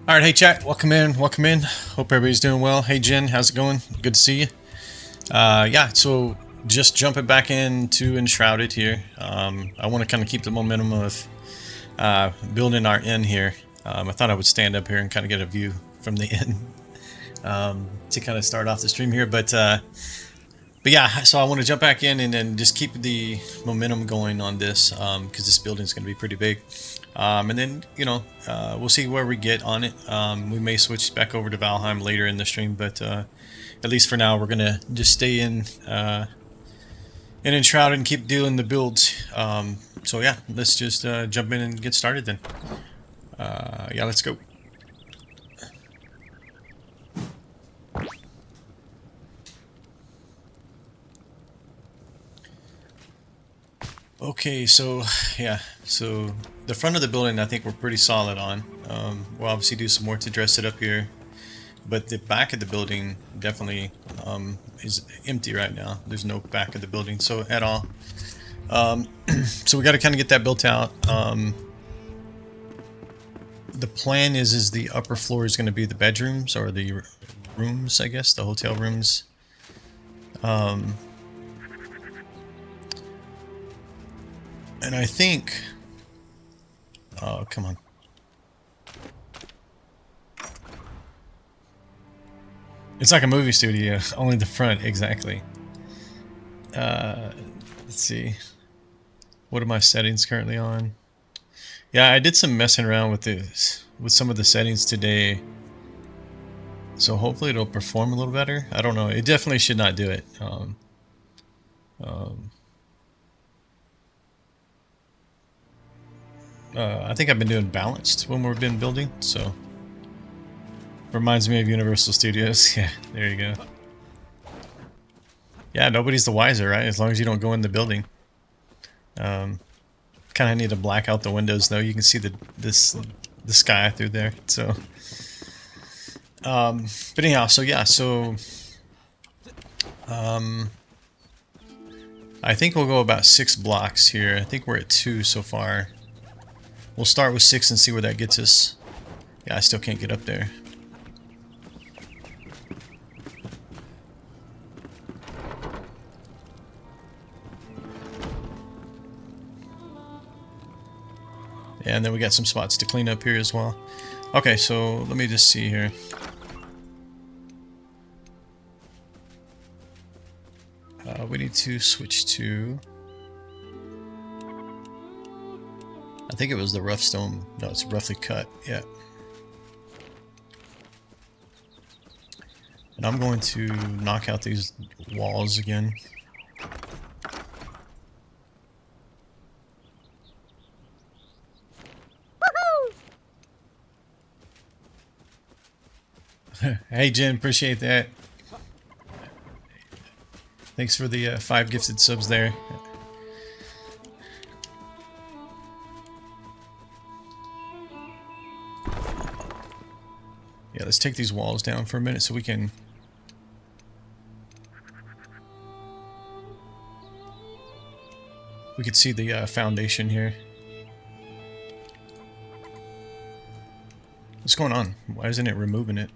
All right, hey chat, welcome in, welcome in. Hope everybody's doing well. Hey Jen, how's it going? Good to see you. Yeah, so just jumping back into Enshrouded here. I want to kind of keep the momentum of building our inn here. I thought I would stand up here and kind of get a view from the inn to kind of start off the stream here, but yeah, so I want to jump back in and then just keep the momentum going on this because this building is going to be pretty big. And then, we'll see where we get on it. We may switch back over to Valheim later in the stream, but at least for now, we're going to just stay in Enshrouded and keep doing the builds. So yeah, let's just jump in and get started then. Yeah, let's go. Okay, so yeah, so the front of the building I think we're pretty solid on. We'll obviously do some more to dress it up here, but the back of the building definitely is empty right now. There's no back of the building, so at all. So we got to kind of get that built out. The plan is the upper floor is going to be the bedrooms or the rooms, I guess, the hotel rooms. And I think, oh, come on. It's like a movie studio, only the front, exactly. Let's see. What are my settings currently on? Yeah, I did some messing around with this, with some of the settings today. So hopefully it'll perform a little better. I don't know. It definitely should not do it. I think I've been doing balanced when we've been building, so reminds me of Universal Studios. Yeah, there you go. Yeah, nobody's the wiser, right? As long as you don't go in the building. Kind of need to black out the windows though. You can see the sky through there. So, but anyhow, so yeah, so I think we'll go about 6 blocks here. I think we're at 2 so far. We'll start with 6 and see where that gets us. Yeah, I still can't get up there. Yeah, and then we got some spots to clean up here as well. Okay, so let me just see here. We need to switch to... I think it was the rough stone. No, it's roughly cut. Yeah. And I'm going to knock out these walls again. Hey Jen, appreciate that. Thanks for the 5 gifted subs there. Yeah, let's take these walls down for a minute so we can... We could see the foundation here. What's going on? Why isn't it removing it?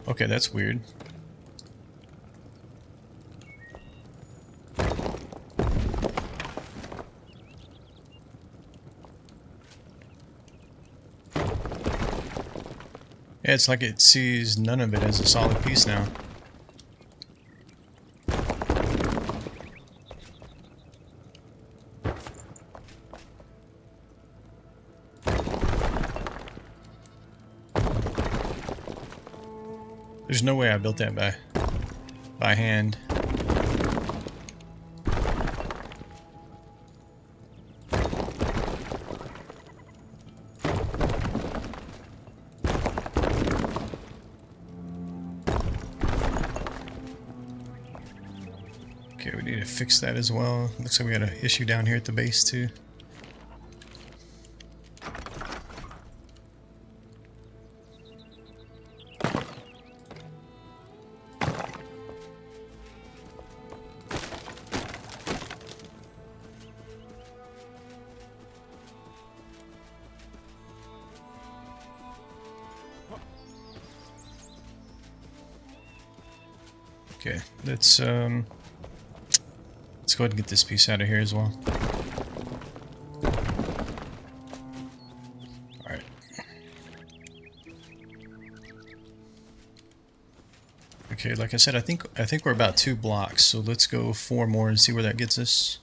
Okay, that's weird. Yeah, it's like it sees none of it as a solid piece now. There's no way I built that by hand. Okay, we need to fix that as well. Looks like we got an issue down here at the base too. Okay, let's go ahead and get this piece out of here as well. All right. Okay, like I said, I think we're about 2 blocks, so let's go 4 more and see where that gets us.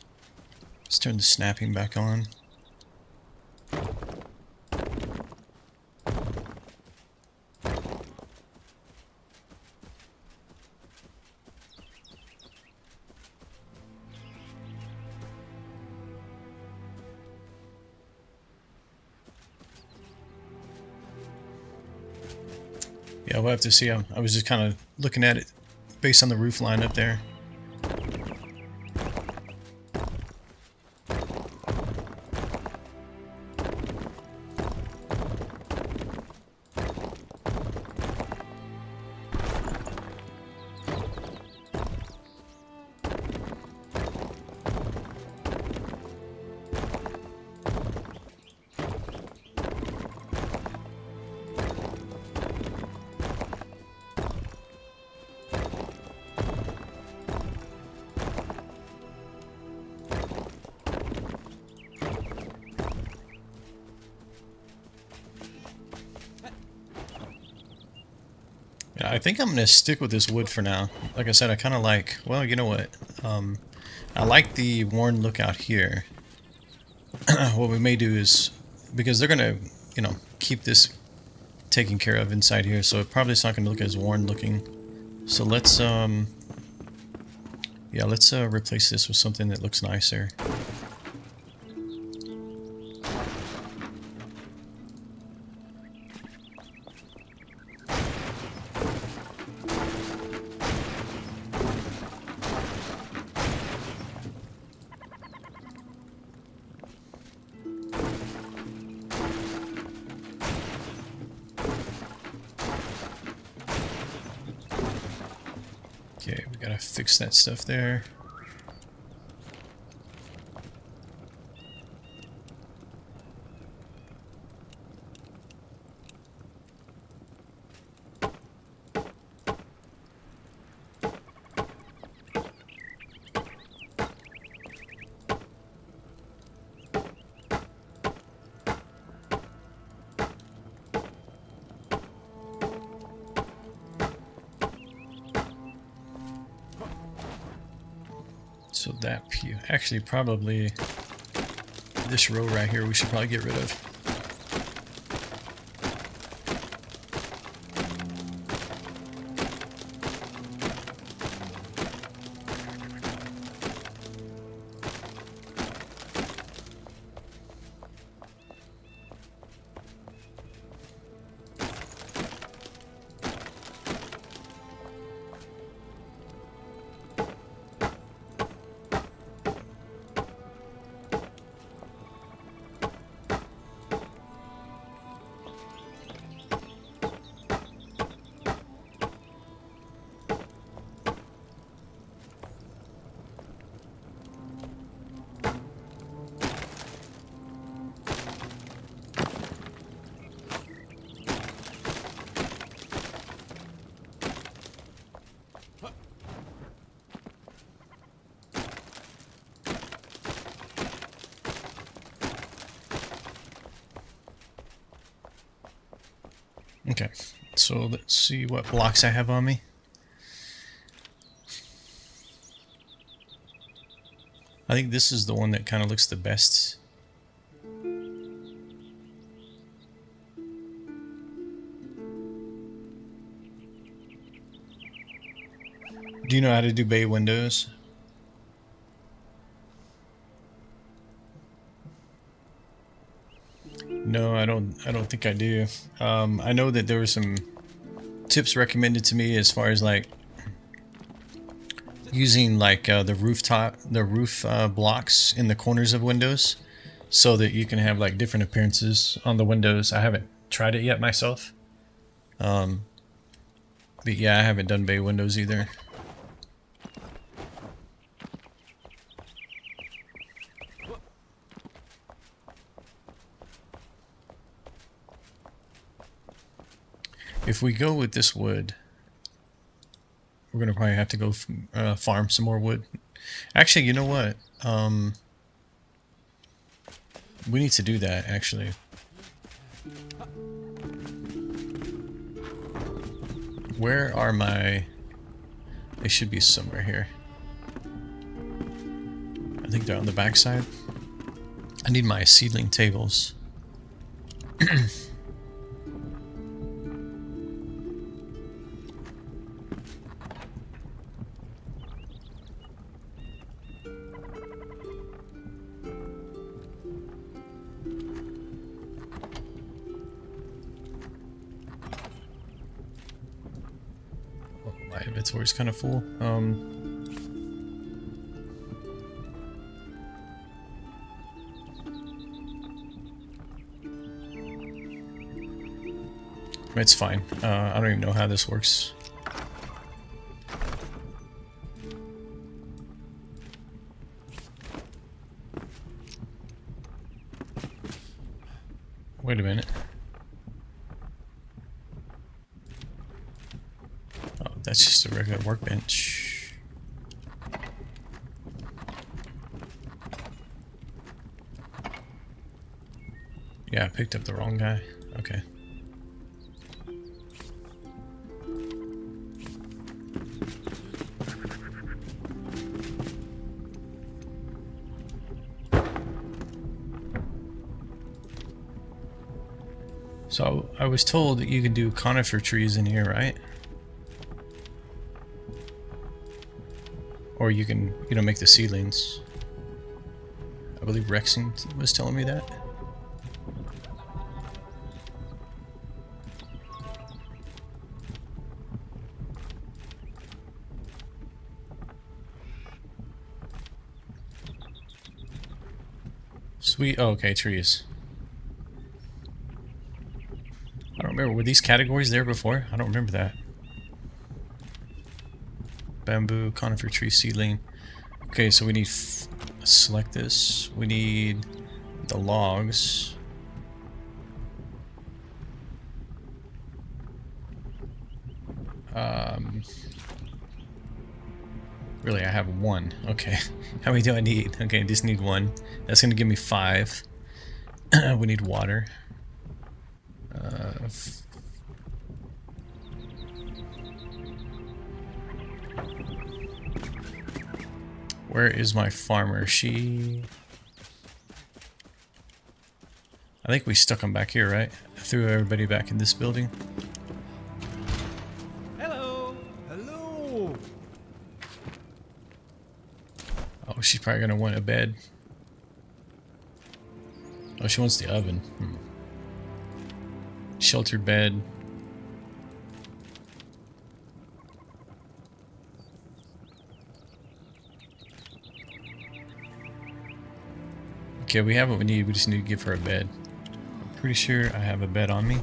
Let's turn the snapping back on. Yeah, we'll have to see. I was just kind of looking at it based on the roof line up there. Yeah, I think I'm going to stick with this wood for now. Like I said, I kind of like, well, you know what? I like the worn look out here. What we may do is, because they're going to, you know, keep this taken care of inside here, so it probably is not going to look as worn looking. So let's, yeah, let's replace this with something that looks nicer. Okay, we gotta fix that stuff there. So that actually probably this row right here we should probably get rid of. Okay, so let's see what blocks I have on me. I think this is the one that kind of looks the best. Do you know how to do bay windows? No, I don't think I do. I know that there were some tips recommended to me as far as like using like the roof blocks in the corners of windows, so that you can have like different appearances on the windows. I haven't tried it yet myself, but yeah, I haven't done bay windows either. If we go with this wood, we're gonna probably have to go farm some more wood. Actually, you know what? We need to do that, actually. Where are my... They should be somewhere here. I think they're on the backside. I need my seedling tables. My inventory's kind of full. It's fine. I don't even know how this works. Wait a minute. Oh, that's just a regular workbench. Yeah, I picked up the wrong guy. Okay. So I was told that you can do conifer trees in here, right? Or you can, you know, make the seedlings. I believe Rexing was telling me that. Sweet. Oh, okay, trees. I don't remember. Were these categories there before? I don't remember that. Bamboo, conifer tree, seedling. Okay, so we need... select this. We need the logs. Really, I have one. Okay. How many do I need? Okay, I just need one. That's going to give me 5. We need water. Where is my farmer? I think we stuck him back here, right? I threw everybody back in this building. Hello! Hello! Oh, she's probably gonna want a bed. Oh, she wants the oven. Sheltered bed. Okay, we have what we need. We just need to give her a bed. I'm pretty sure I have a bed on me.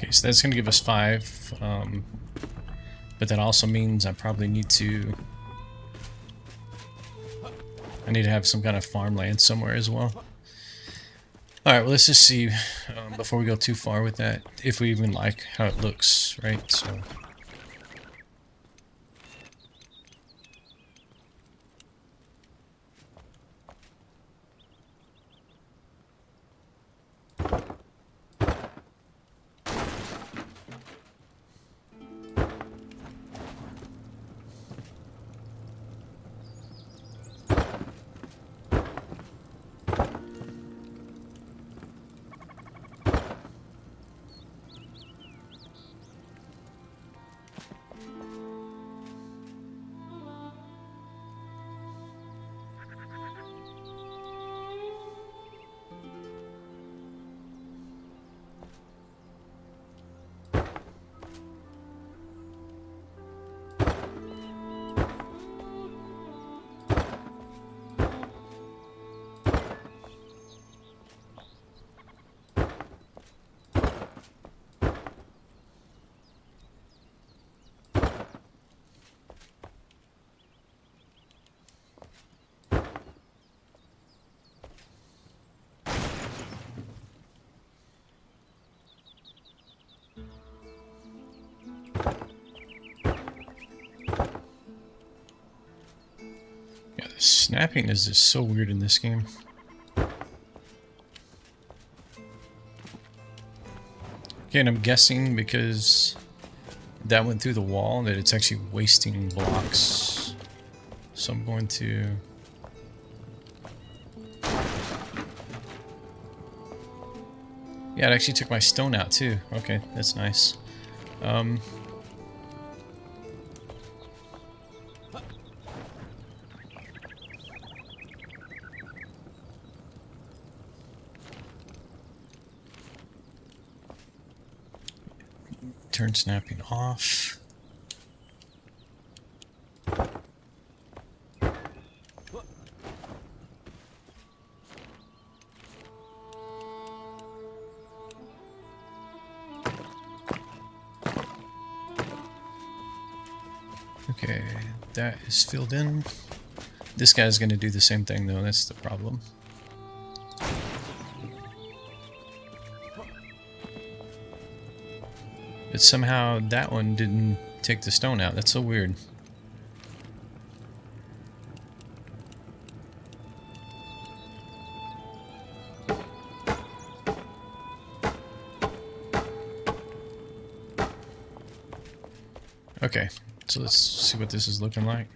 Okay, so that's going to give us 5, but that also means I probably need to... I need to have some kind of farmland somewhere as well. Alright, well let's just see, before we go too far with that, if we even like how it looks, right? So... Snapping is just so weird in this game. Okay, and I'm guessing because that went through the wall that it's actually wasting blocks. So I'm going to... Yeah, it actually took my stone out too. Okay, that's nice. Turn snapping off. Okay, that is filled in. This guy's going to do the same thing though, that's the problem. But somehow that one didn't take the stone out. That's so weird. Okay, so let's see what this is looking like.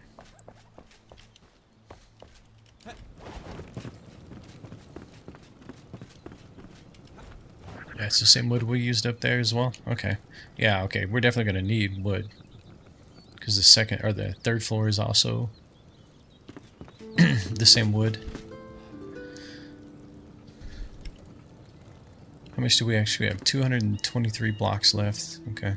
Yeah, it's the same wood we used up there as well. Okay. Yeah, okay. We're definitely going to need wood. Because the second or the third floor is also the same wood. How much do we actually have? 223 blocks left. Okay.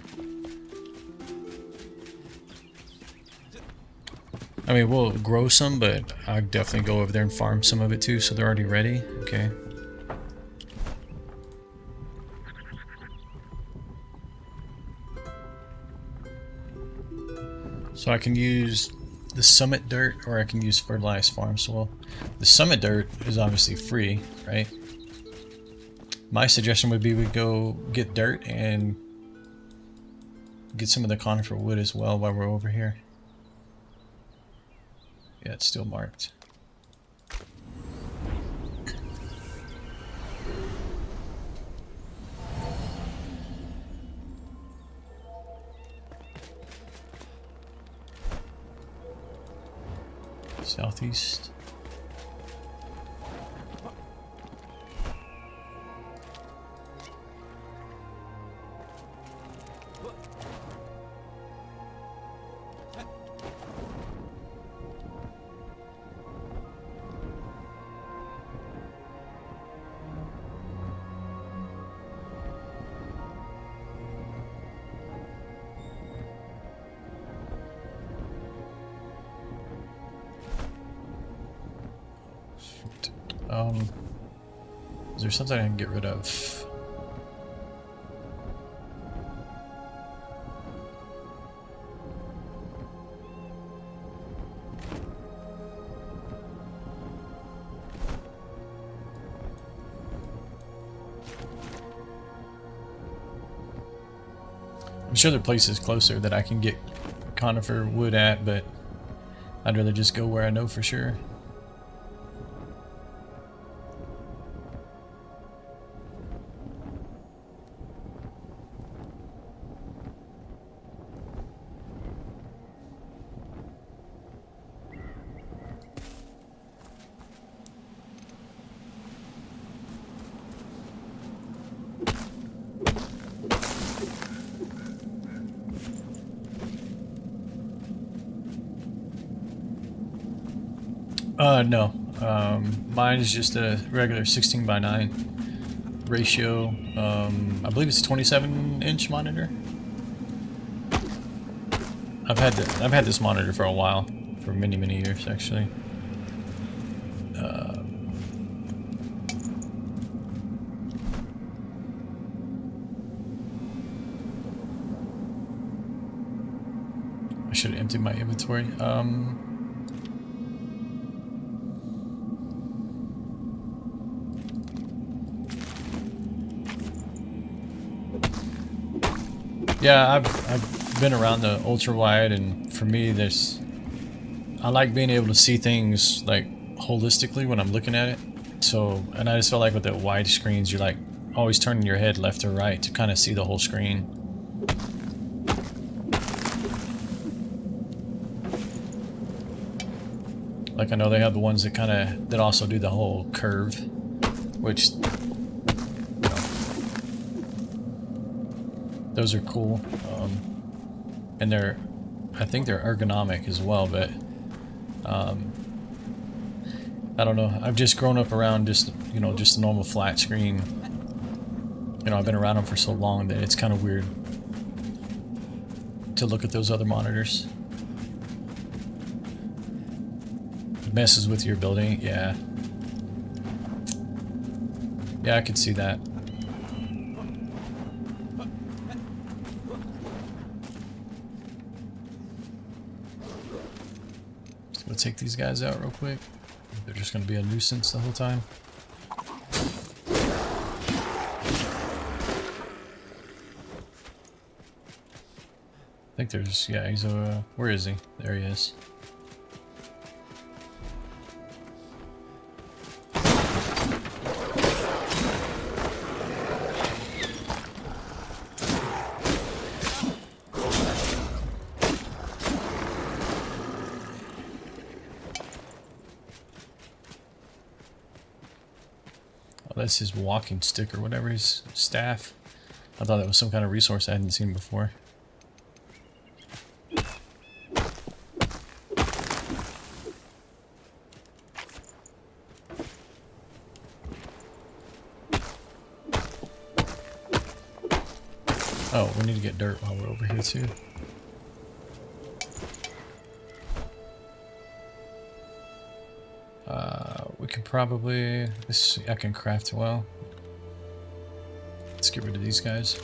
I mean, we'll grow some, but I'll definitely go over there and farm some of it too, so they're already ready. Okay. So I can use the summit dirt, or I can use fertilized farm soil. The summit dirt is obviously free, right? My suggestion would be we go get dirt and get some of the conifer wood as well while we're over here. Yeah, it's still marked. Southeast. Is there something I can get rid of? I'm sure there are places closer that I can get conifer wood at, but I'd rather just go where I know for sure. No. Mine is just a regular 16:9 ratio. I believe it's a 27-inch monitor. I've had this monitor for a while, for many years actually. I should have emptied my inventory. Yeah, I've been around the ultra wide, and for me, there's I like being able to see things like holistically when I'm looking at it. So, and I just felt like with the wide screens, you're like always turning your head left or right to kind of see the whole screen. Like I know they have the ones that that also do the whole curve, which, you know, those are cool. And I think they're ergonomic as well, but I don't know. I've just grown up around just a normal flat screen. You know, I've been around them for so long that it's kind of weird to look at those other monitors. It messes with your ability, yeah. Yeah, I could see that. Just gonna take these guys out real quick. They're just gonna be a nuisance the whole time. I think there's, yeah, he's where is he? There he is. That's his walking stick or whatever, his staff. I thought that was some kind of resource I hadn't seen before. Oh, we need to get dirt while we're over here too. We can probably... I can craft well. Let's get rid of these guys.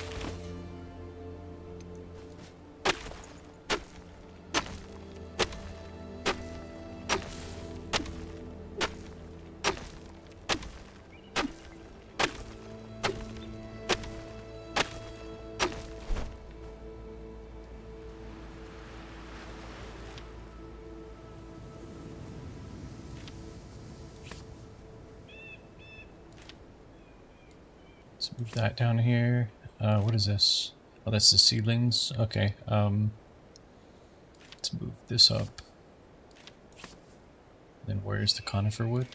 Let's move that down here. What is this? Oh, that's the seedlings. Okay. Let's move this up. Then where's the conifer wood?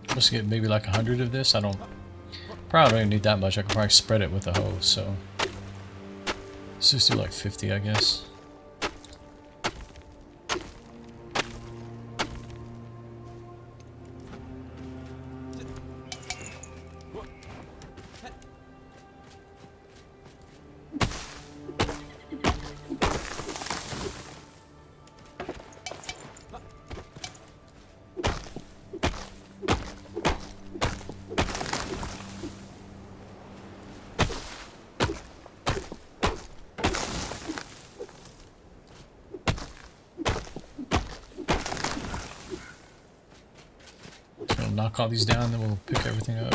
Supposed to get maybe like 100 of this. Probably don't even need that much. I could probably spread it with a hose. So let's just do like 50, I guess. Knock all these down, then we'll pick everything up.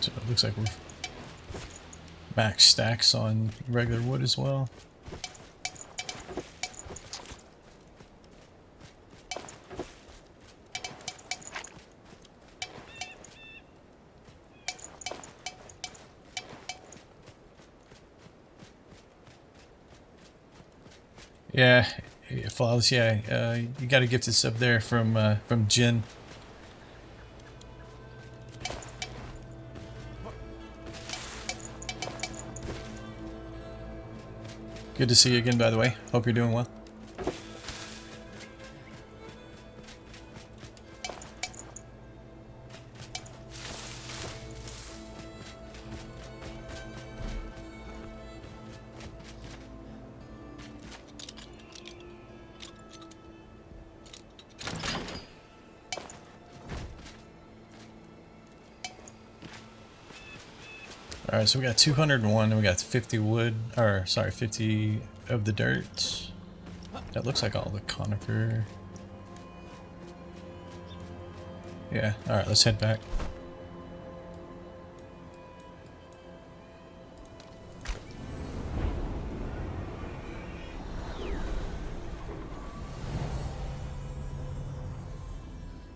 So it looks like we're max stacks on regular wood as well. Yeah, Flawless, yeah, you got a gifted sub there from Jin. Good to see you again, by the way. Hope you're doing well. Alright, so we got 201 and we got 50 wood, or sorry, 50 of the dirt. That looks like all the conifer. Yeah, alright, let's head back.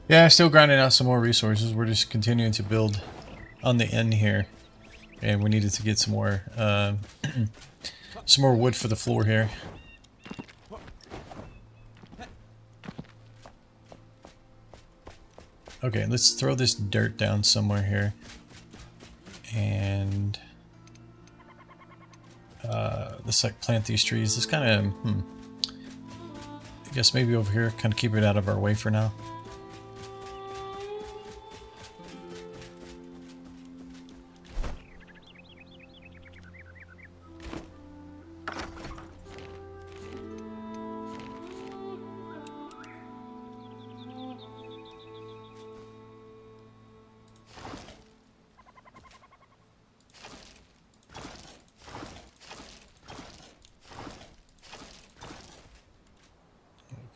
Yeah, still grinding out some more resources. We're just continuing to build on the end here. And we needed to get some more wood for the floor here. Okay, let's throw this dirt down somewhere here. And let's like plant these trees. Let's kind of, I guess maybe over here, kind of keep it out of our way for now.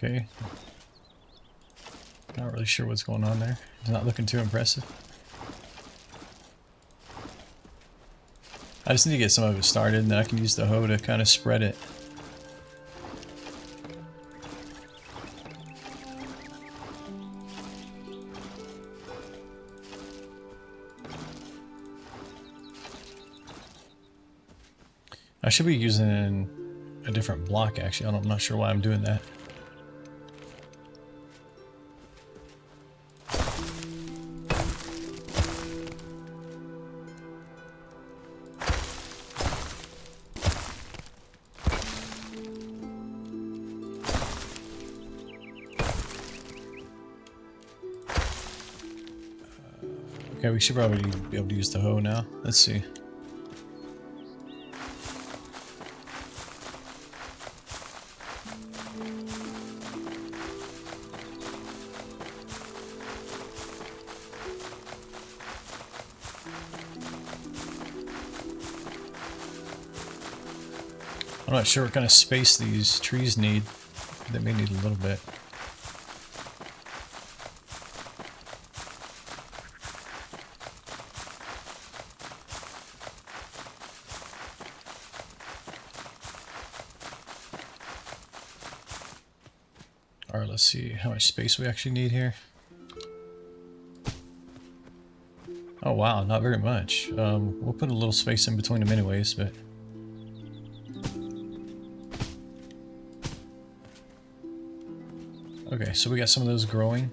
Okay. Not really sure what's going on there. It's not looking too impressive. I just need to get some of it started and then I can use the hoe to kind of spread it. I should be using a different block actually. I'm not sure why I'm doing that. Okay, we should probably be able to use the hoe now. Let's see. I'm not sure what kind of space these trees need. They may need a little bit. Alright, let's see how much space we actually need here. Oh wow, not very much. We'll put a little space in between them anyways, but... Okay, so we got some of those growing.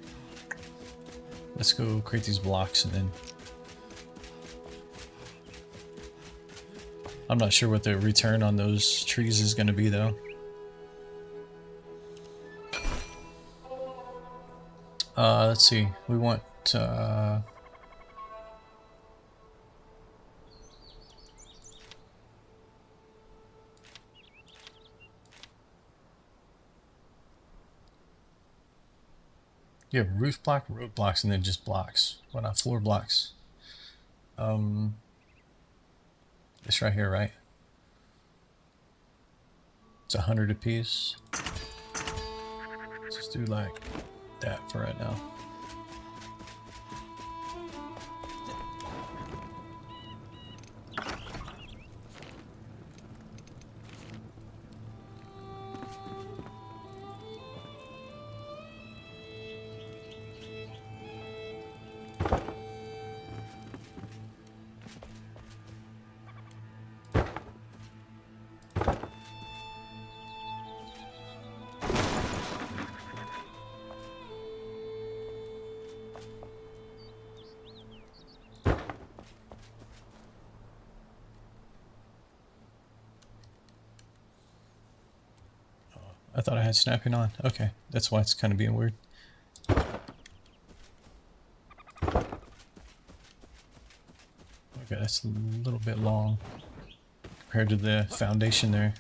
Let's go create these blocks and then... I'm not sure what the return on those trees is going to be though. Let's see, we want... You have roof block, road blocks, and then just blocks. Why not floor blocks? This right here, right? It's 100 apiece. Let's just do like that for right now. I thought I had snapping on. Okay, that's why it's kind of being weird. Okay, that's a little bit long compared to the foundation there.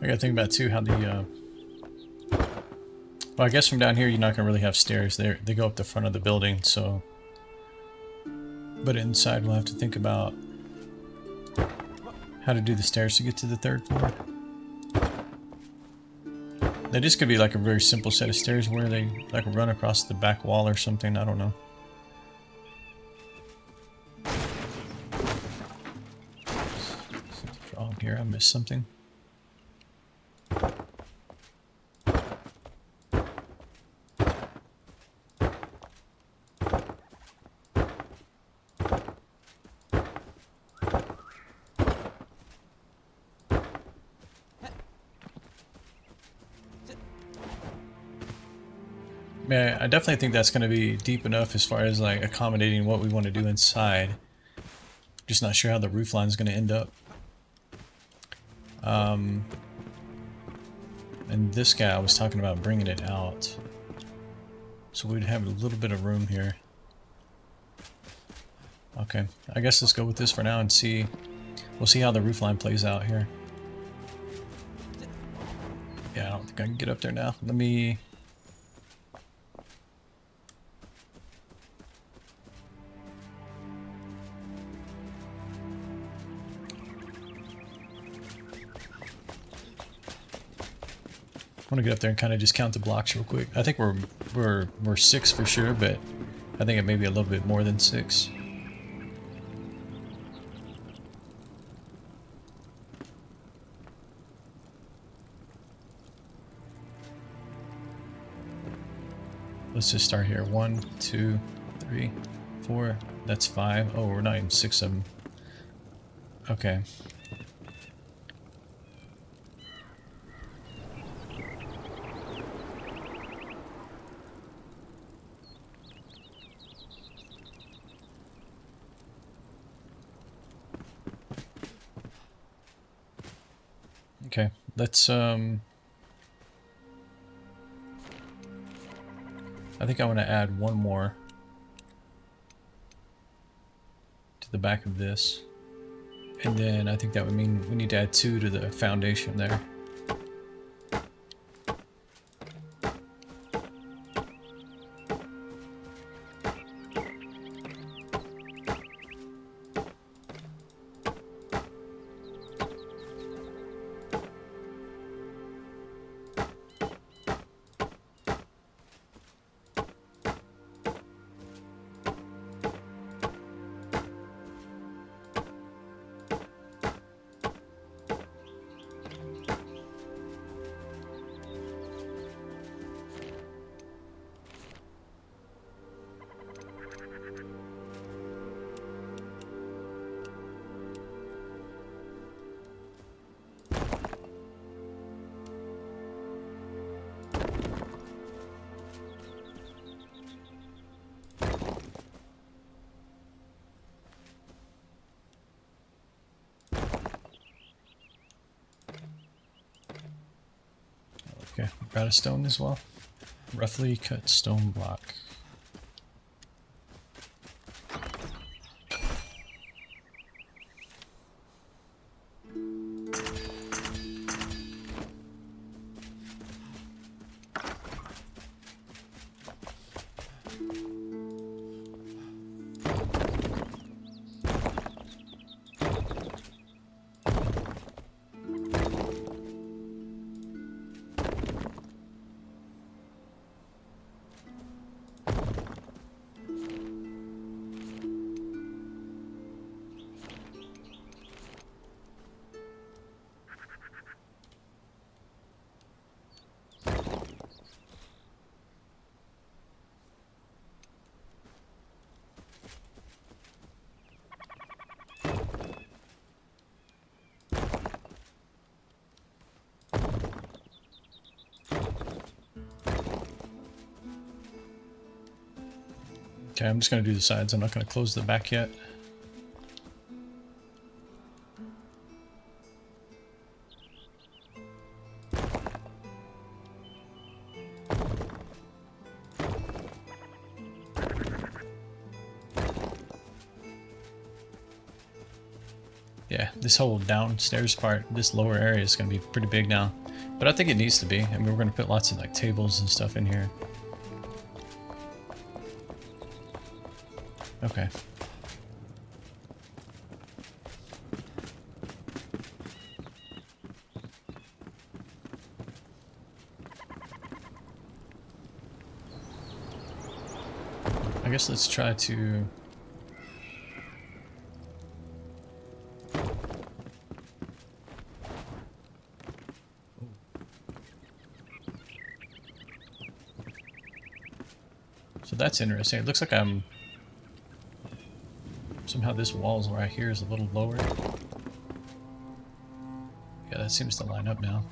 I gotta think about too how the well, I guess from down here you're not gonna really have stairs. They go up the front of the building, so but inside we'll have to think about how to do the stairs to get to the 3rd floor. That just could be like a very simple set of stairs where they like run across the back wall or something, I don't know. Something's wrong here, I missed something. Yeah, I definitely think that's going to be deep enough as far as like accommodating what we want to do inside. Just not sure how the roof line is going to end up. And this guy, I was talking about bringing it out, so we'd have a little bit of room here. Okay, I guess let's go with this for now and see. We'll see how the roof line plays out here. Yeah, I don't think I can get up there now. Let me. I want to get up there and kind of just count the blocks real quick. I think we're 6 for sure, but I think it may be a little bit more than 6. Let's just start here. 1, 2, 3, 4. That's 5. Oh, we're not even 6 of them. Okay. Okay, let's I think I want to add one more to the back of this. And then I think that would mean we need to add 2 to the foundation there. Okay, got a stone as well. Roughly cut stone block. Okay, I'm just going to do the sides. I'm not going to close the back yet. Yeah, this whole downstairs part, this lower area is going to be pretty big now. But I think it needs to be. I mean, we're going to put lots of like tables and stuff in here. Okay. I guess let's try to... So that's interesting. It looks like I'm... Somehow this wall right here is a little lower. Yeah, that seems to line up now.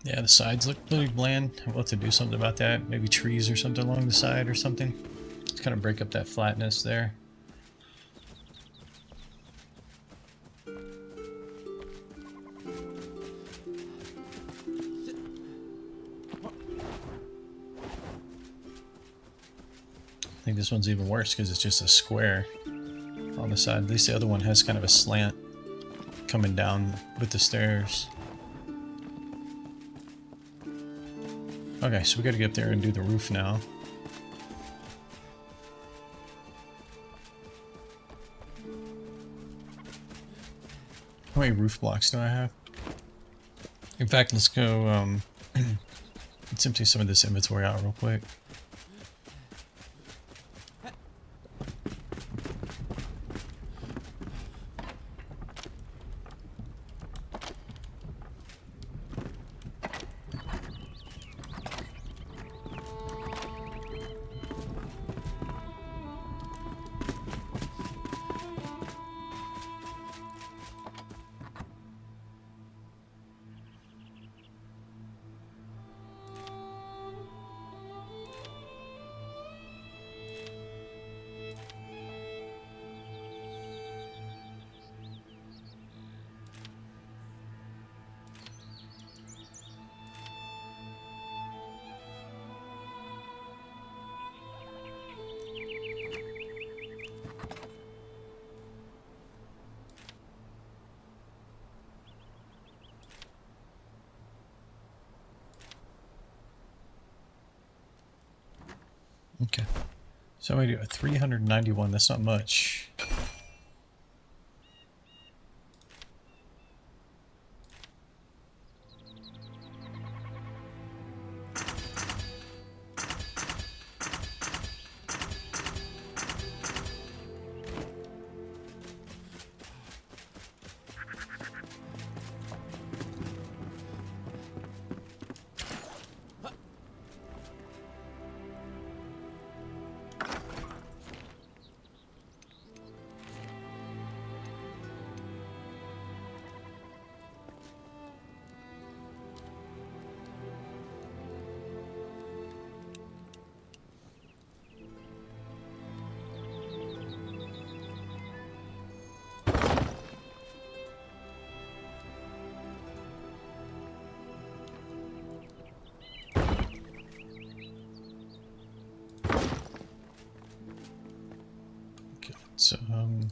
Yeah, the sides look pretty bland. We'll have to do something about that. Maybe trees or something along the side or something. Just kind of break up that flatness there. I think this one's even worse because it's just a square on the side. At least the other one has kind of a slant coming down with the stairs. Okay, so we gotta get up there and do the roof now. How many roof blocks do I have? In fact, let's go, let's empty some of this inventory out real quick. Okay. So I do a 391, that's not much.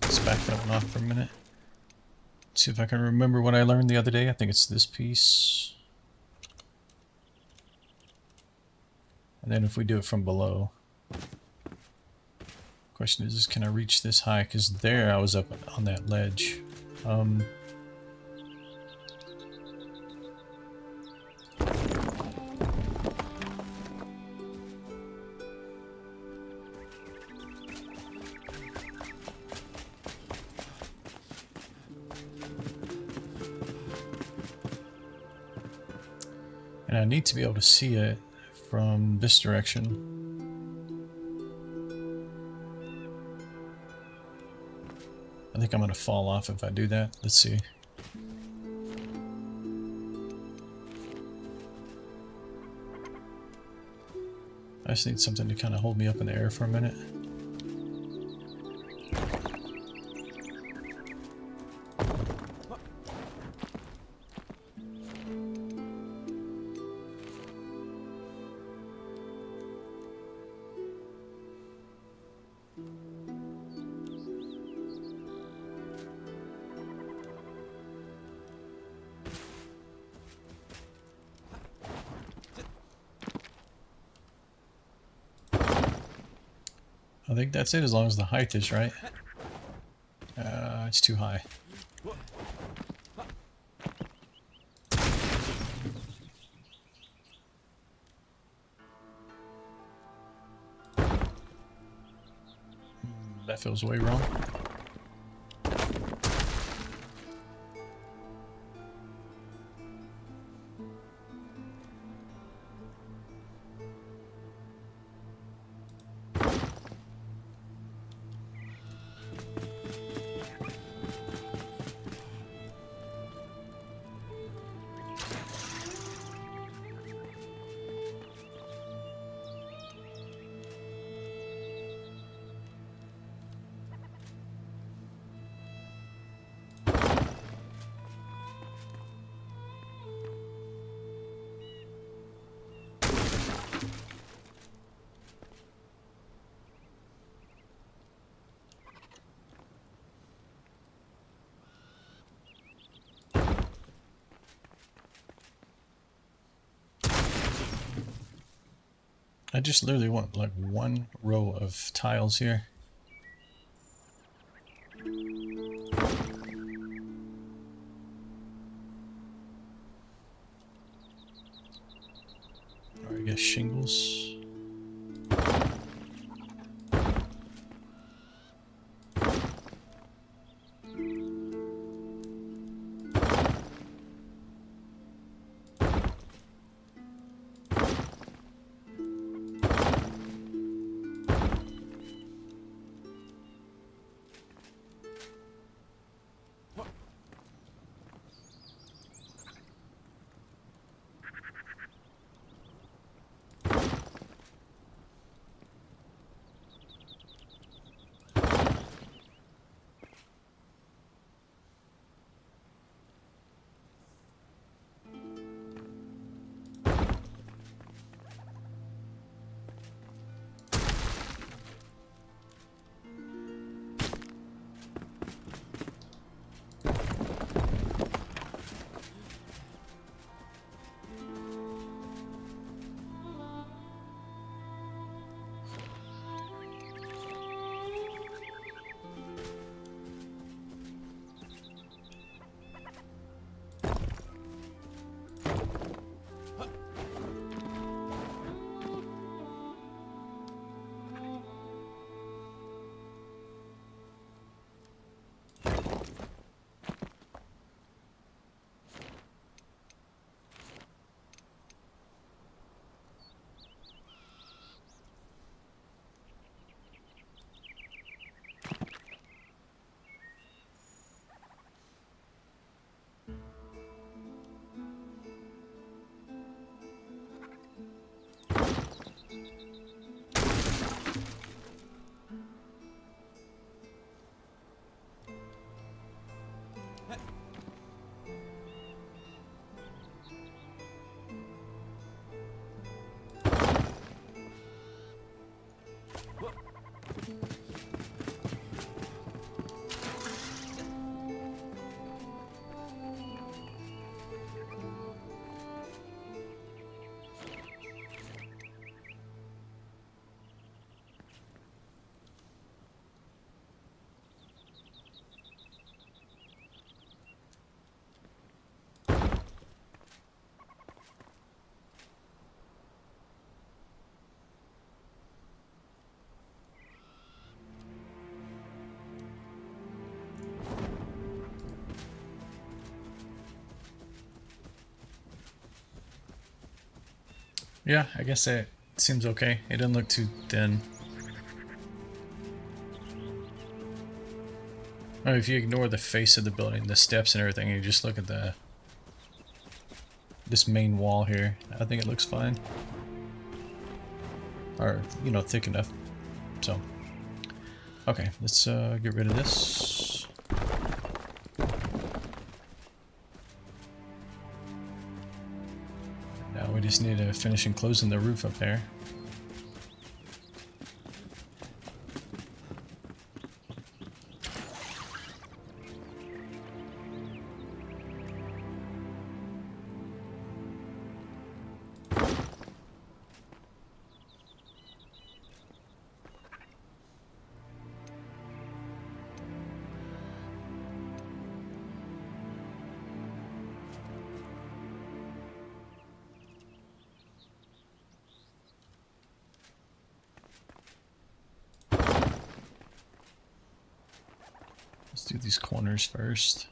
let's back that one off for a minute. See if I can remember what I learned the other day. I think it's this piece. And then if we do it from below. Question is, can I reach this high? Because there I was up on that ledge. And I need to be able to see it from this direction. I think I'm going to fall off if I do that. Let's see. I just need something to kind of hold me up in the air for a minute. I think that's it, as long as the height is right. It's too high. That feels way wrong. I just literally want like one row of tiles here. Or I guess shingles. Yeah, I guess it seems okay. It didn't look too thin. Oh, if you ignore the face of the building, the steps and everything, and you just look at this main wall here, I think it looks fine. Or, you know, thick enough. So, okay, let's get rid of this. Now we just need to finish enclosing the roof up there. Let's do these corners first.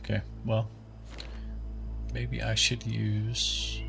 Okay, well, maybe I should use...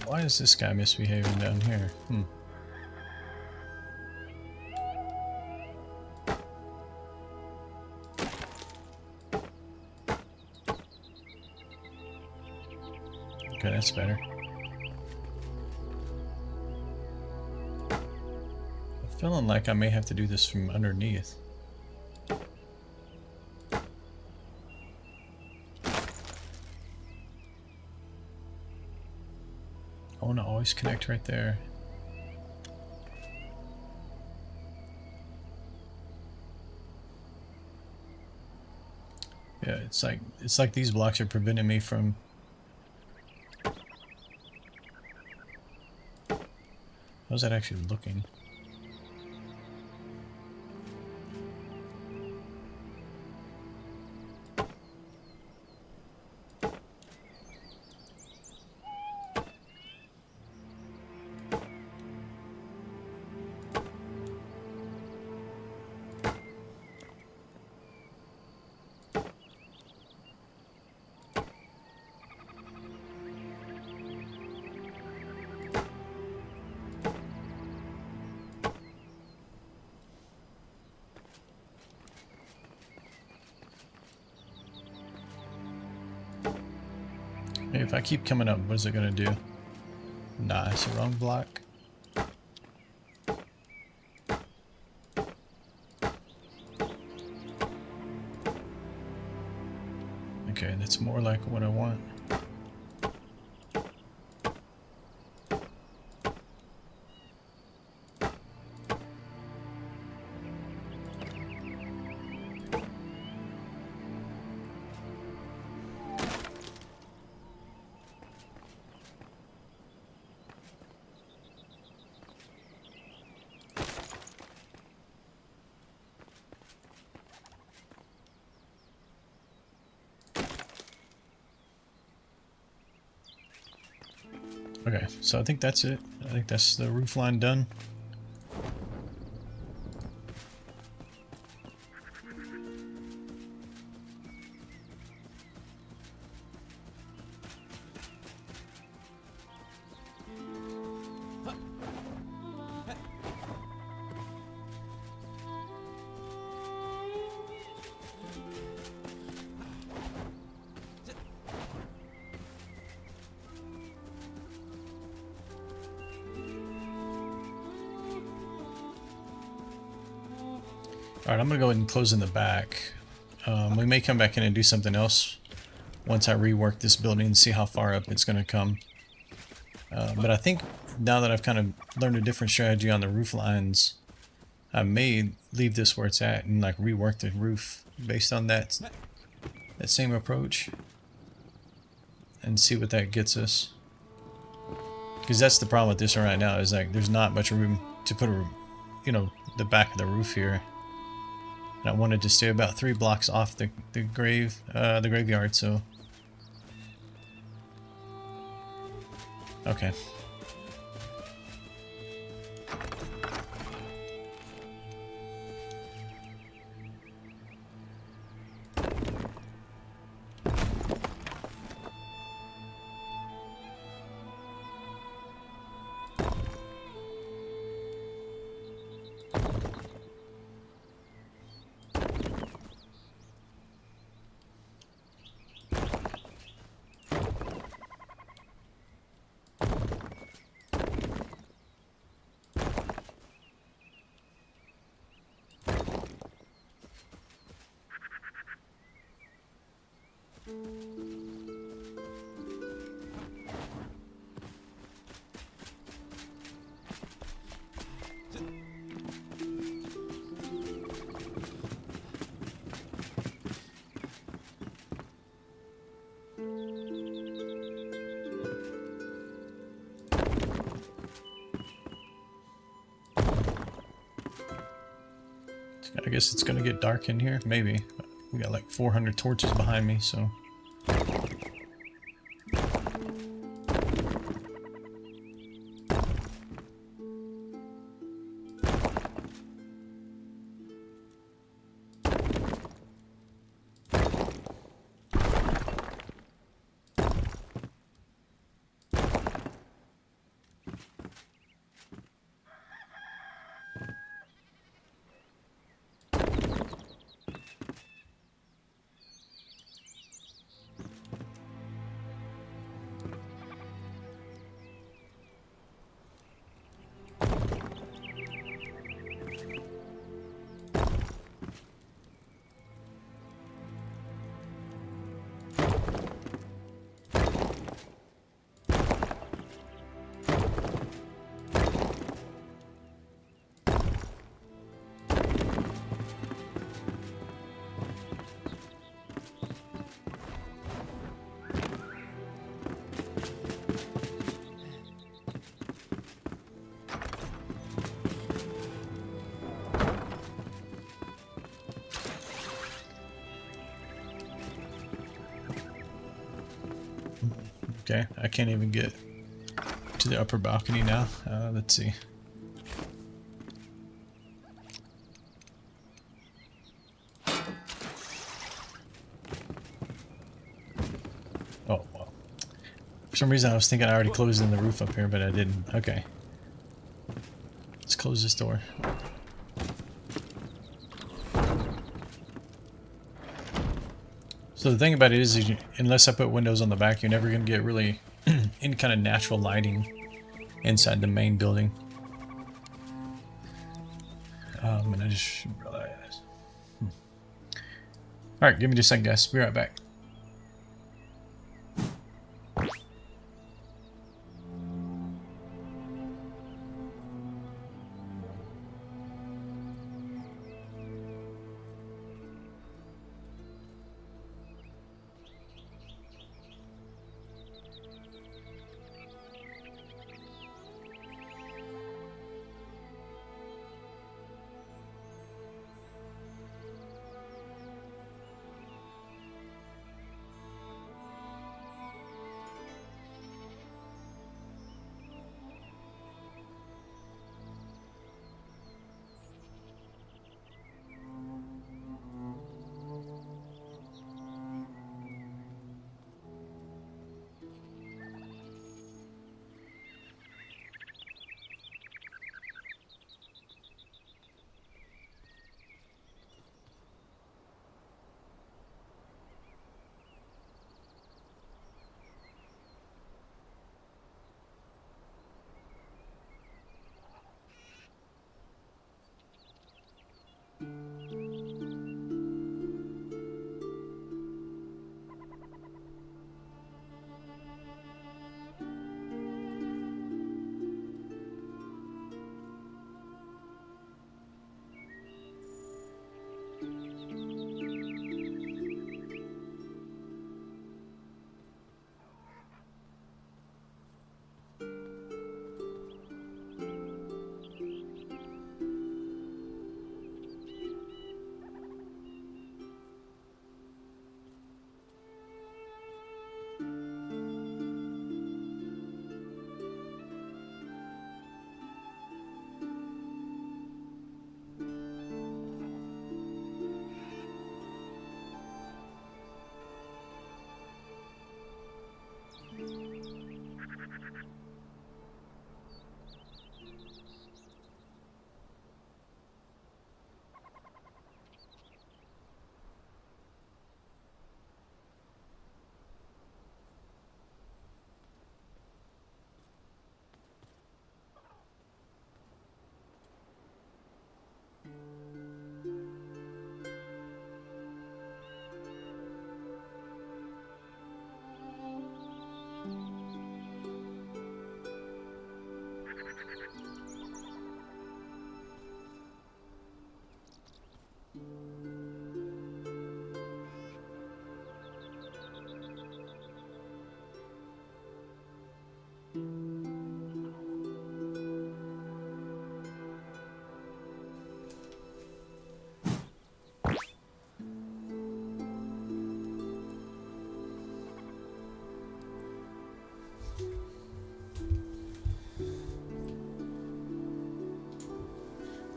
Why is this guy misbehaving down here? Okay, that's better. I'm feeling like I may have to do this from underneath. I want to always connect right there. Yeah, it's like these blocks are preventing me from. How's that actually looking? Hey, if I keep coming up, what is it gonna do? Nah, it's the wrong block. Okay, that's more like what I want. Okay, so I think that's it. I think that's the roof line done. Alright, I'm going to go ahead and close in the back. We may come back in and do something else once I rework this building and see how far up it's going to come. But I think now that I've kind of learned a different strategy on the roof lines, I may leave this where it's at and like rework the roof based on that same approach and see what that gets us. Because that's the problem with this one right now, is like there's not much room to put the back of the roof here. And I wanted to stay about 3 blocks off the graveyard, so okay. I guess it's gonna get dark in here, maybe. We got like 400 torches behind me, so. Okay, I can't even get to the upper balcony now. Let's see. Oh, well. For some reason I was thinking I already closed in the roof up here, but I didn't. Okay. Let's close this door. So the thing about it is unless I put windows on the back, you're never going to get really any kind of natural lighting inside the main building. And I just realized. Alright, give me just a second, guys. Be right back.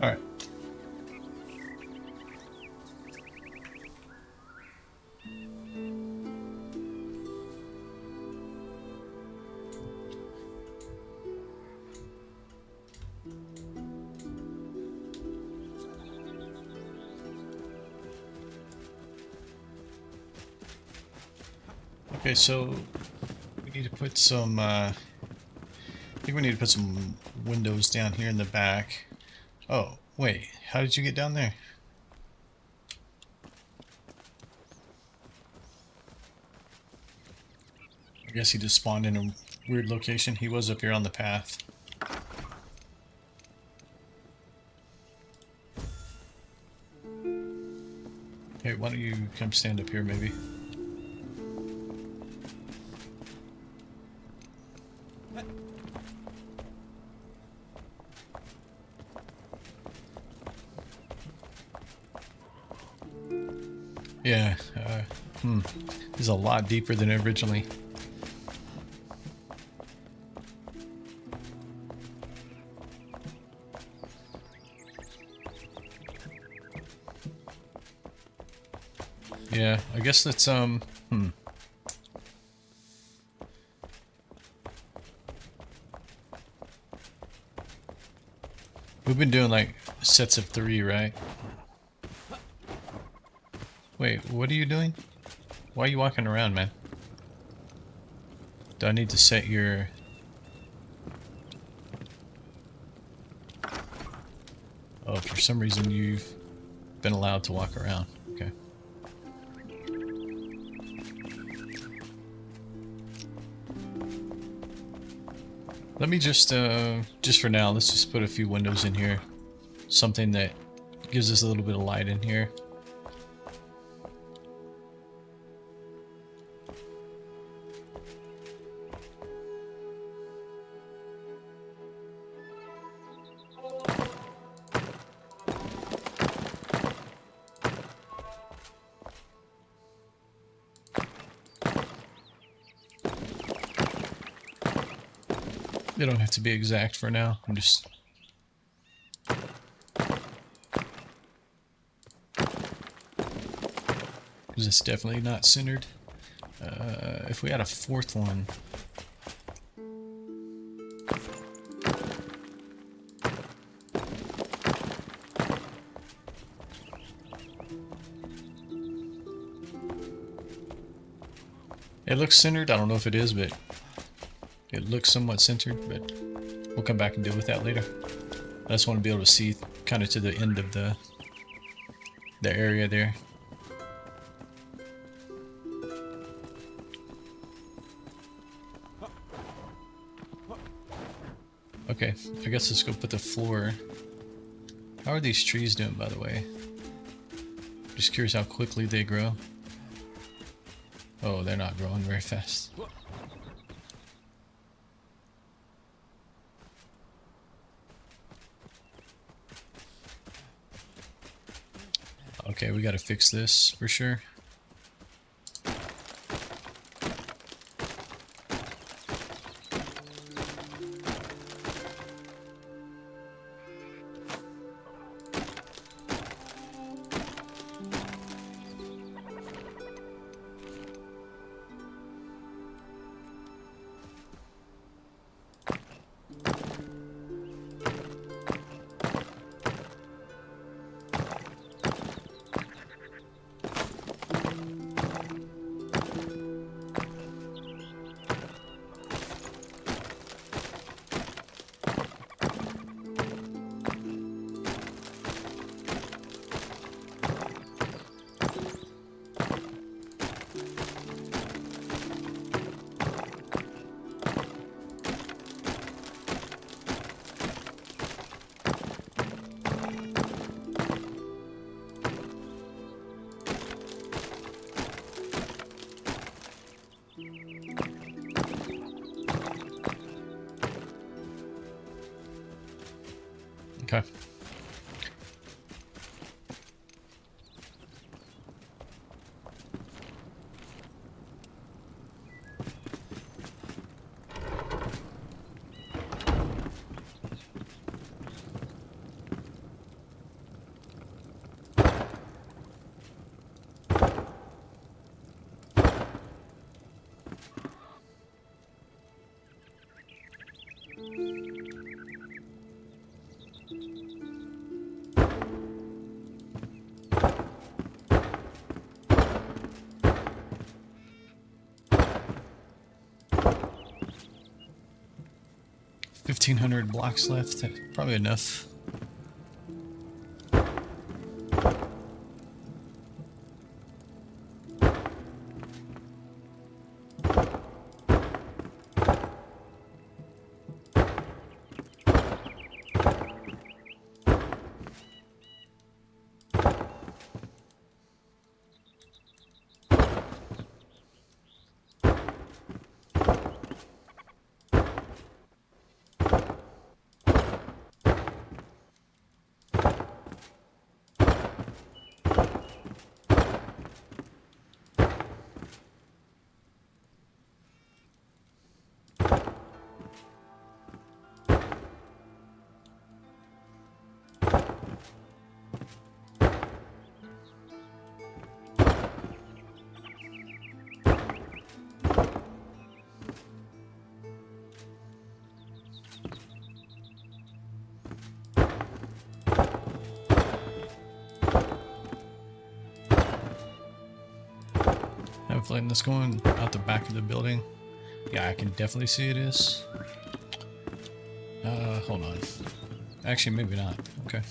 Alright. Okay, so we need to put some, I think we need to put some windows down here in the back. Oh, wait, how did you get down there? I guess he just spawned in a weird location. He was up here on the path. Hey, why don't you come stand up here maybe? Yeah, this is a lot deeper than originally. Yeah, I guess that's, We've been doing, like, sets of 3, right? Wait, what are you doing? Why are you walking around, man? Do I need to set your... Oh, for some reason you've been allowed to walk around. Okay. Let me just for now, let's just put a few windows in here. Something that gives us a little bit of light in here. They don't have to be exact for now. I'm just... Because it's definitely not centered. If we had a fourth one... It looks centered. I don't know if it is, but... It looks somewhat centered, but we'll come back and deal with that later. I just want to be able to see kind of to the end of the area there. Okay, I guess let's go put the floor. How are these trees doing, by the way? Just curious how quickly they grow. Oh, they're not growing very fast. Okay, we gotta fix this for sure. Okay. $1,500 blocks left. Probably enough. Skyflight, and that's going out the back of the building. Yeah, I can definitely see it is. Hold on. Actually, maybe not. Okay.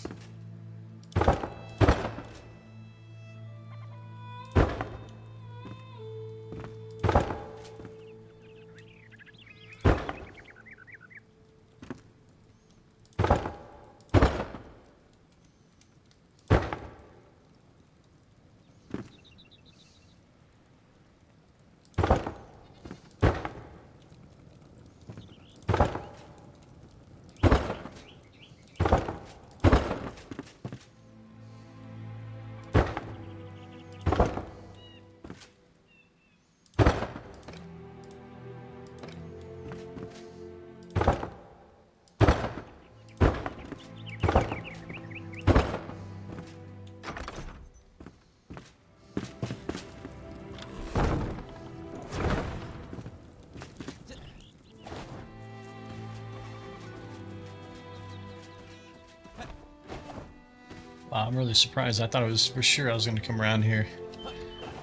Wow, I'm really surprised. I thought it was for sure I was going to come around here,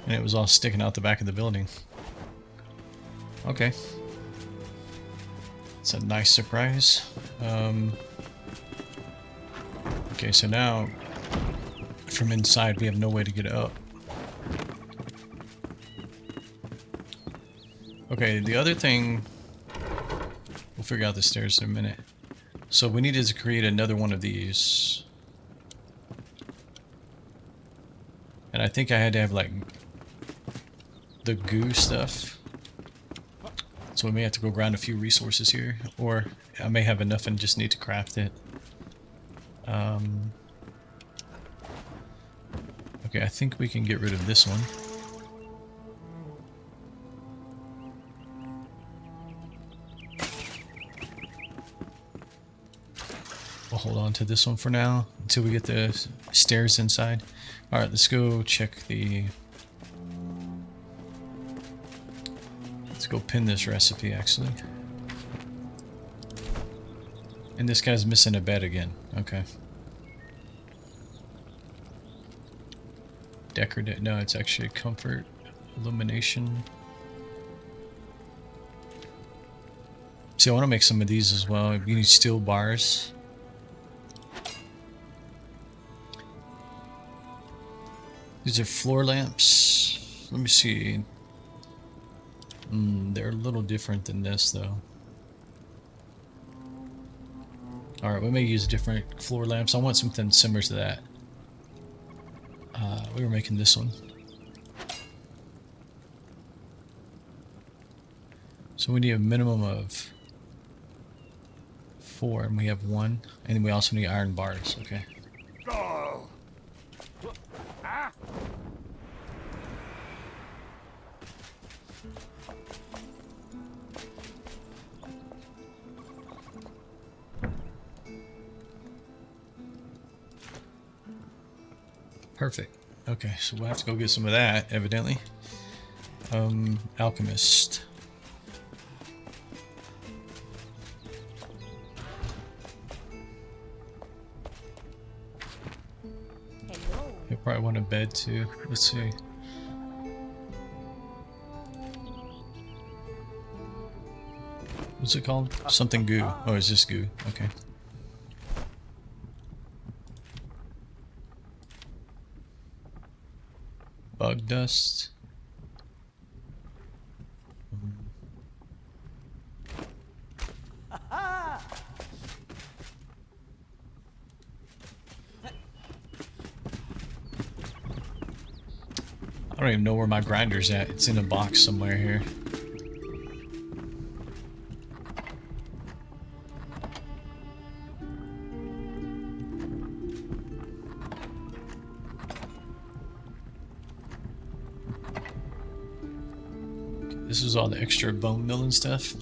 and it was all sticking out the back of the building. Okay. It's a nice surprise. Okay, so now from inside we have no way to get up. Okay, the other thing, we'll figure out the stairs in a minute. So we needed to create another one of these. And I think I had to have like the goo stuff. So we may have to go grind a few resources here, or I may have enough and just need to craft it. Okay, I think we can get rid of this one. We'll hold on to this one for now until we get the stairs inside. Alright, let's go check the... Let's go pin this recipe, actually. And this guy's missing a bed again. Okay. Decorative... No, it's actually comfort. Illumination. See, I want to make some of these as well. You need steel bars. These are floor lamps. Let me see. They're a little different than this, though. Alright, we may use different floor lamps. I want something similar to that. We were making this one. So we need a minimum of 4, and we have 1. And then we also need iron bars. Okay. Perfect. Okay, so we'll have to go get some of that, evidently. Alchemist. You'll probably want a bed too. Let's see. What's it called? Something goo. Oh, it's just goo. Okay. Bug dust. I don't even know where my grinder's at. It's in a box somewhere here. This is all the extra bone meal and stuff.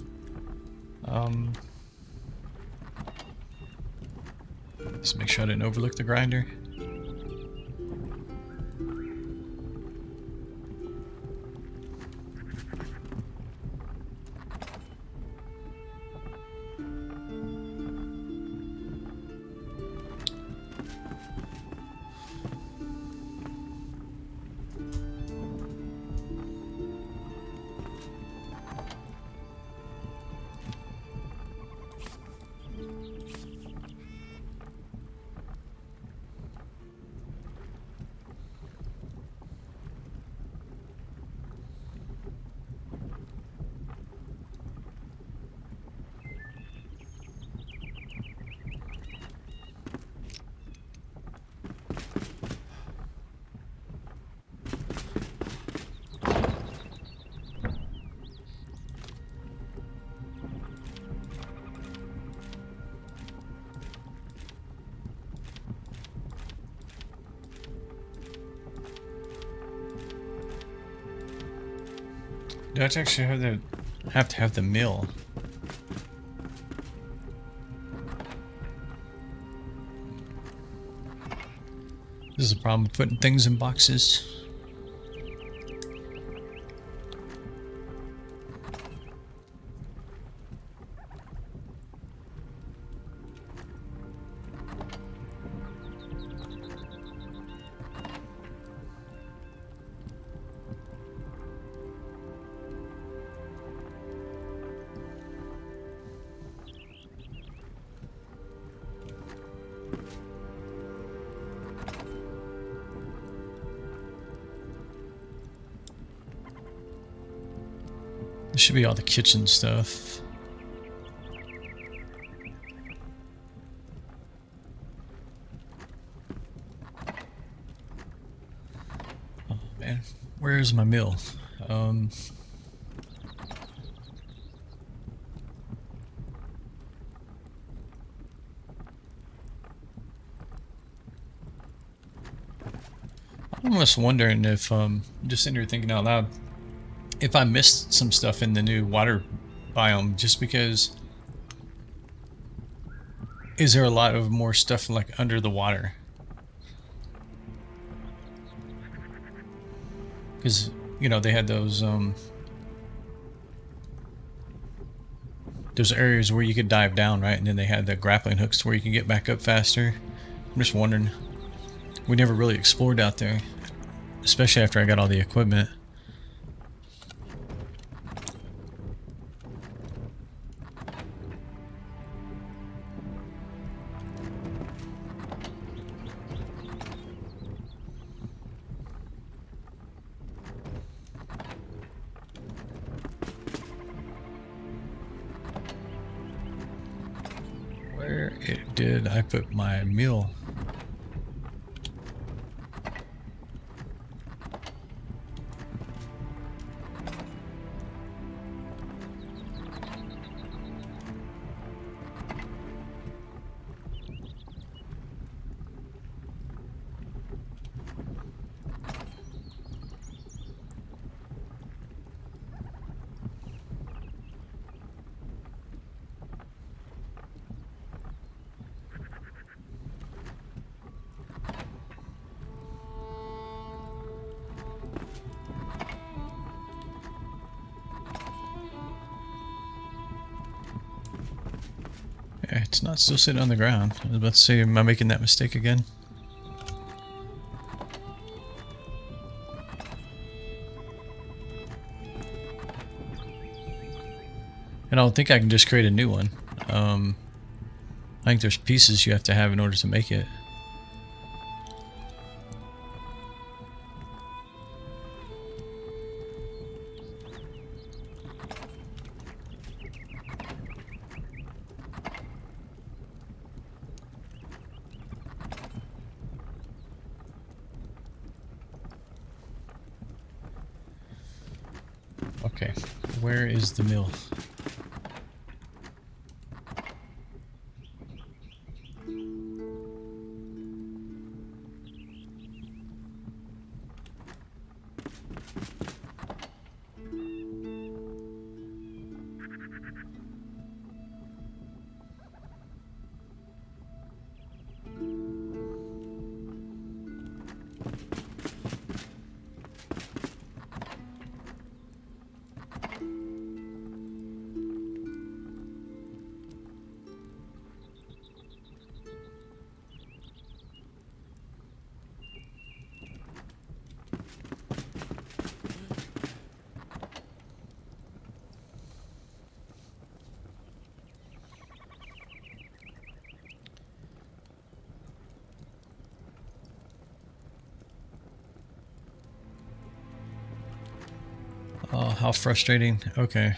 Just make sure I didn't overlook the grinder. Do I actually have to have the mill? This is a problem with putting things in boxes. This should be all the kitchen stuff. Oh man, where's my mill? I'm almost wondering if, just sitting here thinking out loud, if I missed some stuff in the new water biome, just because, is there a lot of more stuff like under the water? Because, you know, they had those areas where you could dive down, right? And then they had the grappling hooks where you can get back up faster. I'm just wondering. We never really explored out there, especially after I got all the equipment. Where did I put my meal? It's not still sitting on the ground. I was about to say, am I making that mistake again? And I don't think I can just create a new one. I think there's pieces you have to have in order to make it. Okay, where is the mill? Oh, how frustrating. Okay.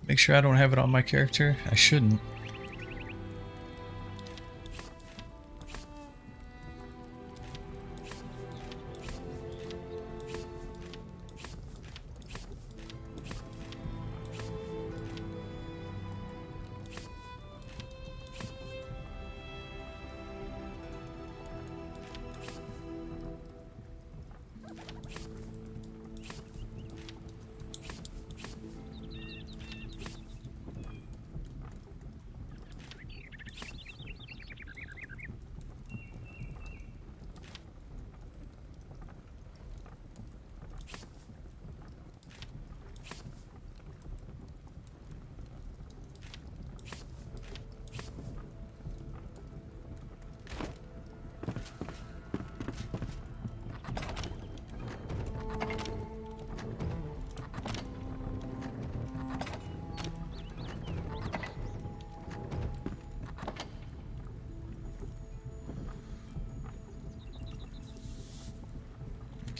Make sure I don't have it on my character. I shouldn't.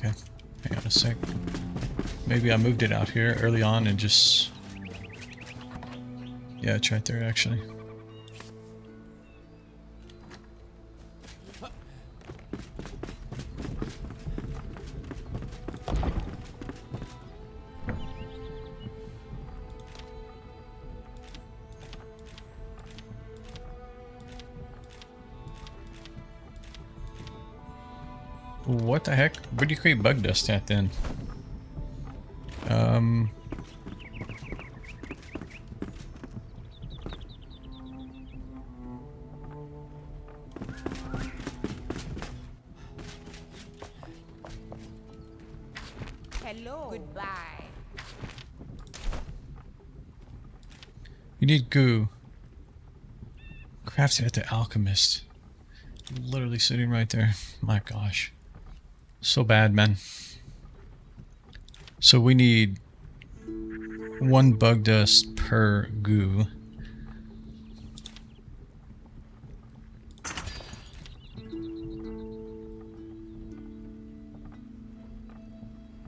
Okay, hang on a sec. Maybe I moved it out here early on and just... Yeah, it's right there actually. What the heck? Where do you create bug dust at then? Hello. Goodbye. You need goo. Crafted at the alchemist. Literally sitting right there. My gosh. So bad, man. So we need 1 bug dust per goo.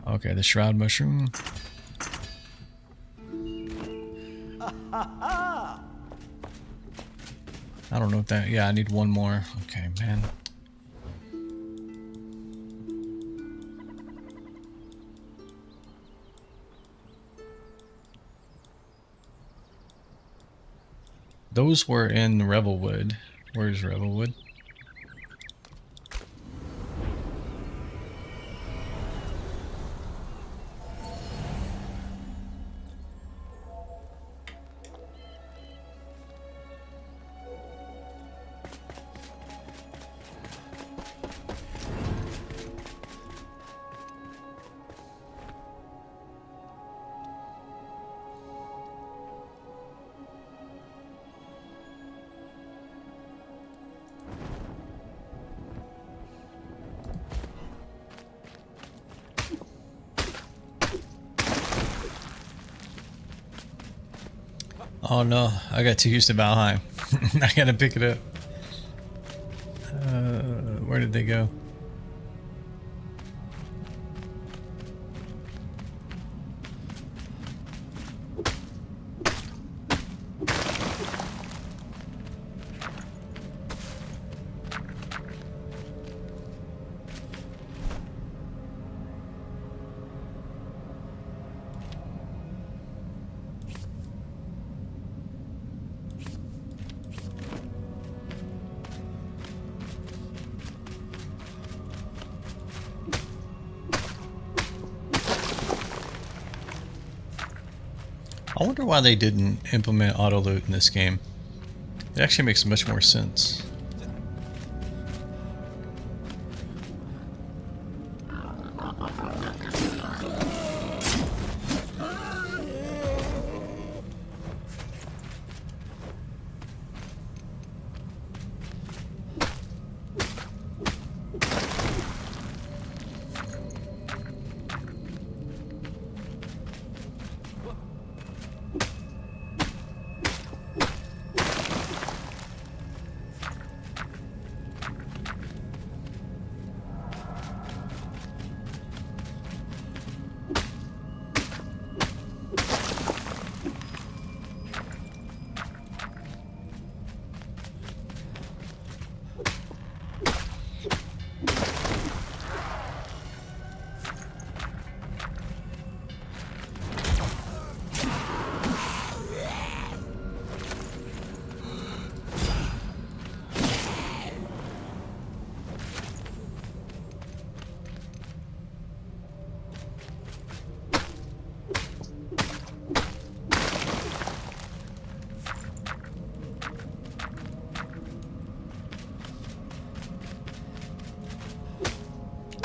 Okay, the shroud mushroom. I don't know if that... Yeah, I need 1 more. Okay, man. Those were in Revelwood. Where's Revelwood? Oh no, I got too used to Valheim. I gotta pick it up. Where did they go? I wonder why they didn't implement auto loot in this game. It actually makes much more sense.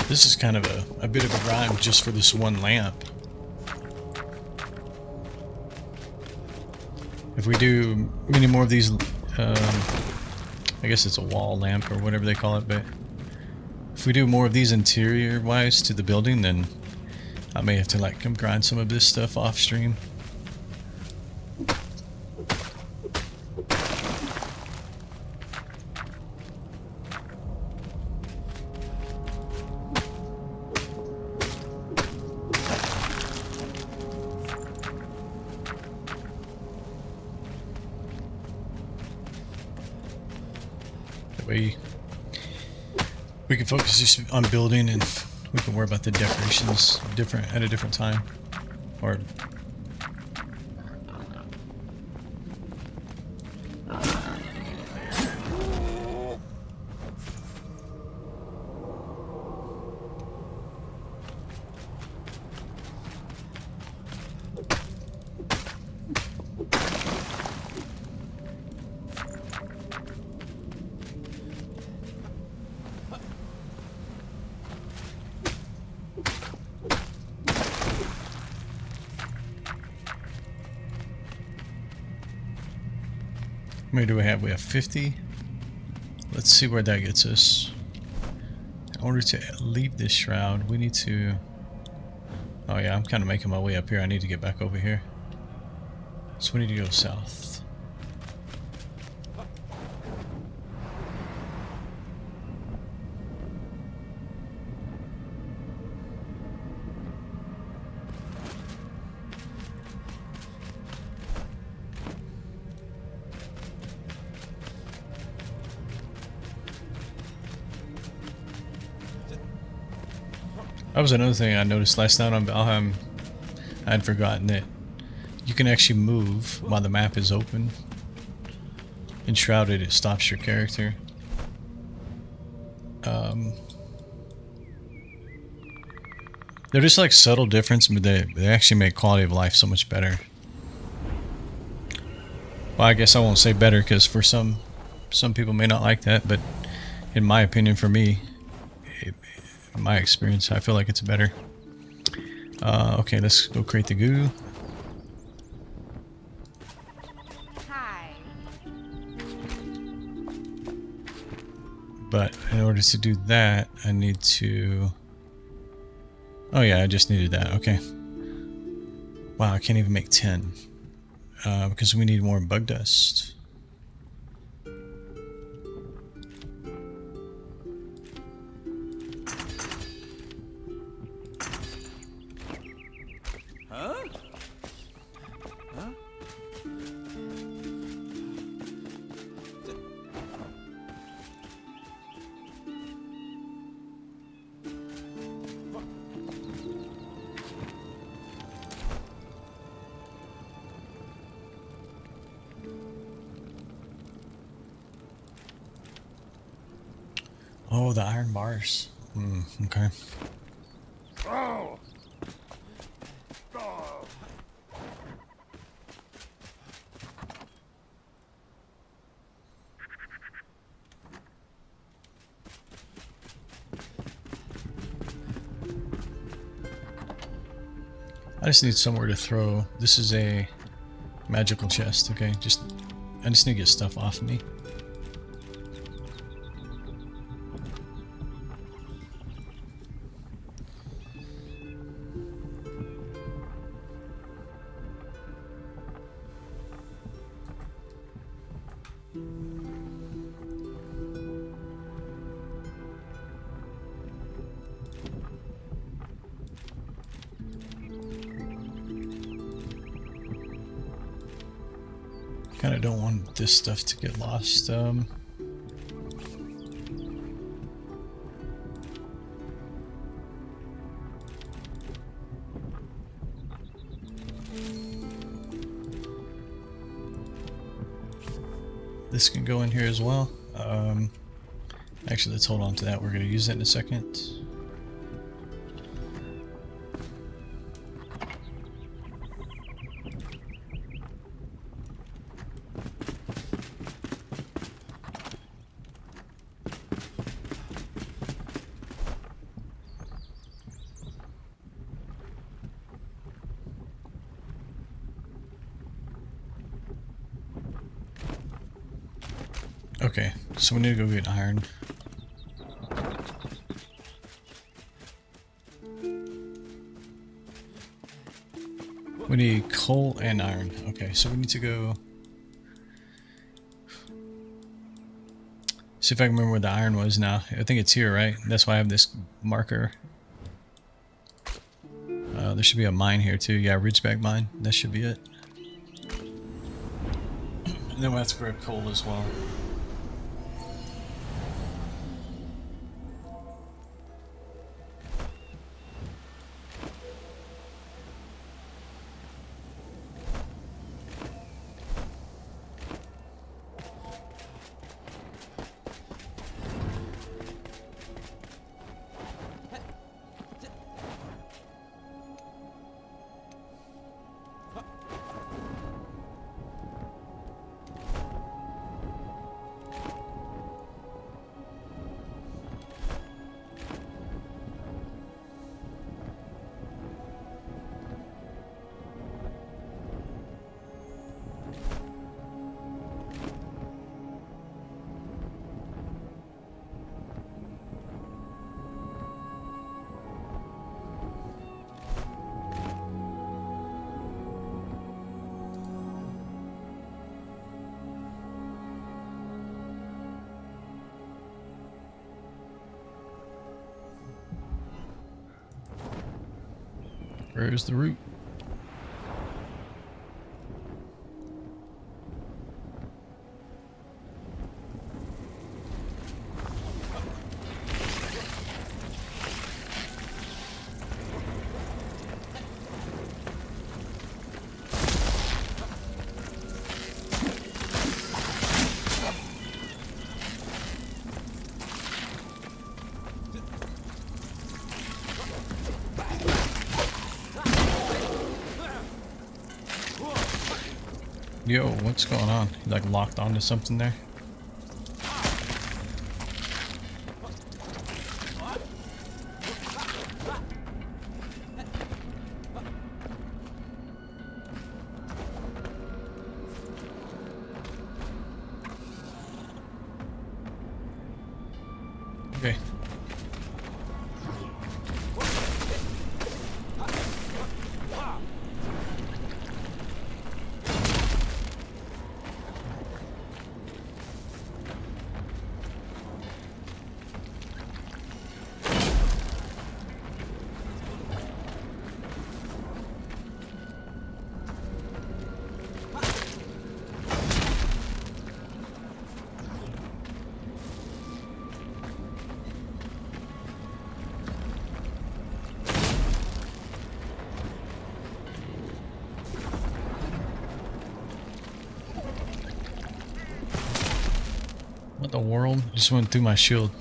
This is kind of a bit of a grind just for this one lamp. If we do many more of these, I guess it's a wall lamp or whatever they call it, but if we do more of these interior wise to the building, then I may have to like come grind some of this stuff off stream. That way we can focus just on building, and we can worry about the decorations at a different time. Or how many do we have? We have 50. Let's see where that gets us. In order to leave this shroud, we need to... Oh yeah, I'm kind of making my way up here. I need to get back over here. So we need to go south. That was another thing I noticed last night on Valheim. I had forgotten that you can actually move while the map is open. Enshrouded, it stops your character. They're just like subtle difference, but they actually make quality of life so much better. Well, I guess I won't say better, because for some people may not like that, but in my opinion, for me, in my experience, I feel like it's better. Okay, let's go create the goo. Hi. But in order to do that, I need to... Oh yeah, I just needed that. Okay. Wow, I can't even make 10. Because we need more bug dust. Oh, the iron bars. Okay. I just need somewhere to throw. This is a magical chest. Okay, I just need to get stuff off me. Kind of don't want this stuff to get lost. This can go in here as well. Actually, let's hold on to that. We're going to use that in a second. Okay, so we need to go get iron. We need coal and iron. Okay, so we need to go... See if I can remember where the iron was now. I think it's here, right? That's why I have this marker. There should be a mine here too. Yeah, Ridgeback mine. That should be it. And then we'll have to grab coal as well. Where's the root? Yo, what's going on? You like locked onto something there? Okay. What the world? Just went through my shield.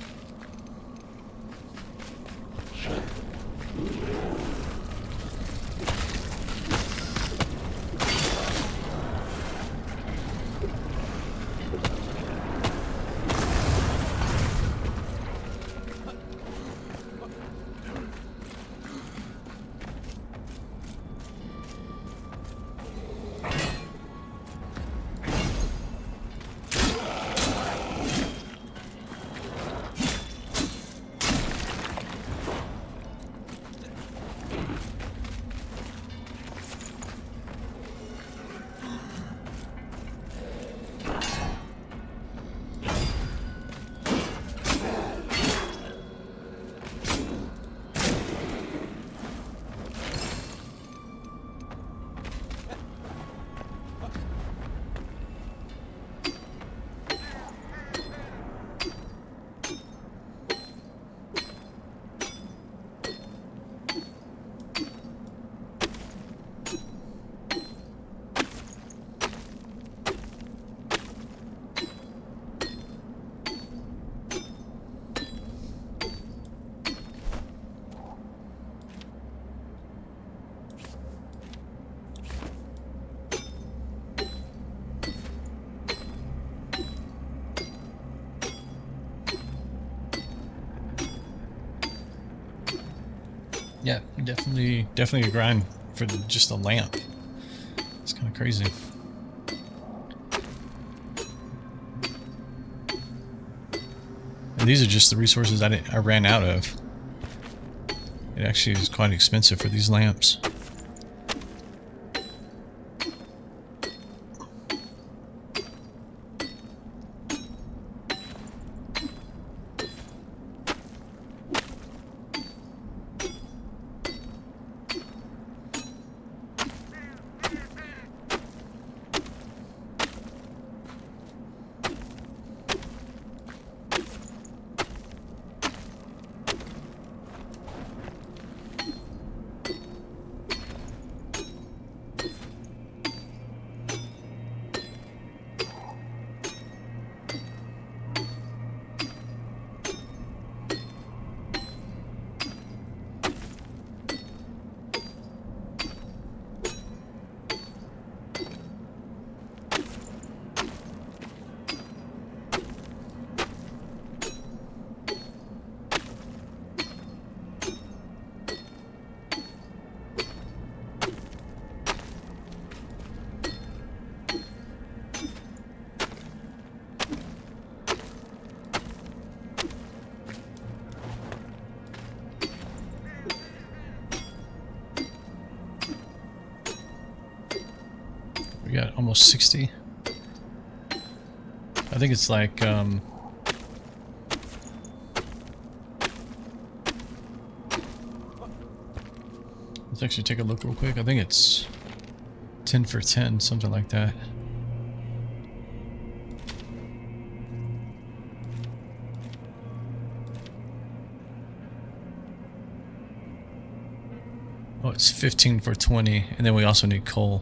Yeah, definitely a grind for just a lamp. It's kind of crazy. And these are just the resources I ran out of. It actually is quite expensive for these lamps. We got almost 60. I think it's like Let's actually take a look real quick. I think it's 10 for 10, something like that. Oh, it's 15 for 20, and then we also need coal.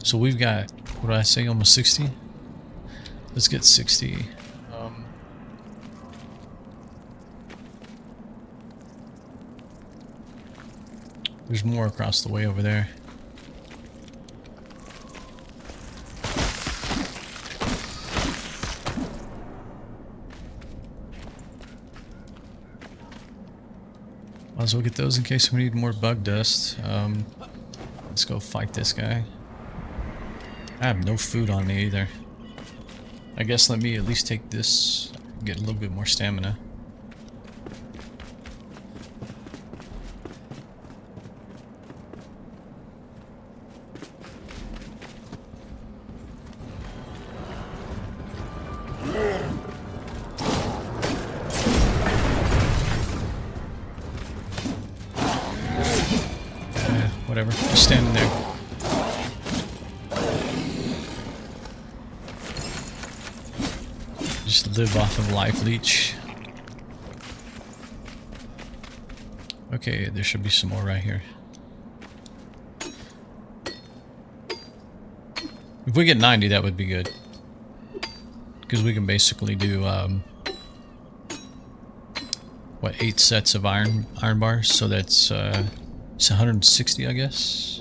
So we've got, what did I say, almost 60? Let's get 60. There's more across the way over there. Might as well get those in case we need more bug dust. Let's go fight this guy. I have no food on me either. I guess let me at least take this, get a little bit more stamina. Whatever, just standing there. Just live off of life leech. Okay, there should be some more right here. If we get 90, that would be good. Because we can basically do, what, 8 sets of iron bars, so that's, it's 160, I guess.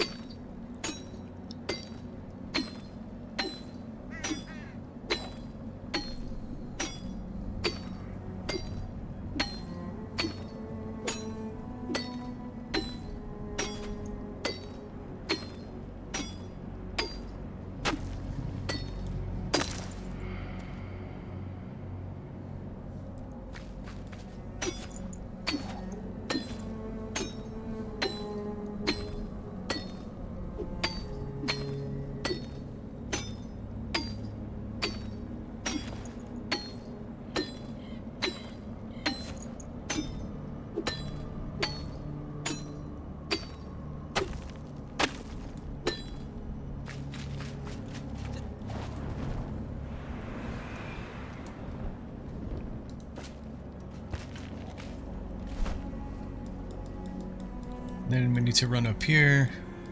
Then we need to run up here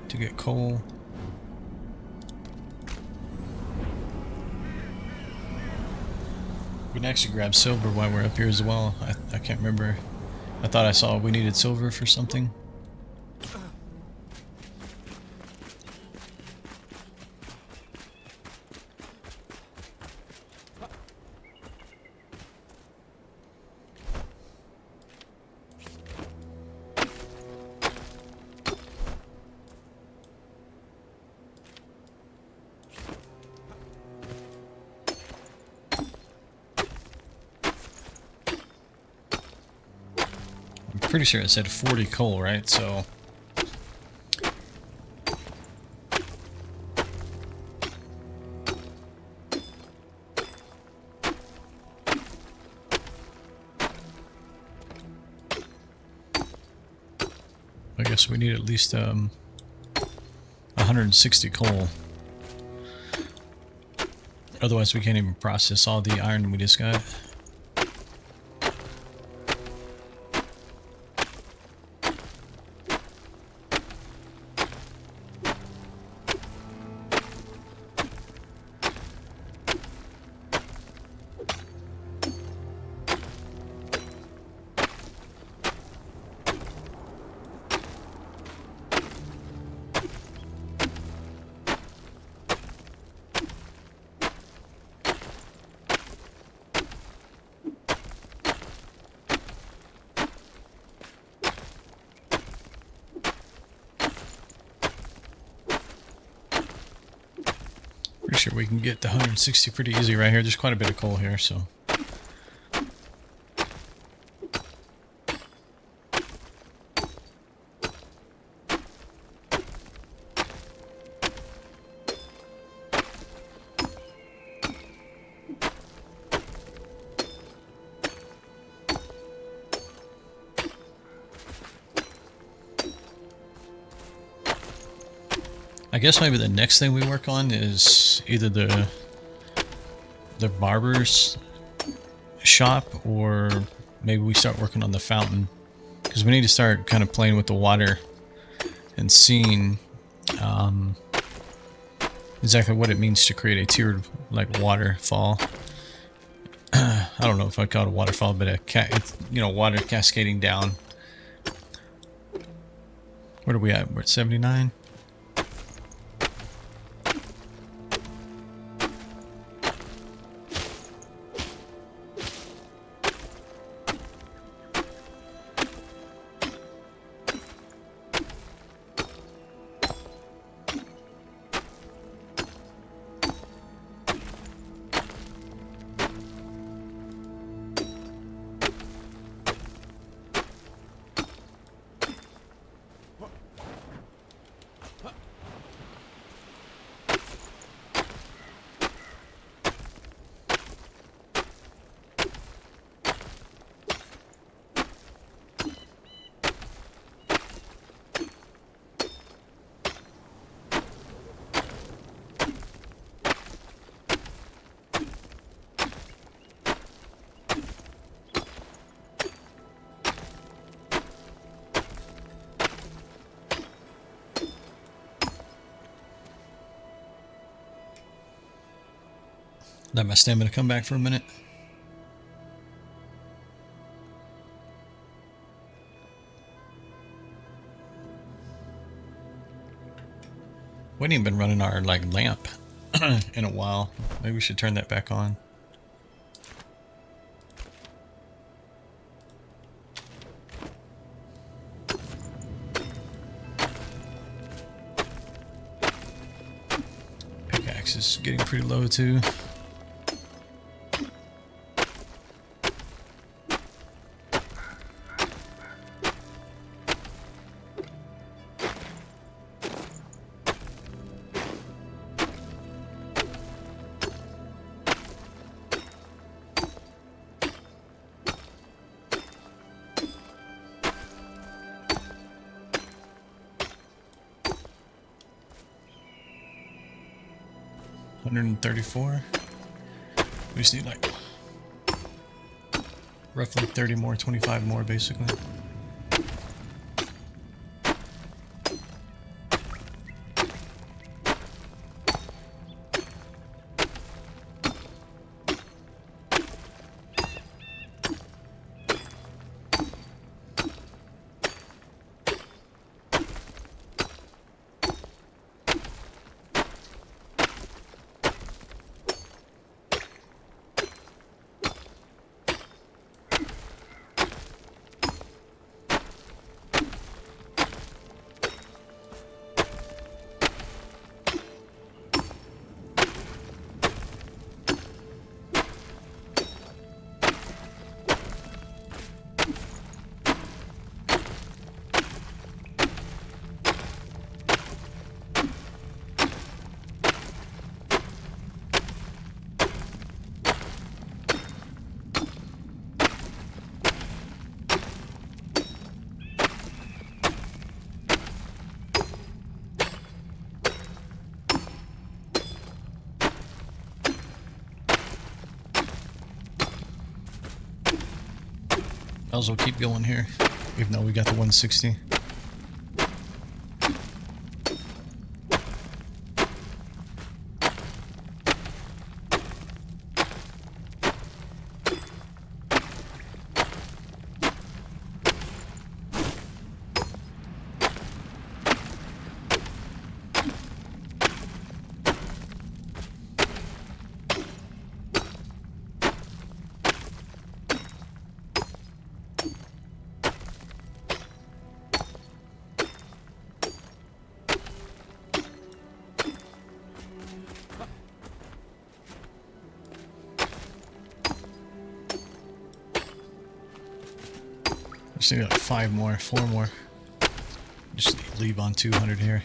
to get coal. We can actually grab silver while we're up here as well. I can't remember. I thought I saw we needed silver for something. Pretty sure it said 40 coal, right? So I guess we need at least 160 coal. Otherwise we can't even process all the iron we just got. Pretty sure we can get the 160 pretty easy right here. There's quite a bit of coal here, so. I guess maybe the next thing we work on is either the barber's shop, or maybe we start working on the fountain, because we need to start kind of playing with the water and seeing exactly what it means to create a tiered like waterfall. I don't know if I call it a waterfall, but it's, you know, water cascading down. What are we at? We're at 79. Let my stamina come back for a minute. We ain't even been running our like lamp in a while. Maybe we should turn that back on. Pickaxe is getting pretty low too. $134. We just need like roughly 30 more, 25 more basically. Might as well keep going here, even though we got the 160. Just need like 5 more, 4 more. Just leave on 200 here.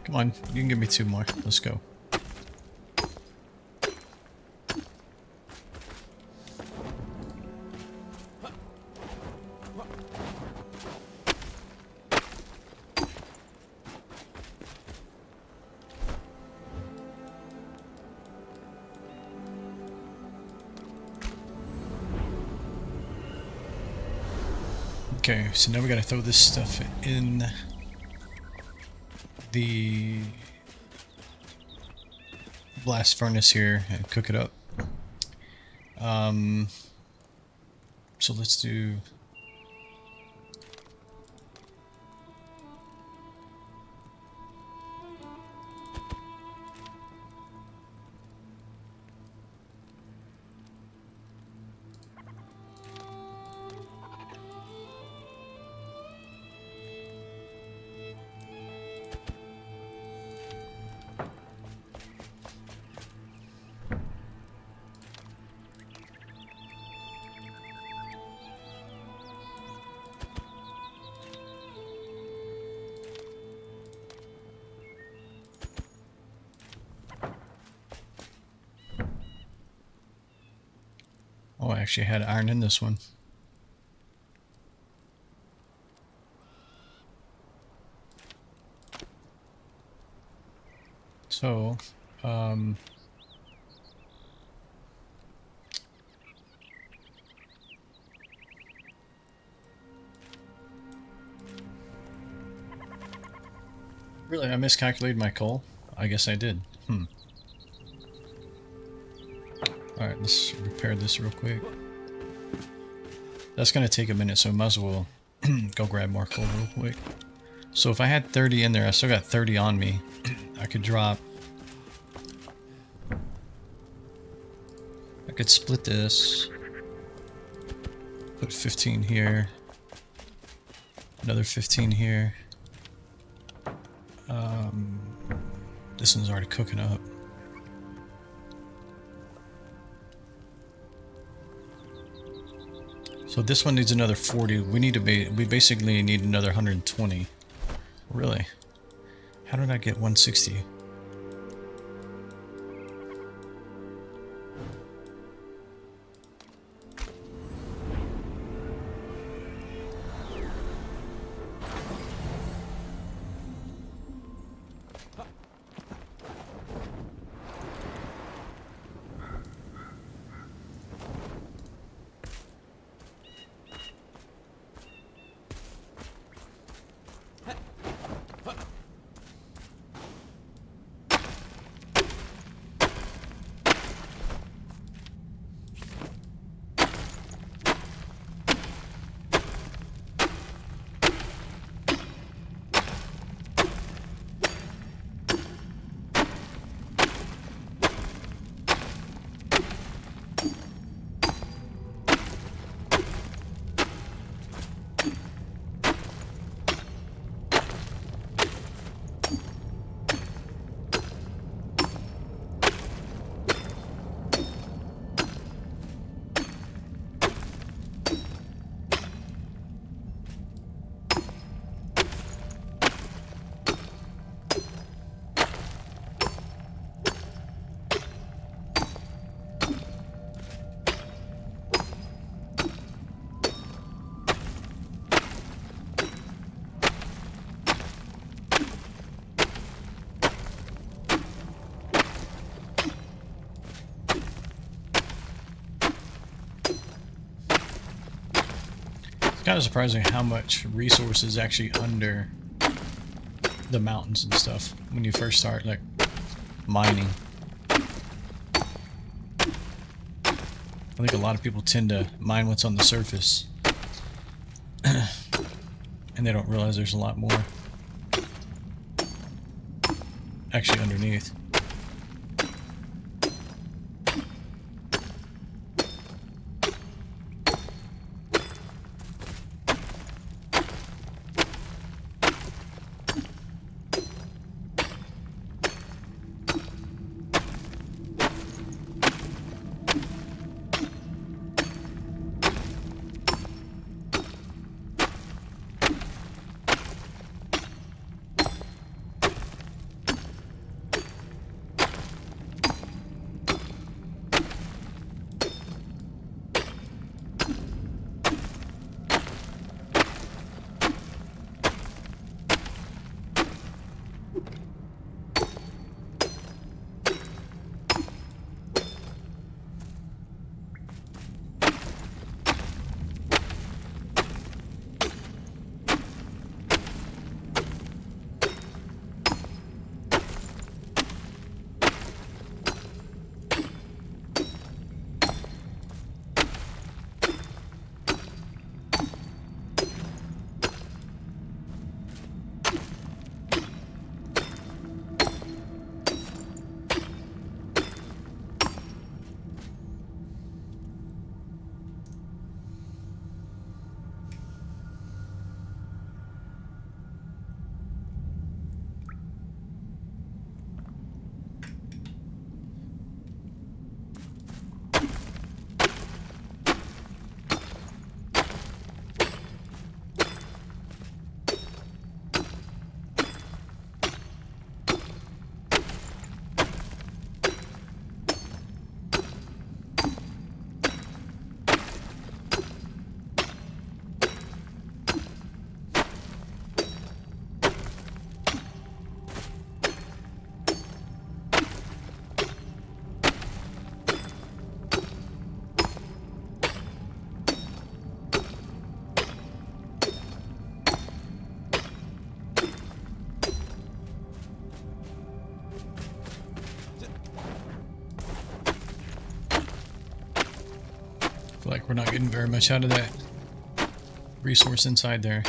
Come on, you can give me 2 more. Let's go. Okay, so now we gotta throw this stuff in the blast furnace here and cook it up. So let's do... Oh, I actually had iron in this one. So, really, I miscalculated my coal? I guess I did. Alright, let's repair this real quick. That's gonna take a minute, so I might as well go grab more coal real quick. So if I had 30 in there, I still got 30 on me. I could drop... I could split this. Put 15 here. Another 15 here. This one's already cooking up. So this one needs another 40. We basically need another 120. Really? How did I get 160? Kind of surprising how much resources actually under the mountains and stuff when you first start like mining. I think a lot of people tend to mine what's on the surface and they don't realize there's a lot more actually underneath. feel like we're not getting very much out of that resource inside there.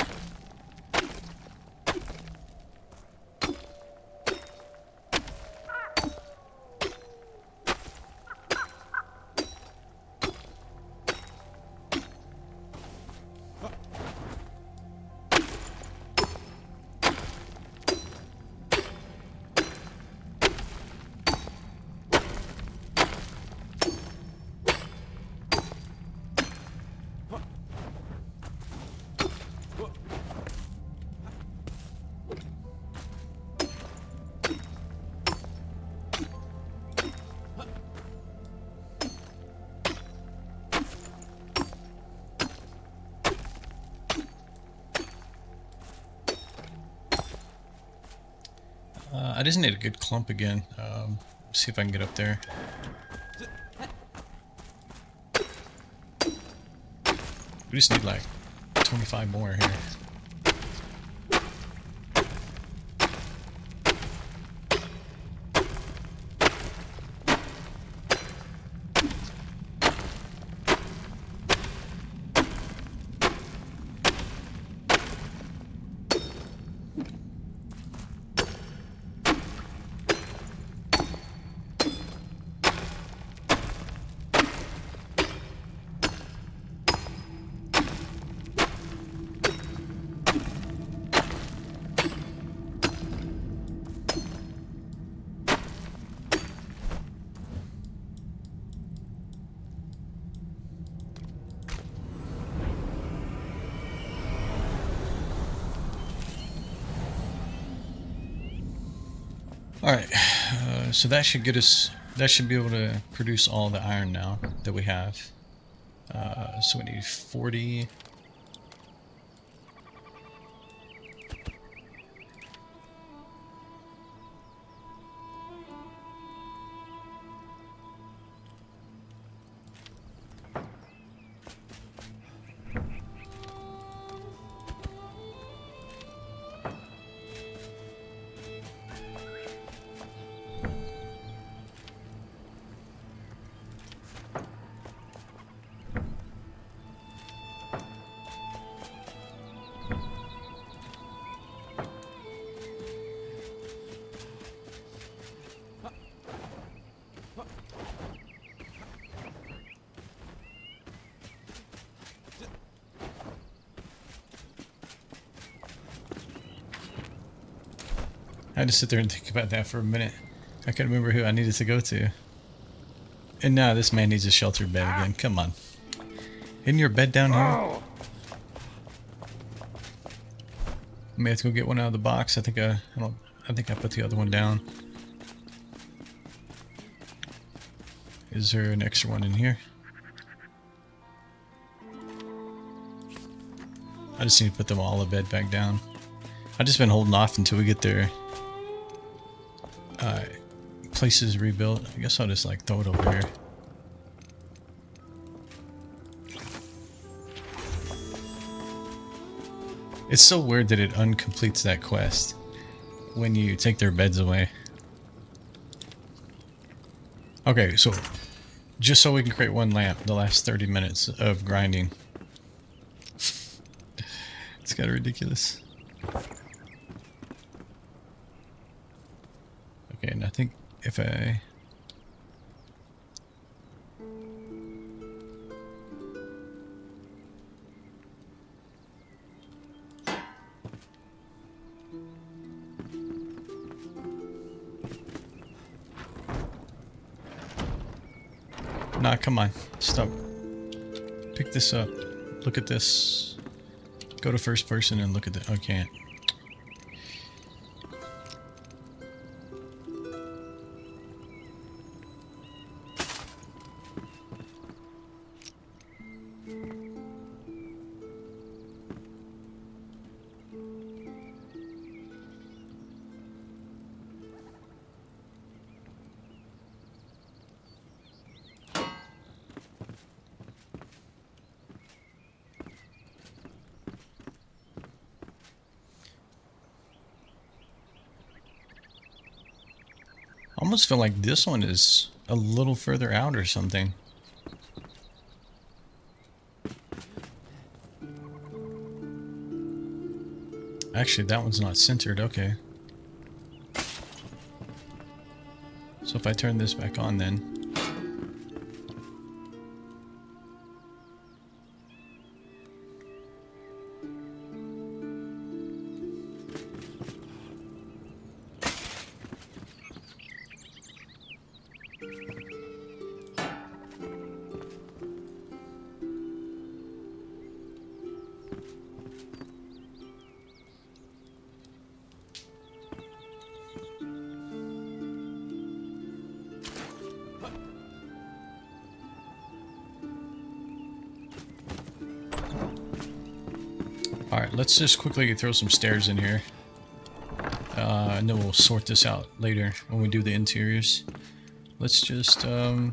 I just need a good clump again. See if I can get up there. We just need like 25 more here. Alright, so that should get us, that should be able to produce all the iron now that we have. So we need 40. I had to sit there and think about that for a minute. I couldn't remember who I needed to go to. And now this man needs a sheltered bed again. Come on. Isn't your bed down here? I may have to go get one out of the box. I think I put the other one down. Is there an extra one in here? I just need to put them all the bed back down. I've just been holding off until we get their places rebuilt. I guess I'll just like throw it over here. It's so weird that it uncompletes that quest when you take their beds away. Okay, so just so we can create one lamp, the last 30 minutes of grinding. It's kind of ridiculous. Okay, and I think if I... Nah, come on. Stop. Pick this up. Look at this. Go to first person and look at the... I can't. I almost feel like this one is a little further out or something. Actually, that one's not centered. Okay. So if I turn this back on then. Alright, let's just quickly throw some stairs in here. And then we'll sort this out later when we do the interiors. Let's just, well,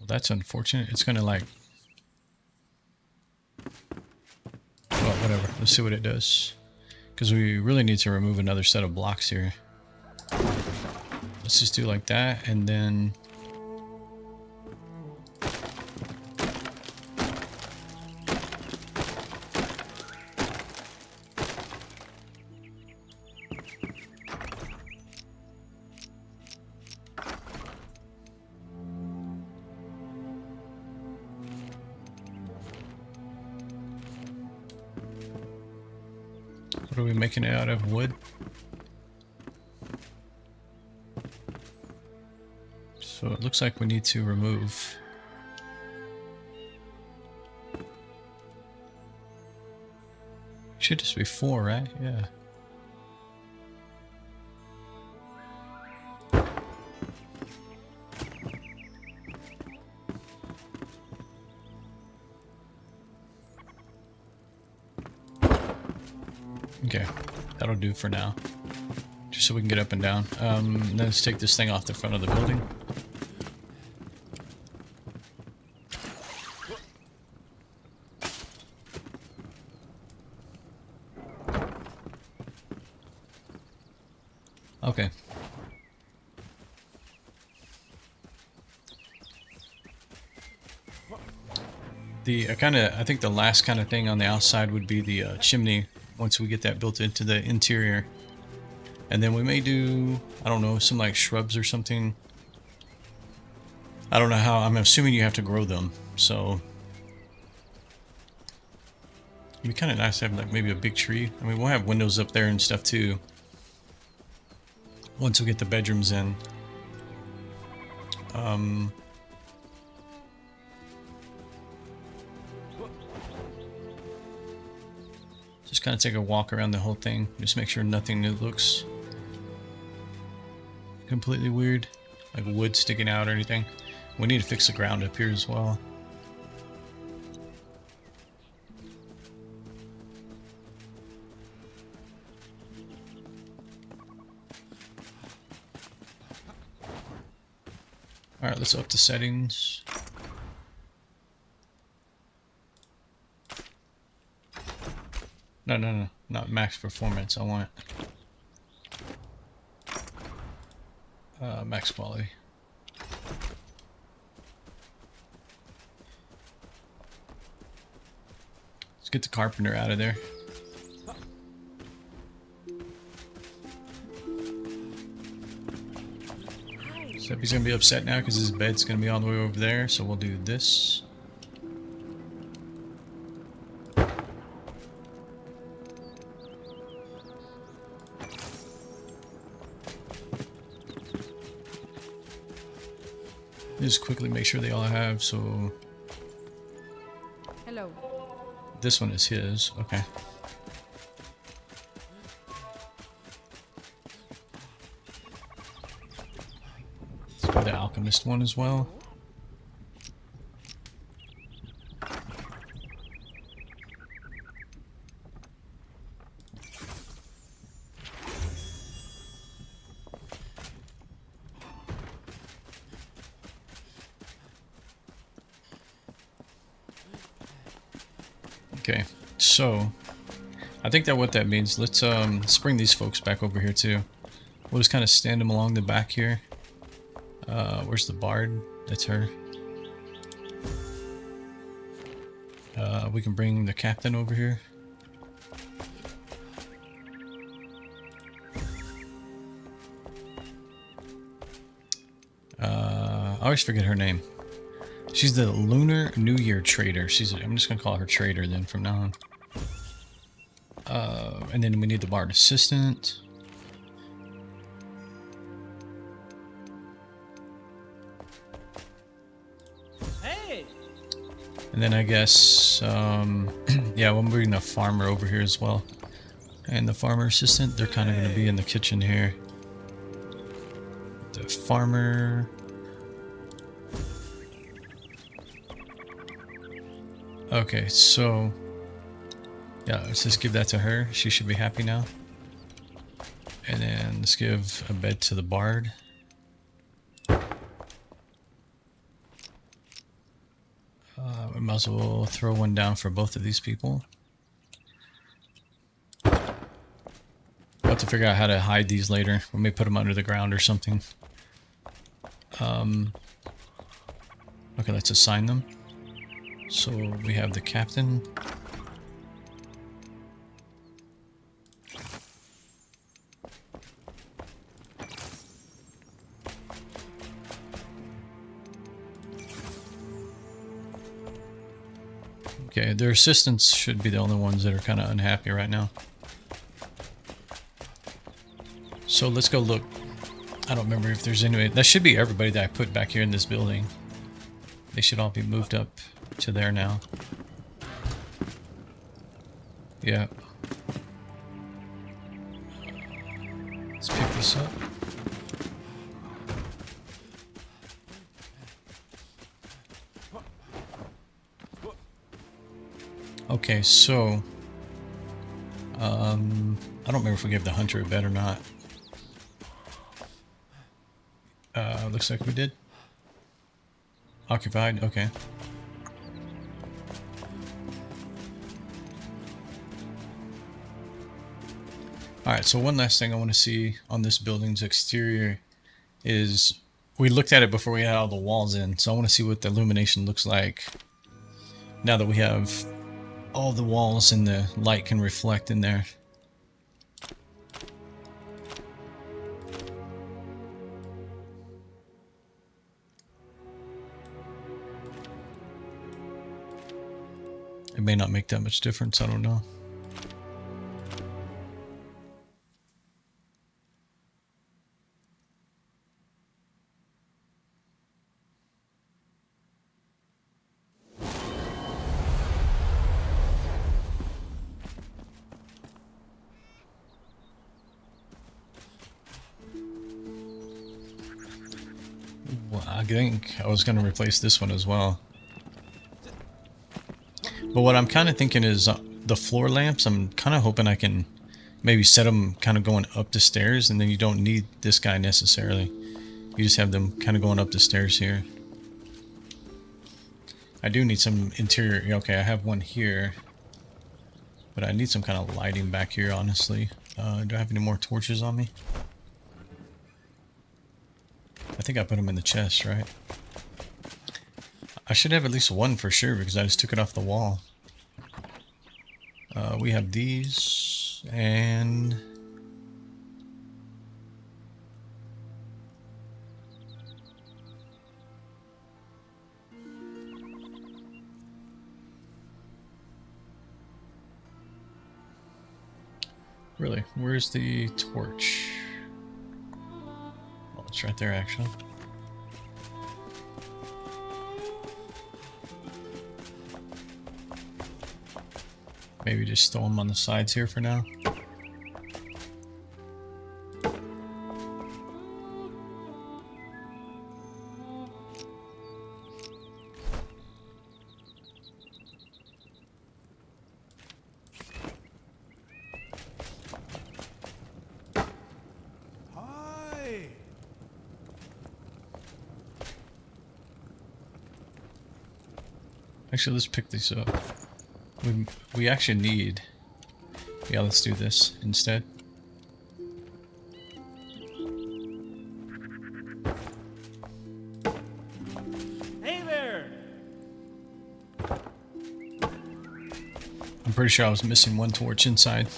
that's unfortunate. It's gonna like... Well, whatever. Let's see what it does. Because we really need to remove another set of blocks here. Let's just do like that, and then... What are we making it out of? Wood? So it looks like we need to remove... Should just be 4, right? Yeah. Okay, that'll do for now. Just so we can get up and down. Let's take this thing off the front of the building. Okay. The I think the last kind of thing on the outside would be the chimney. Once we get that built into the interior, and then we may do, I don't know, some like shrubs or something. I don't know how. I'm assuming you have to grow them, so it'd be kind of nice to have like maybe a big tree. I mean, we'll have windows up there and stuff too once we get the bedrooms in. Just kind of take a walk around the whole thing. Just make sure nothing looks completely weird, like wood sticking out or anything. We need to fix the ground up here as well. Alright, let's up the settings. No, not max performance. I want max quality. Let's get the carpenter out of there. Except he's gonna be upset now because his bed's gonna be all the way over there, so we'll do this. Just quickly make sure they all have, so... Hello. This one is his, okay. Let's do the alchemist one as well. Okay, so I think that what that means. Let's bring these folks back over here too. We'll just kind of stand them along the back here. Where's the bard? That's her. We can bring the captain over here. I always forget her name. She's the Lunar New Year trader. I'm just gonna call her trader then from now on. And then we need the bard assistant. Hey! And then I guess, yeah, we'll bring the farmer over here as well. And the farmer assistant, they're kind of going to be in the kitchen here. The farmer. Okay, so, yeah, let's just give that to her. She should be happy now. And then let's give a bed to the bard. We might as well throw one down for both of these people. We'll have to figure out how to hide these later. We may put them under the ground or something. Okay, let's assign them. So we have the captain. Okay, their assistants should be the only ones that are kind of unhappy right now. So let's go look. I don't remember if there's any. That should be everybody that I put back here in this building. They should all be moved up to there now. Yeah. Let's pick this up. Okay, so I don't remember if we gave the hunter a bed or not. Looks like we did. Occupied, okay. Alright, so one last thing I want to see on this building's exterior is, we looked at it before we had all the walls in, so I want to see what the illumination looks like now that we have all the walls and the light can reflect in there. It may not make that much difference, I don't know. Well, I think I was going to replace this one as well. But what I'm kind of thinking is the floor lamps, I'm kind of hoping I can maybe set them kind of going up the stairs, and then you don't need this guy necessarily. You just have them kind of going up the stairs here. I do need some interior. Okay, I have one here. But I need some kind of lighting back here, honestly. Do I have any more torches on me? I think I put them in the chest, right? I should have at least one for sure because I just took it off the wall. We have these and really, where's the torch? Oh, it's right there actually. Maybe just throw them on the sides here for now. Hi! Actually, let's pick these up. We actually need Yeah, let's do this instead. Hey there! I'm pretty sure I was missing one torch inside.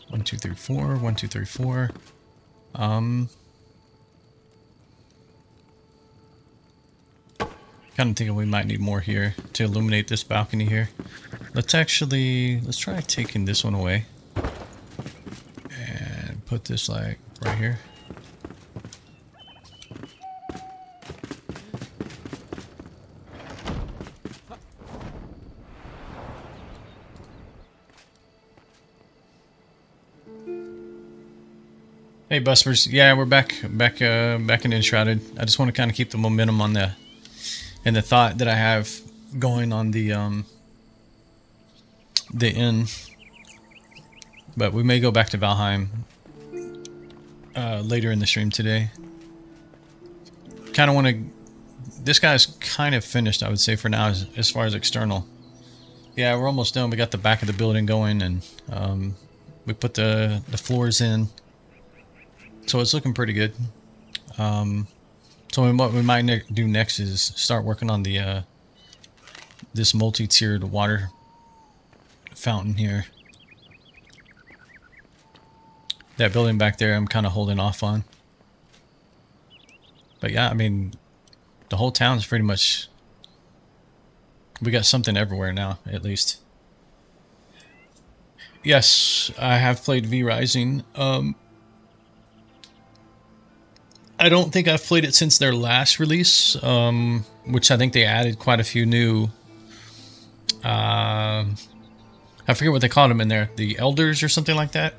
One, two, three, four. 1, 2, 3, 4. Kind of thinking we might need more here to illuminate this balcony here. Let's try taking this one away and put this like right here. Hey Buspers, yeah, we're back in Enshrouded. I just want to kind of keep the momentum on the thought that I have going on the inn, but we may go back to Valheim later in the stream today. Kind of want to. This guy's kind of finished, I would say, for now as far as external. Yeah, we're almost done. We got the back of the building going, and we put the floors in. So it's looking pretty good. So what we might do next is start working on the this multi-tiered water fountain here. That building back there I'm kind of holding off on. But yeah, I mean, the whole town's pretty much... We got something everywhere now, at least. Yes, I have played V Rising. I don't think I've played it since their last release, which I think they added quite a few new... I forget what they called them in there. The Elders or something like that.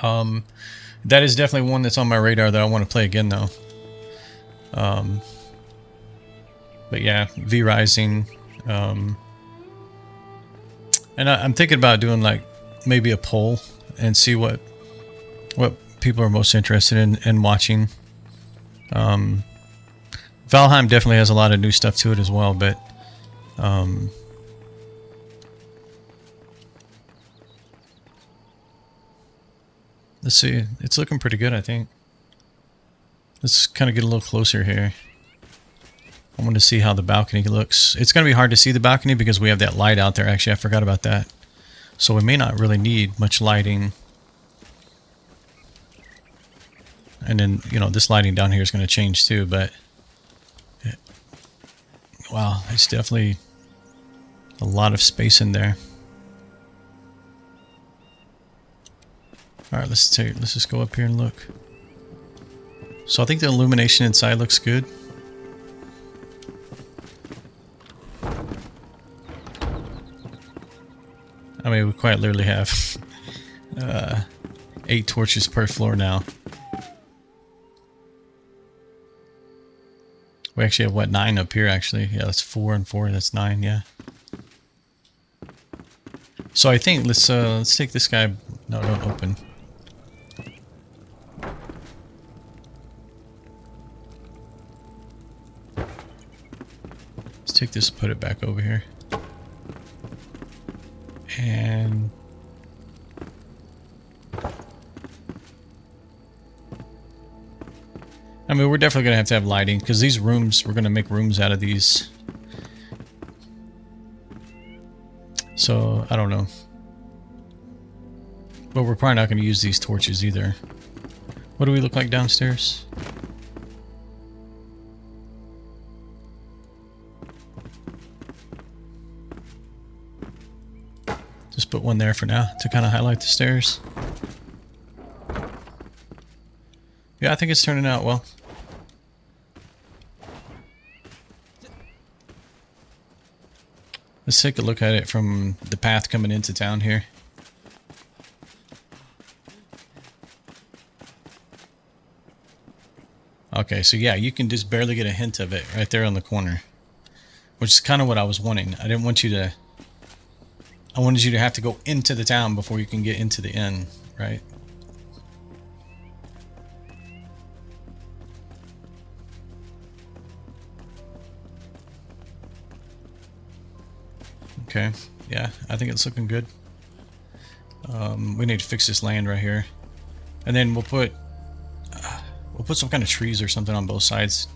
That is definitely one that's on my radar that I want to play again, though. But yeah, V Rising. And I'm thinking about doing like maybe a poll and see what people are most interested in watching. Valheim definitely has a lot of new stuff to it as well, but let's see. It's looking pretty good, I think. Let's kind of get a little closer here. I want to see how the balcony looks. It's going to be hard to see the balcony because we have that light out there. Actually, I forgot about that. So we may not really need much lighting. And then, you know, this lighting down here is going to change too, but... Wow, it's definitely a lot of space in there. Alright, let's just go up here and look. So I think the illumination inside looks good. I mean, we quite literally have 8 torches per floor now. We actually have, what, 9 up here, actually. Yeah, that's 4 and 4. That's 9, yeah. So I think let's take this guy... No, don't open. Let's take this and put it back over here. And... I mean, we're definitely going to have lighting, because these rooms, we're going to make rooms out of these. So, I don't know. But we're probably not going to use these torches either. What do we look like downstairs? Just put one there for now to kind of highlight the stairs. Yeah, I think it's turning out well. Let's take a look at it from the path coming into town here. Okay, so yeah, you can just barely get a hint of it right there on the corner. Which is kind of what I was wanting. I didn't want you to I wanted you to have to go into the town before you can get into the inn, right? Okay, yeah, I think it's looking good. We need to fix this land right here, and then we'll put some kind of trees or something on both sides.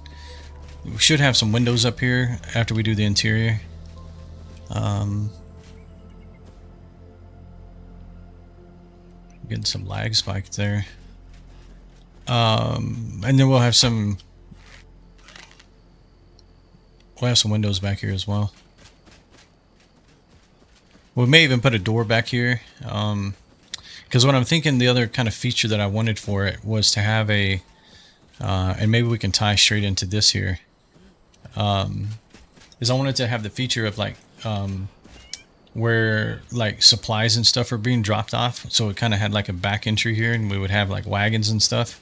We should have some windows up here after we do the interior. Getting some lag spike there. And then we'll have some windows back here as well. We may even put a door back here. Because what I'm thinking, the other kind of feature that I wanted for it was to have a, and maybe we can tie straight into this here, is I wanted to have the feature of like, where like supplies and stuff are being dropped off. So it kind of had like a back entry here, and we would have like wagons and stuff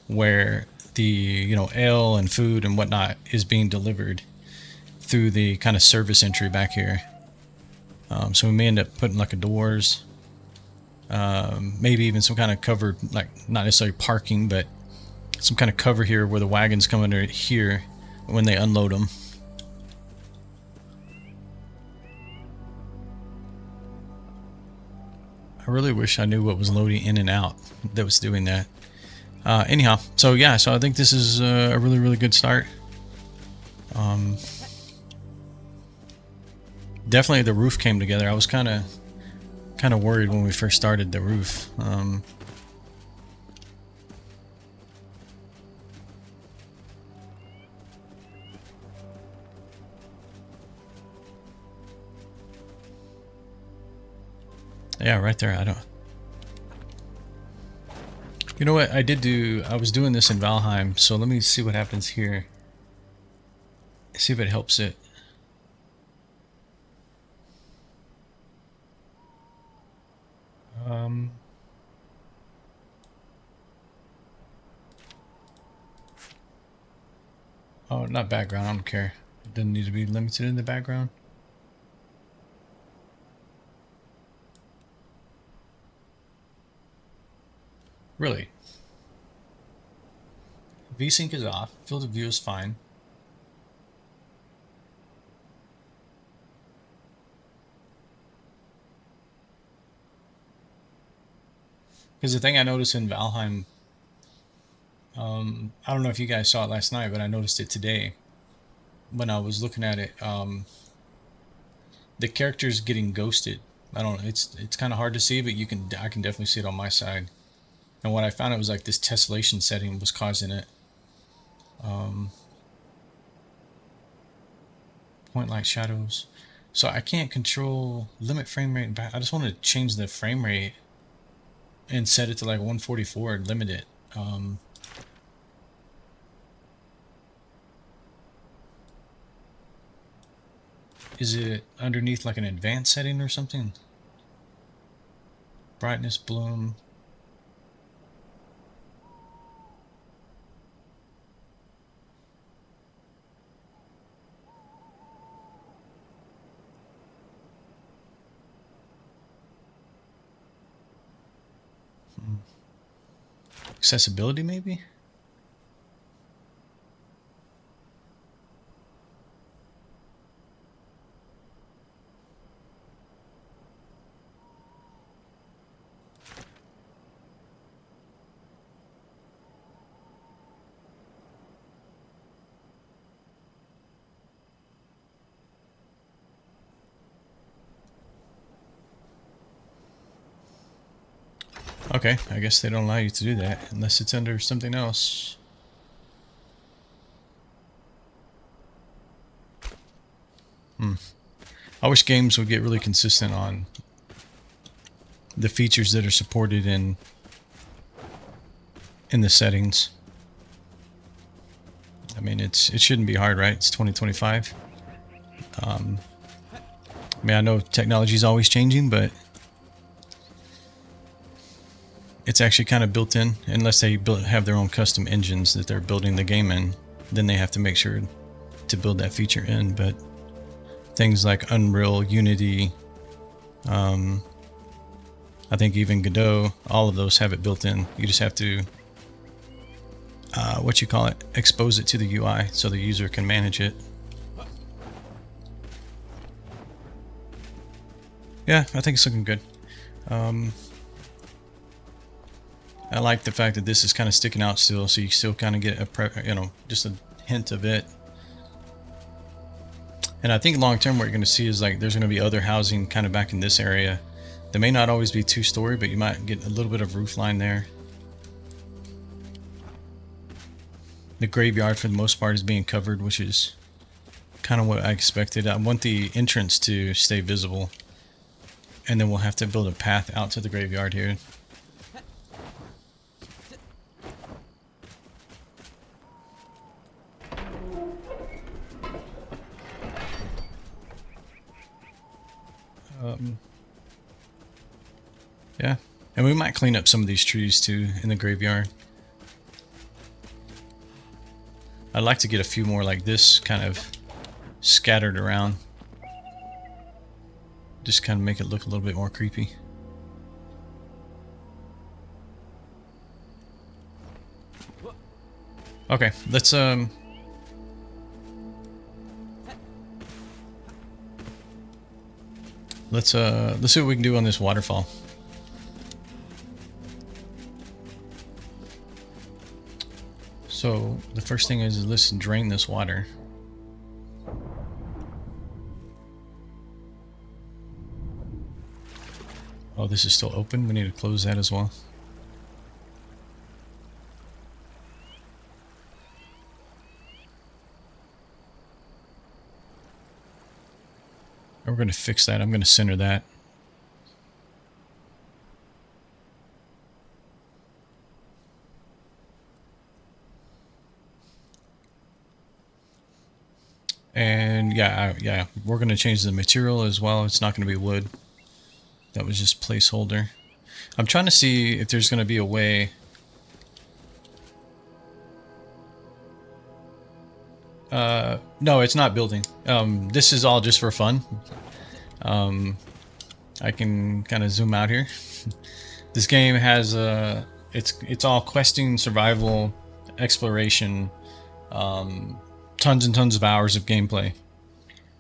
where the, you know, ale and food and whatnot is being delivered through the kind of service entry back here. So we may end up putting like a doors, maybe even some kind of covered, like not necessarily parking, but some kind of cover here where the wagons come under here when they unload them. I really wish I knew what was loading in and out that was doing that. Anyhow, so yeah, so I think this is a really, really good start. Definitely the roof came together. I was kind of worried when we first started the roof. Yeah, right there. I don't. You know what? I was doing this in Valheim, so let me see what happens here. See if it helps it. Oh, not background. I don't care. It doesn't need to be limited in the background. Really? VSync is off. Field of view is fine. Because the thing I noticed in Valheim, I don't know if you guys saw it last night, but I noticed it today when I was looking at it. The character's getting ghosted. I don't know. It's kind of hard to see, but I can definitely see it on my side. And what I found, it was like this tessellation setting was causing it. Point light shadows. So I can't control limit frame rate. I just want to change the frame rate and set it to like 144 and limit it. Is it underneath like an advanced setting or something? Brightness, bloom. Accessibility, maybe? Okay, I guess they don't allow you to do that unless it's under something else. I wish games would get really consistent on the features that are supported in the settings. I mean, it shouldn't be hard, right? It's 2025. I mean, I know technology is always changing, but it's actually kind of built in. Unless they have their own custom engines that they're building the game in, then they have to make sure to build that feature in. But things like Unreal, Unity, I think even Godot, all of those have it built in. You just have to, expose it to the UI so the user can manage it. Yeah, I think it's looking good. I like the fact that this is kind of sticking out still, so you still kind of get just a hint of it. And I think long term what you're going to see is like there's going to be other housing kind of back in this area. They may not always be two-story, but you might get a little bit of roof line there. The graveyard for the most part is being covered, which is kind of what I expected. I want the entrance to stay visible. And then we'll have to build a path out to the graveyard here. Yeah, and we might clean up some of these trees too in the graveyard. I'd like to get a few more like this kind of scattered around. Just kind of make it look a little bit more creepy. Okay, let's see what we can do on this waterfall. So the first thing is let's drain this water. Oh, this is still open. We need to close that as well. We're going to fix that. I'm going to center that. And yeah, we're going to change the material as well. It's not going to be wood. That was just placeholder. I'm trying to see if there's going to be a way. No, it's not building. This is all just for fun. I can kind of zoom out here. This game has it's all questing, survival, exploration, tons and tons of hours of gameplay.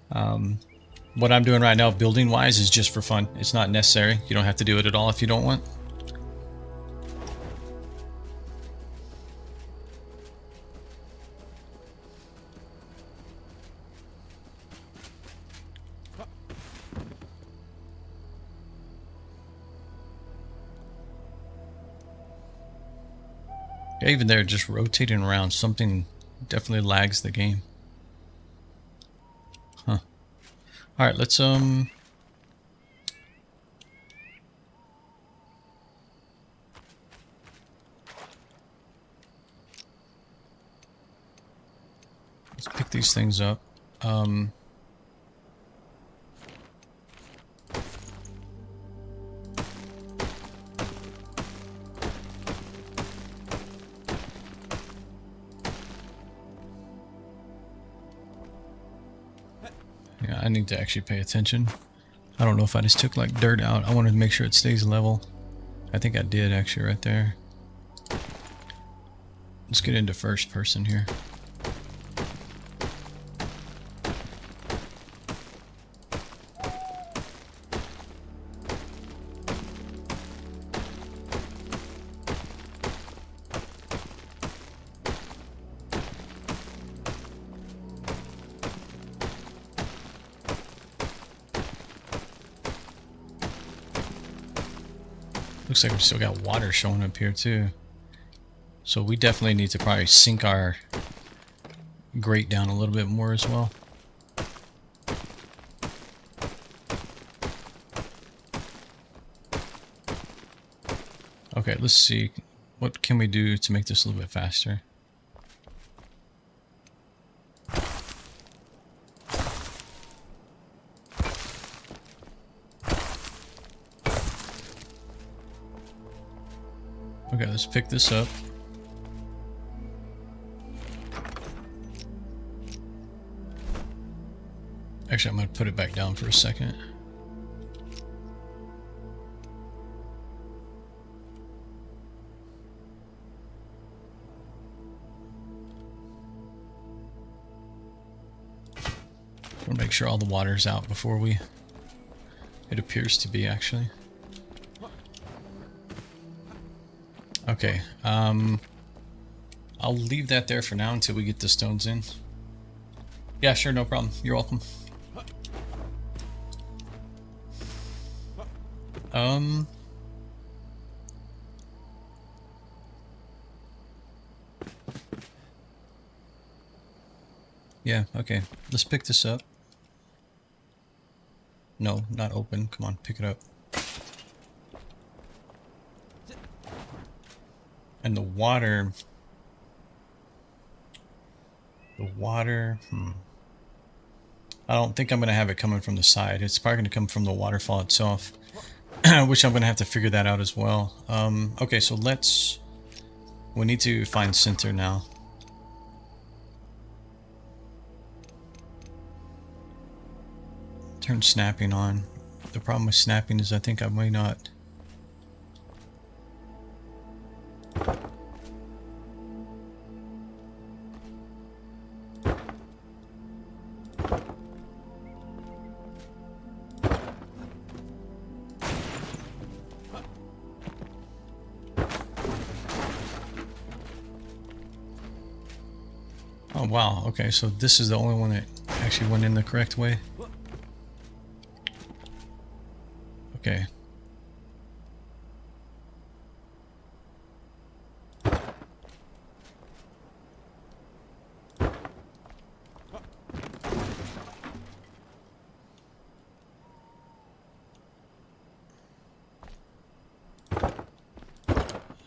What I'm doing right now, building wise, is just for fun. It's not necessary. You don't have to do it at all if you don't want. Yeah, even there, just rotating around, something definitely lags the game. Huh. All right, let's let's pick these things up. Yeah, I need to actually pay attention. I don't know if I just took like dirt out. I wanted to make sure it stays level. I think I did actually right there. Let's get into first person here. Looks like we still got water showing up here too. So we definitely need to probably sink our grate down a little bit more as well. Okay, let's see. What can we do to make this a little bit faster? Okay, let's pick this up. Actually, I'm going to put it back down for a second. sure all the water's out before we... It appears to be, actually. Okay, I'll leave that there for now until we get the stones in. Yeah, sure, no problem. You're welcome. Yeah, okay. Let's pick this up. No, not open. Come on, pick it up. And the water... I don't think I'm going to have it coming from the side. It's probably going to come from the waterfall itself. Which I'm going to have to figure that out as well. Okay, so let's... We need to find center now. Turn snapping on. The problem with snapping is I think I may not... Oh wow, okay, so this is the only one that actually went in the correct way. Okay.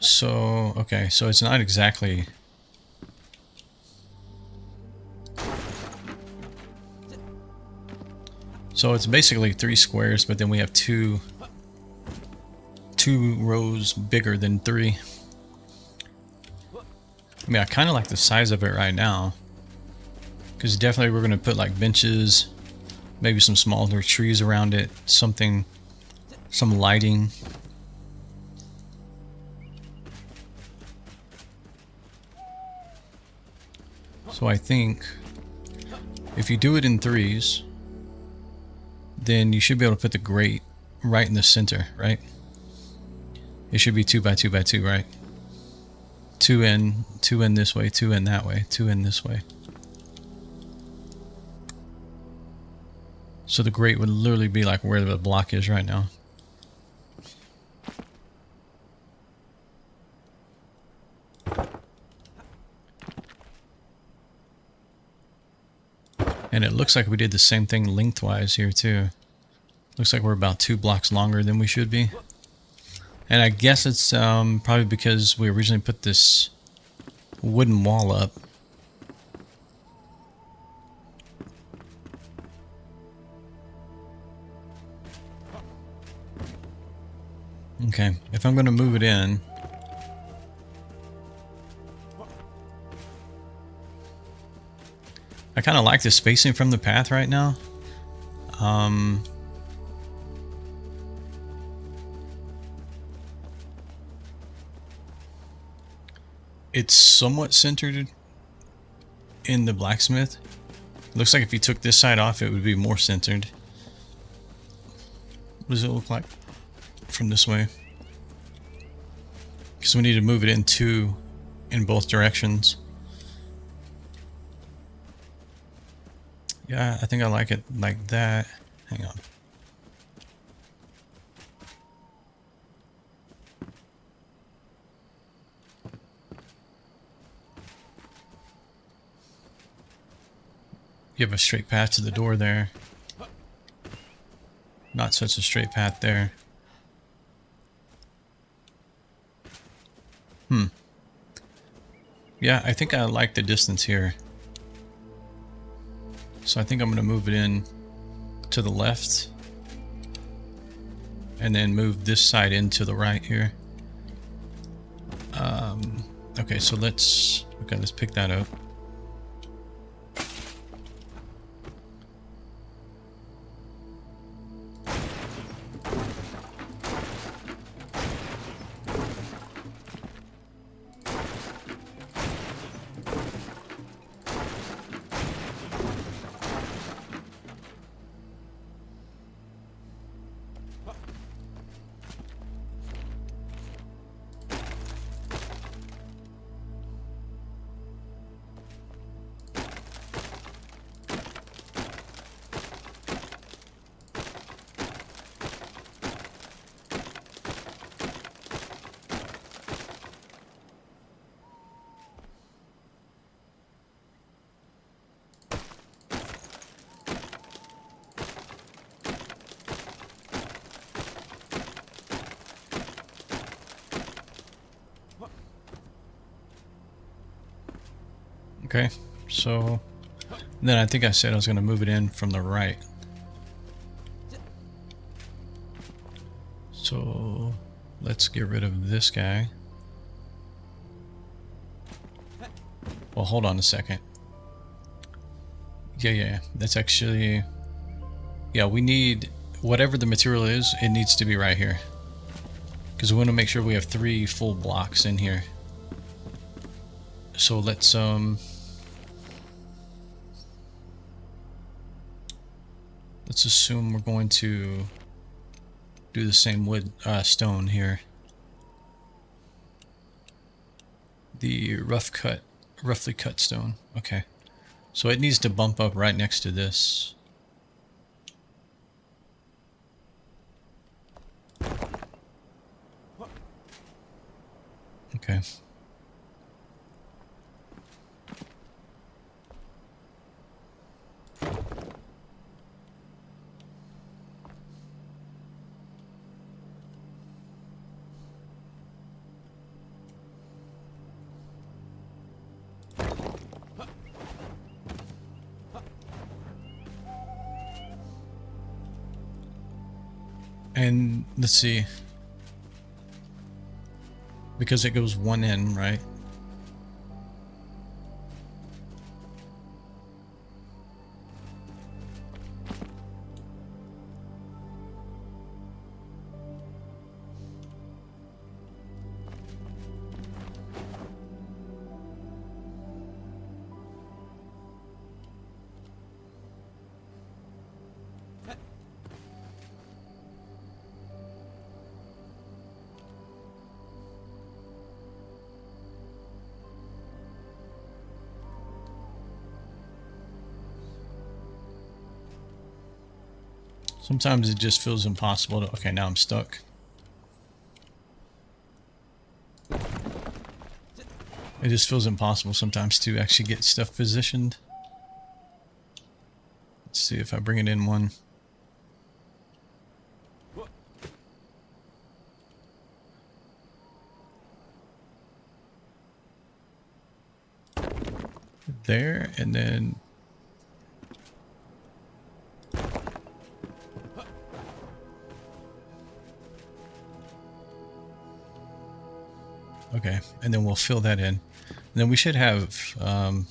So, okay, so it's not exactly... So it's basically 3 squares, but then we have two rows bigger than 3. I mean, I kind of like the size of it right now, because definitely we're going to put like benches, maybe some smaller trees around it, something, some lighting. So I think if you do it in 3s, then you should be able to put the grate right in the center, right? It should be 2 by 2 by 2, right? 2 in this way, 2 in that way, 2 in this way. So the grate would literally be like where the block is right now. And it looks like we did the same thing lengthwise here too. Looks like we're about 2 blocks longer than we should be. And I guess it's probably because we originally put this wooden wall up. Okay, if I'm going to move it in, I kind of like the spacing from the path right now. It's somewhat centered in the blacksmith. Looks like if you took this side off, it would be more centered. What does it look like from this way? Because we need to move it in both directions. Yeah, I think I like it like that. Hang on. You have a straight path to the door there. Not such a straight path there. Yeah, I think I like the distance here. So I think I'm going to move it in to the left. And then move this side in to the right here. Okay, so let's pick that up. Okay, so then I think I said I was going to move it in from the right. So let's get rid of this guy. Well, hold on a second. Yeah, that's actually... Yeah, we need... Whatever the material is, it needs to be right here. Because we want to make sure we have 3 full blocks in here. So let's assume we're going to do the same wood stone here. The roughly cut stone. Okay. So it needs to bump up right next to this. Okay. And let's see. Because it goes one in, right? Sometimes it just feels impossible to... Okay, now I'm stuck. It just feels impossible sometimes to actually get stuff positioned. Let's see if I bring it in one. There, and then... Okay, and then we'll fill that in. And then we should have, that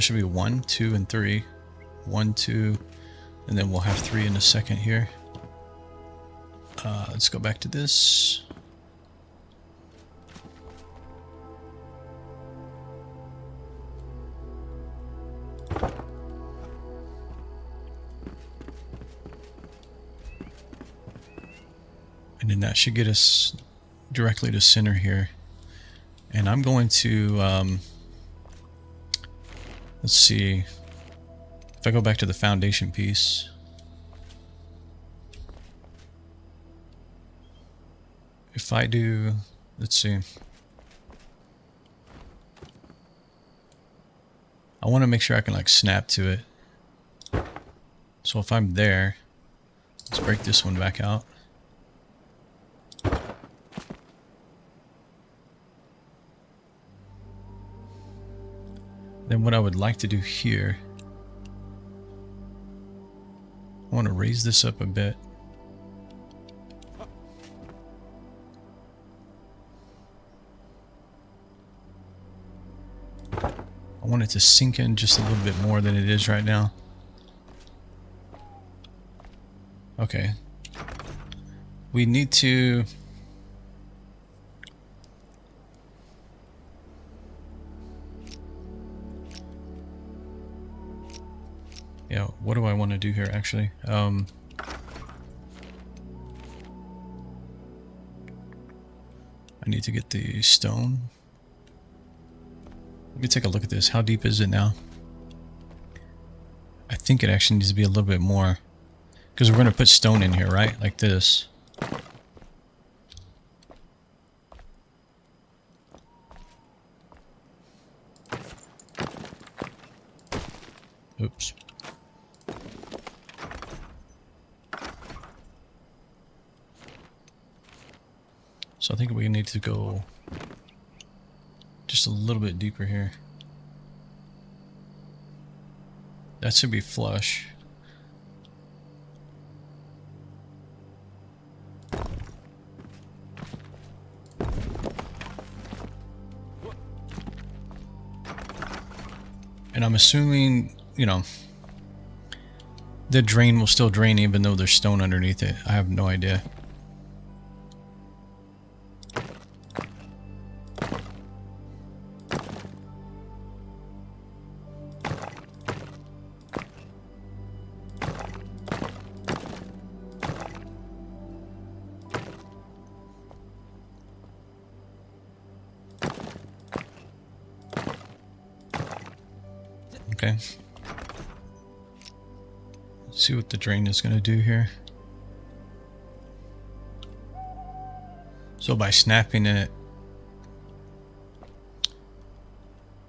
should be 1, 2, and 3. 1, 2, and then we'll have 3 in a second here. Let's go back to this. And then that should get us directly to center here. And I'm going to let's see if I go back to the foundation piece. If I do, let's see, I want to make sure I can like snap to it. So if I'm there, let's break this one back out. Then what I would like to do here, I want to raise this up a bit. I want it to sink in just a little bit more than it is right now. Okay. We need to... Yeah, what do I want to do here actually? I need to get the stone. Let me take a look at this. How deep is it now? I think it actually needs to be a little bit more. Because we're going to put stone in here, right? Like this. Oops. So I think we need to go just a little bit deeper here. That should be flush. And I'm assuming, you know, the drain will still drain even though there's stone underneath it. I have no idea. Okay. Let's see what the drain is going to do here. So by snapping it,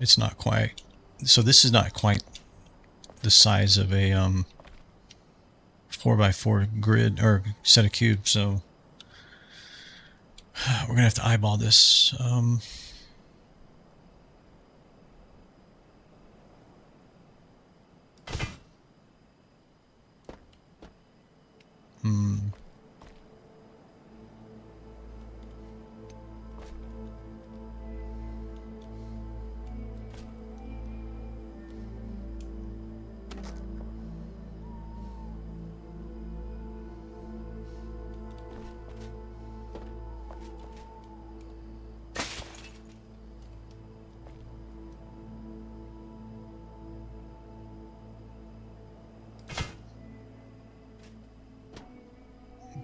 it's not quite. So this is not quite the size of a 4x4 grid or set of cubes. So we're gonna have to eyeball this.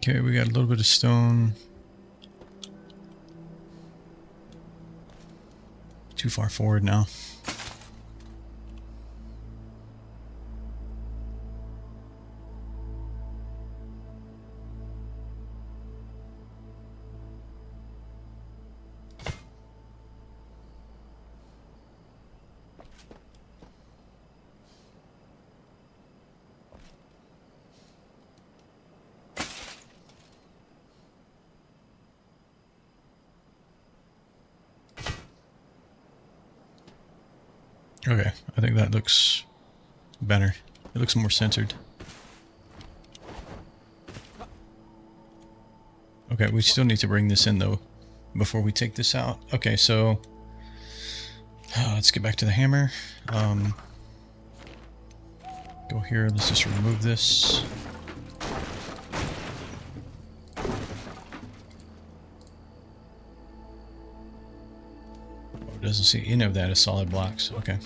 Okay, we got a little bit of stone. Too far forward now. Okay, I think that looks better. It looks more centered. Okay, we still need to bring this in though before we take this out. Okay, so let's get back to the hammer. Go here, let's just remove this. Doesn't see any of that as solid blocks. Okay.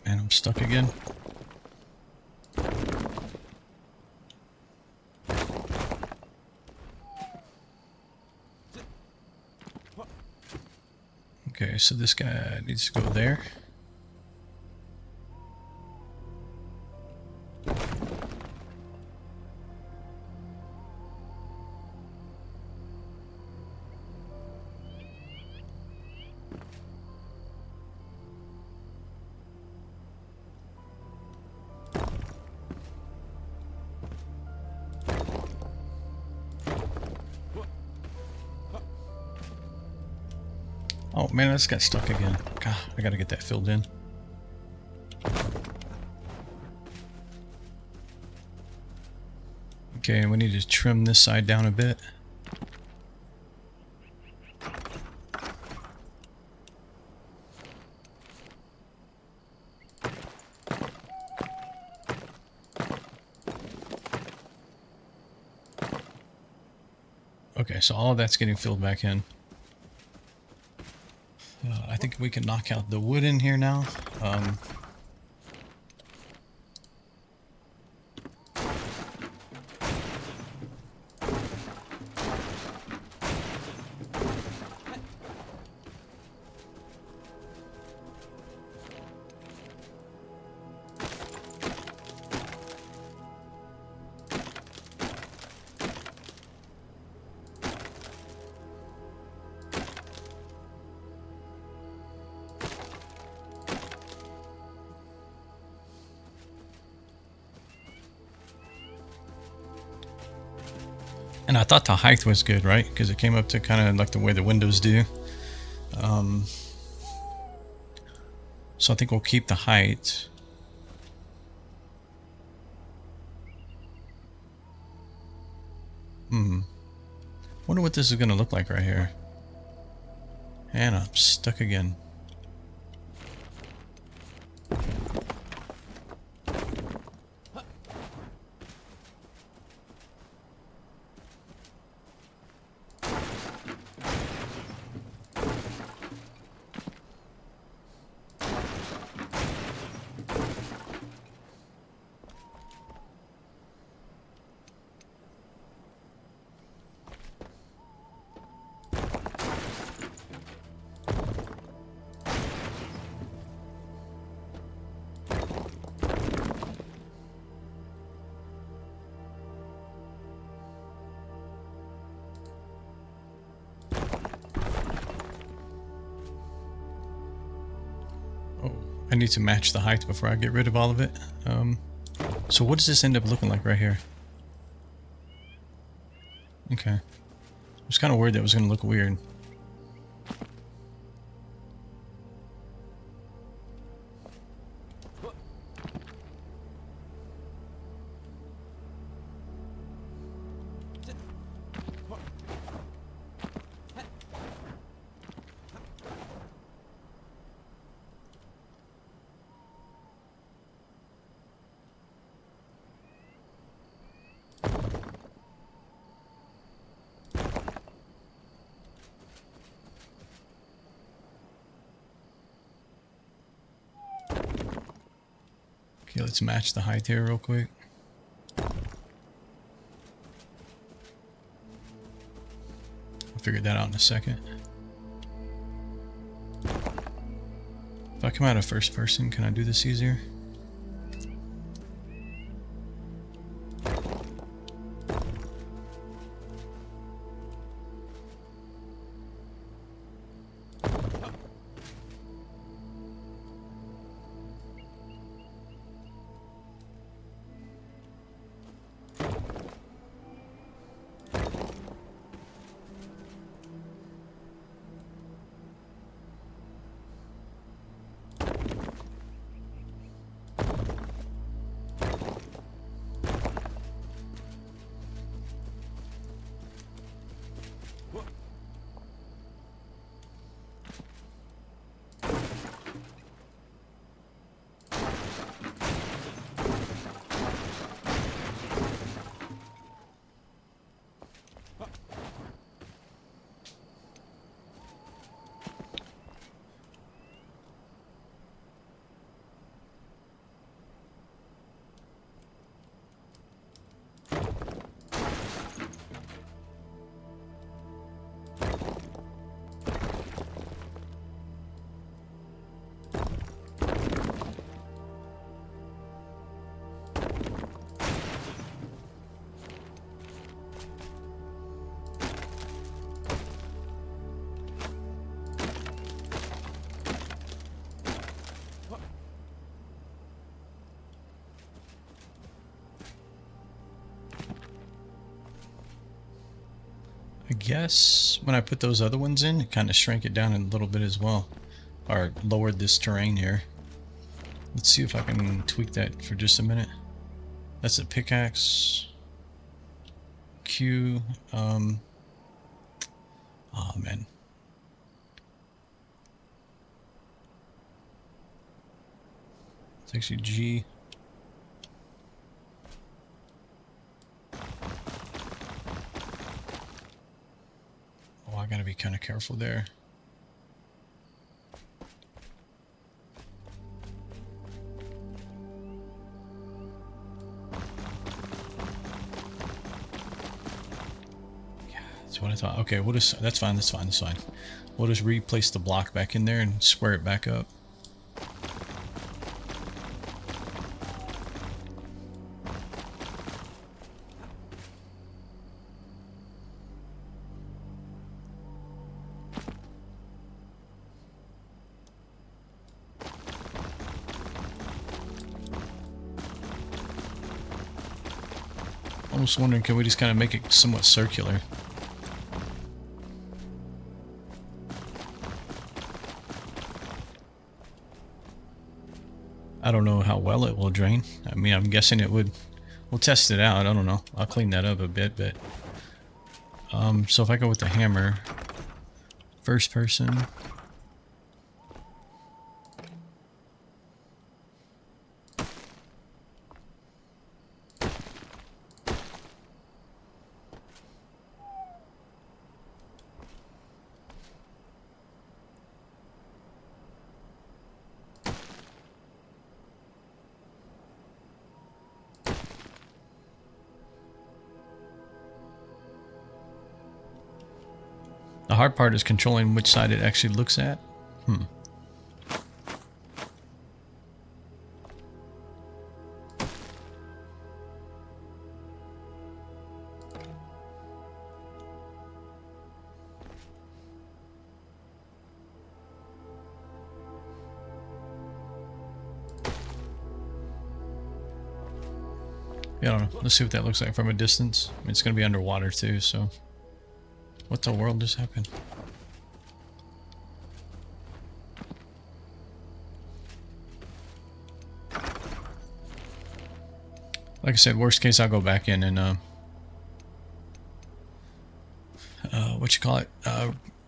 Man, I'm stuck again. Okay, so this guy needs to go there. Oh man, I just got stuck again. God, I gotta get that filled in. Okay, we need to trim this side down a bit. Okay, so all of that's getting filled back in. I think we can knock out the wood in here now. And I thought the height was good, right? Because it came up to kind of like the way the windows do. So I think we'll keep the height. Wonder what this is going to look like right here. And I'm stuck again. I need to match the height before I get rid of all of it. So what does this end up looking like right here? Okay. I was kind of worried that was going to look weird. Okay, let's match the height here real quick. I'll figure that out in a second. If I come out of first person, can I do this easier? I guess when I put those other ones in, it kind of shrank it down a little bit as well. Or lowered this terrain here. Let's see if I can tweak that for just a minute. That's a pickaxe. Q. Oh man. It's actually G. Oh, I gotta be kind of careful there. Yeah, that's what I thought. Okay, we'll just, that's fine, that's fine, that's fine. We'll just replace the block back in there and square it back up. Almost wondering, can we just kind of make it somewhat circular? I don't know how well it will drain. I mean, I'm guessing it would. We'll test it out. I don't know. I'll clean that up a bit, but so if I go with the hammer, first person. The hard part is controlling which side it actually looks at. Yeah, I don't know. Let's see what that looks like from a distance. I mean, it's going to be underwater too, so... What the world just happened? Like I said, worst case, I'll go back in and,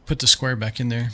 put the square back in there.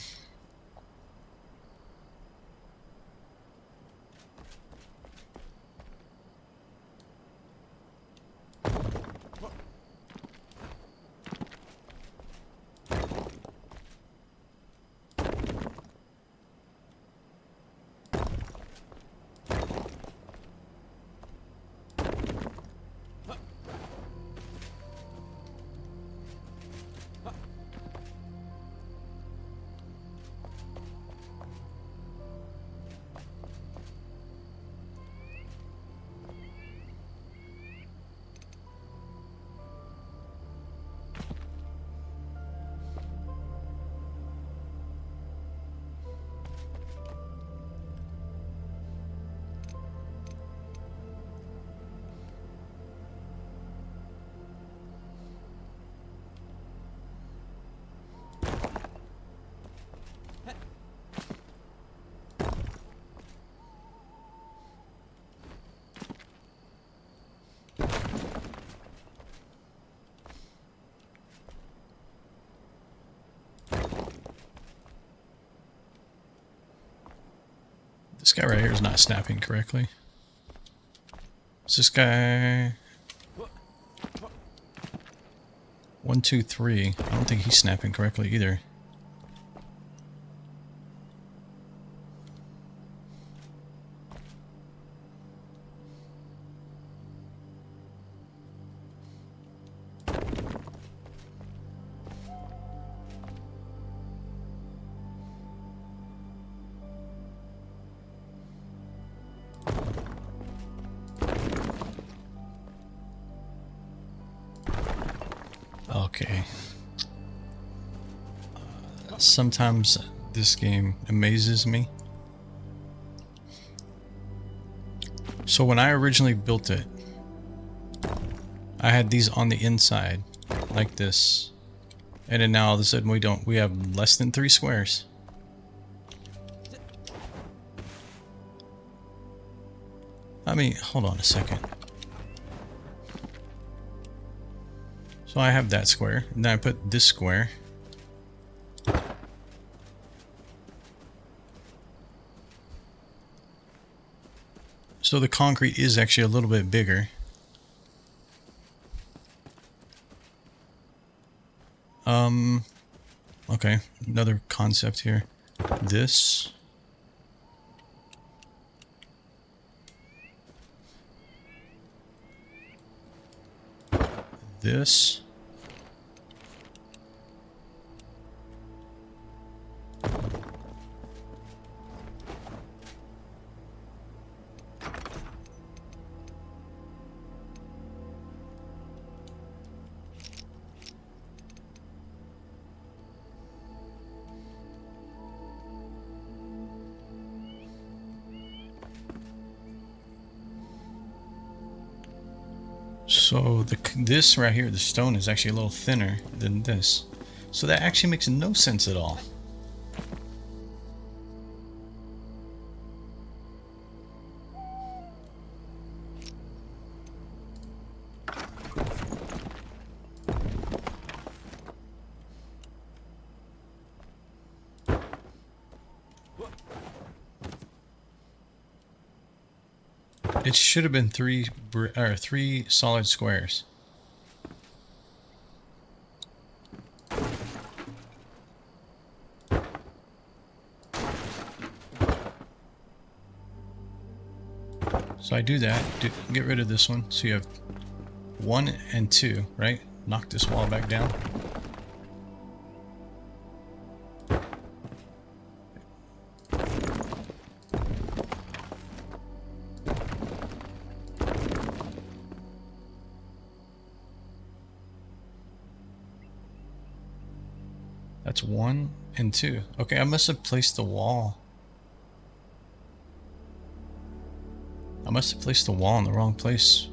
This guy right here is not snapping correctly. Is this guy... 1, 2, 3. I don't think he's snapping correctly either. Okay. Sometimes this game amazes me. So when I originally built it, I had these on the inside, like this. And then now all of a sudden we have less than 3 squares. I mean, hold on a second. So I have that square, and then I put this square. So the concrete is actually a little bit bigger. Okay, another concept here. This. This. So this right here, the stone is actually a little thinner than this. So that actually makes no sense at all. It should have been three solid squares. So I do that, get rid of this one. So you have 1 and 2, right? Knock this wall back down. That's 1 and 2. Okay, I must have placed the wall. I must have placed the wall in the wrong place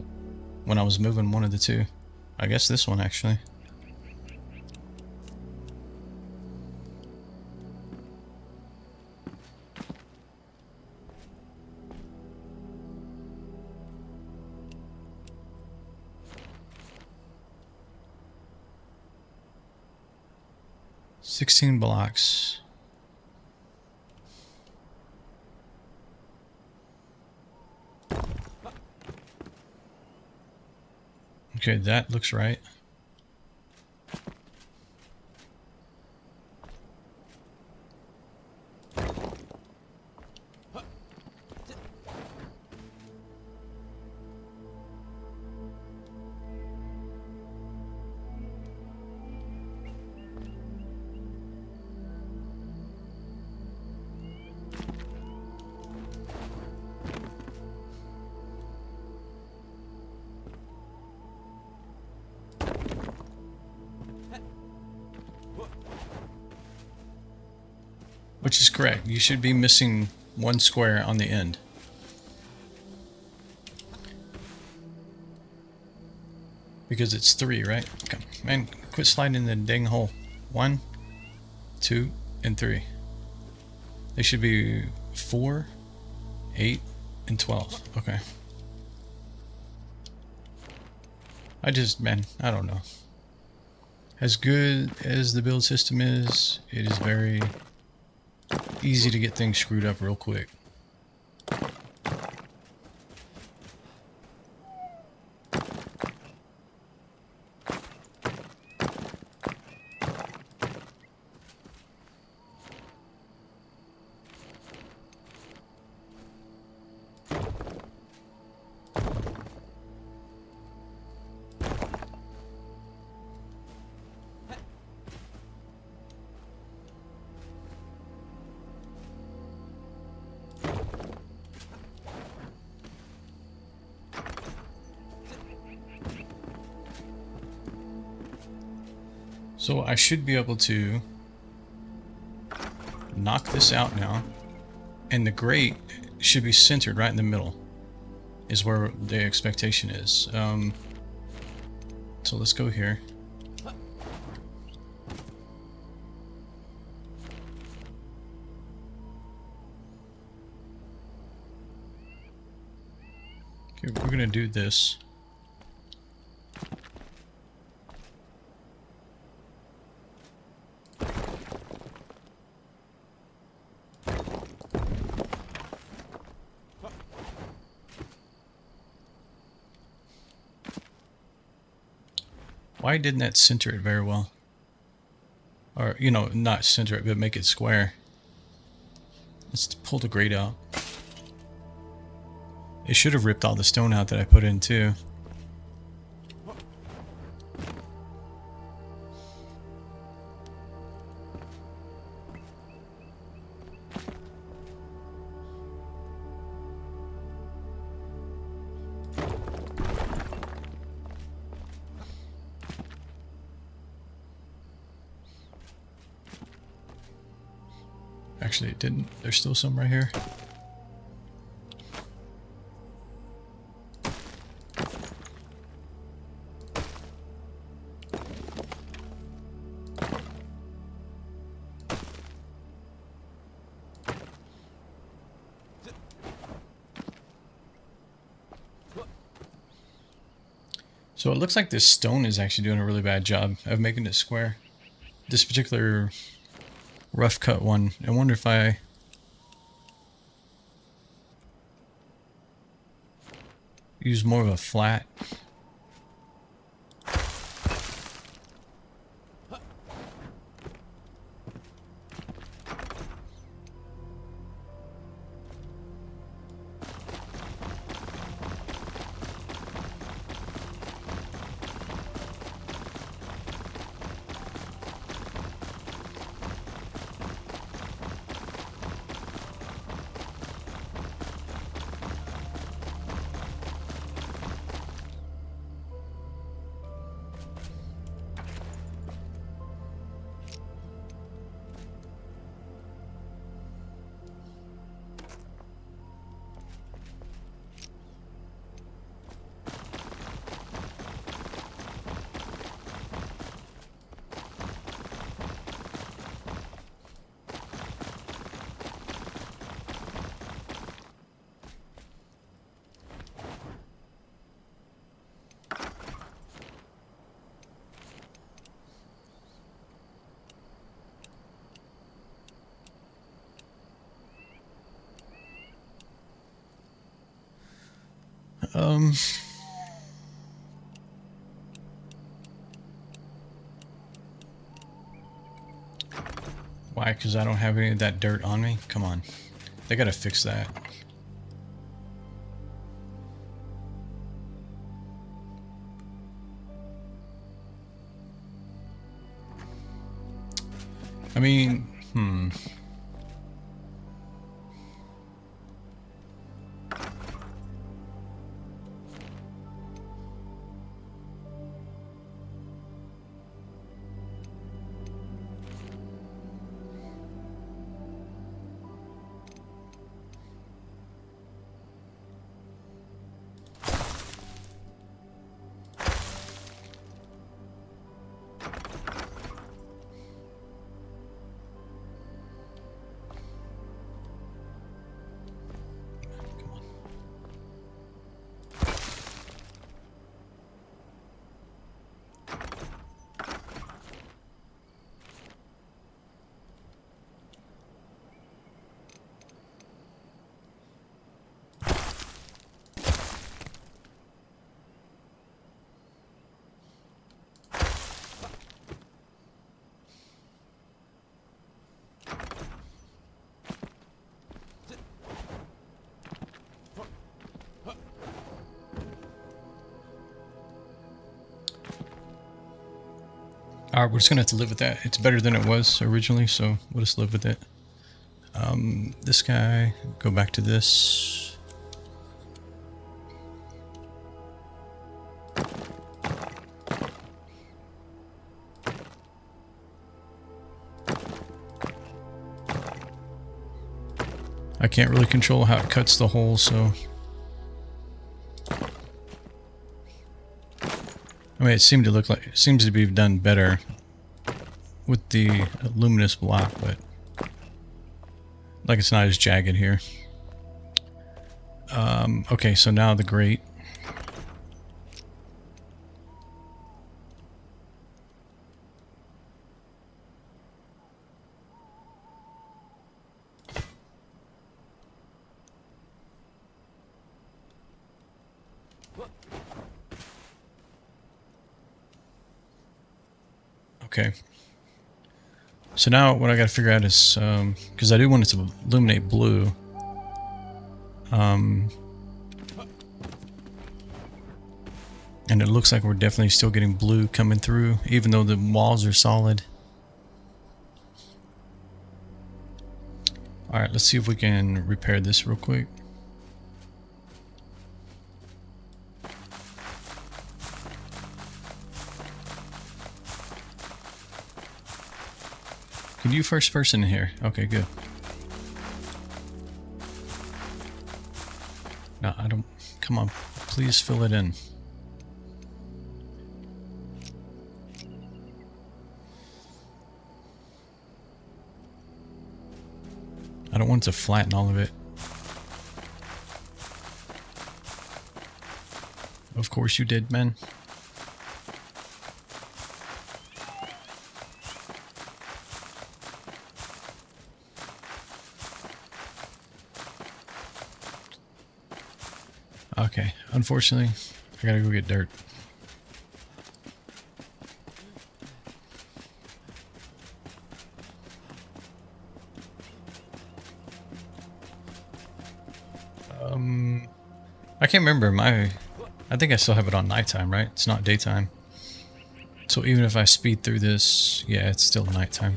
when I was moving one of the two. I guess this one actually. "16 blocks. Okay, that looks right. Which is correct. You should be missing 1 square on the end. Because it's 3, right? Come, man, quit sliding in the dang hole. 1, 2, and 3. They should be 4, 8, and 12. Okay. I don't know. As good as the build system is, it is very easy to get things screwed up real quick. So I should be able to knock this out now, and the grate should be centered right in the middle is where the expectation is. So let's go here. Okay, we're gonna do this. Why didn't that center it very well? Or, you know, not center it, but make it square. Let's pull the grate out. It should have ripped all the stone out that I put in too. Actually, it didn't. There's still some right here. So it looks like this stone is actually doing a really bad job of making it square. This particular rough cut one. I wonder if I... use more of a flat. Why? Because I don't have any of that dirt on me? Come on. They gotta fix that. I mean, alright, we're just gonna have to live with that. It's better than it was originally, so we'll just live with it. This guy, go back to this. I can't really control how it cuts the hole, so... I mean, it seemed to look like... it seems to be done better with the luminous block, but... like it's not as jagged here. Okay, so now the grate. Okay. So now what I gotta figure out is, because I do want it to illuminate blue. And it looks like we're definitely still getting blue coming through, even though the walls are solid. Alright, let's see if we can repair this real quick. Can you first person in here? Okay, good. No, I don't... come on, please fill it in. I don't want to flatten all of it. Of course you did, man. Okay, unfortunately, I gotta go get dirt. I can't remember I think I still have it on nighttime, right? It's not daytime. So even if I speed through this, yeah, it's still nighttime.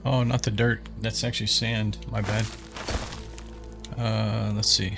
Oh, not the dirt. That's actually sand. My bad. Let's see.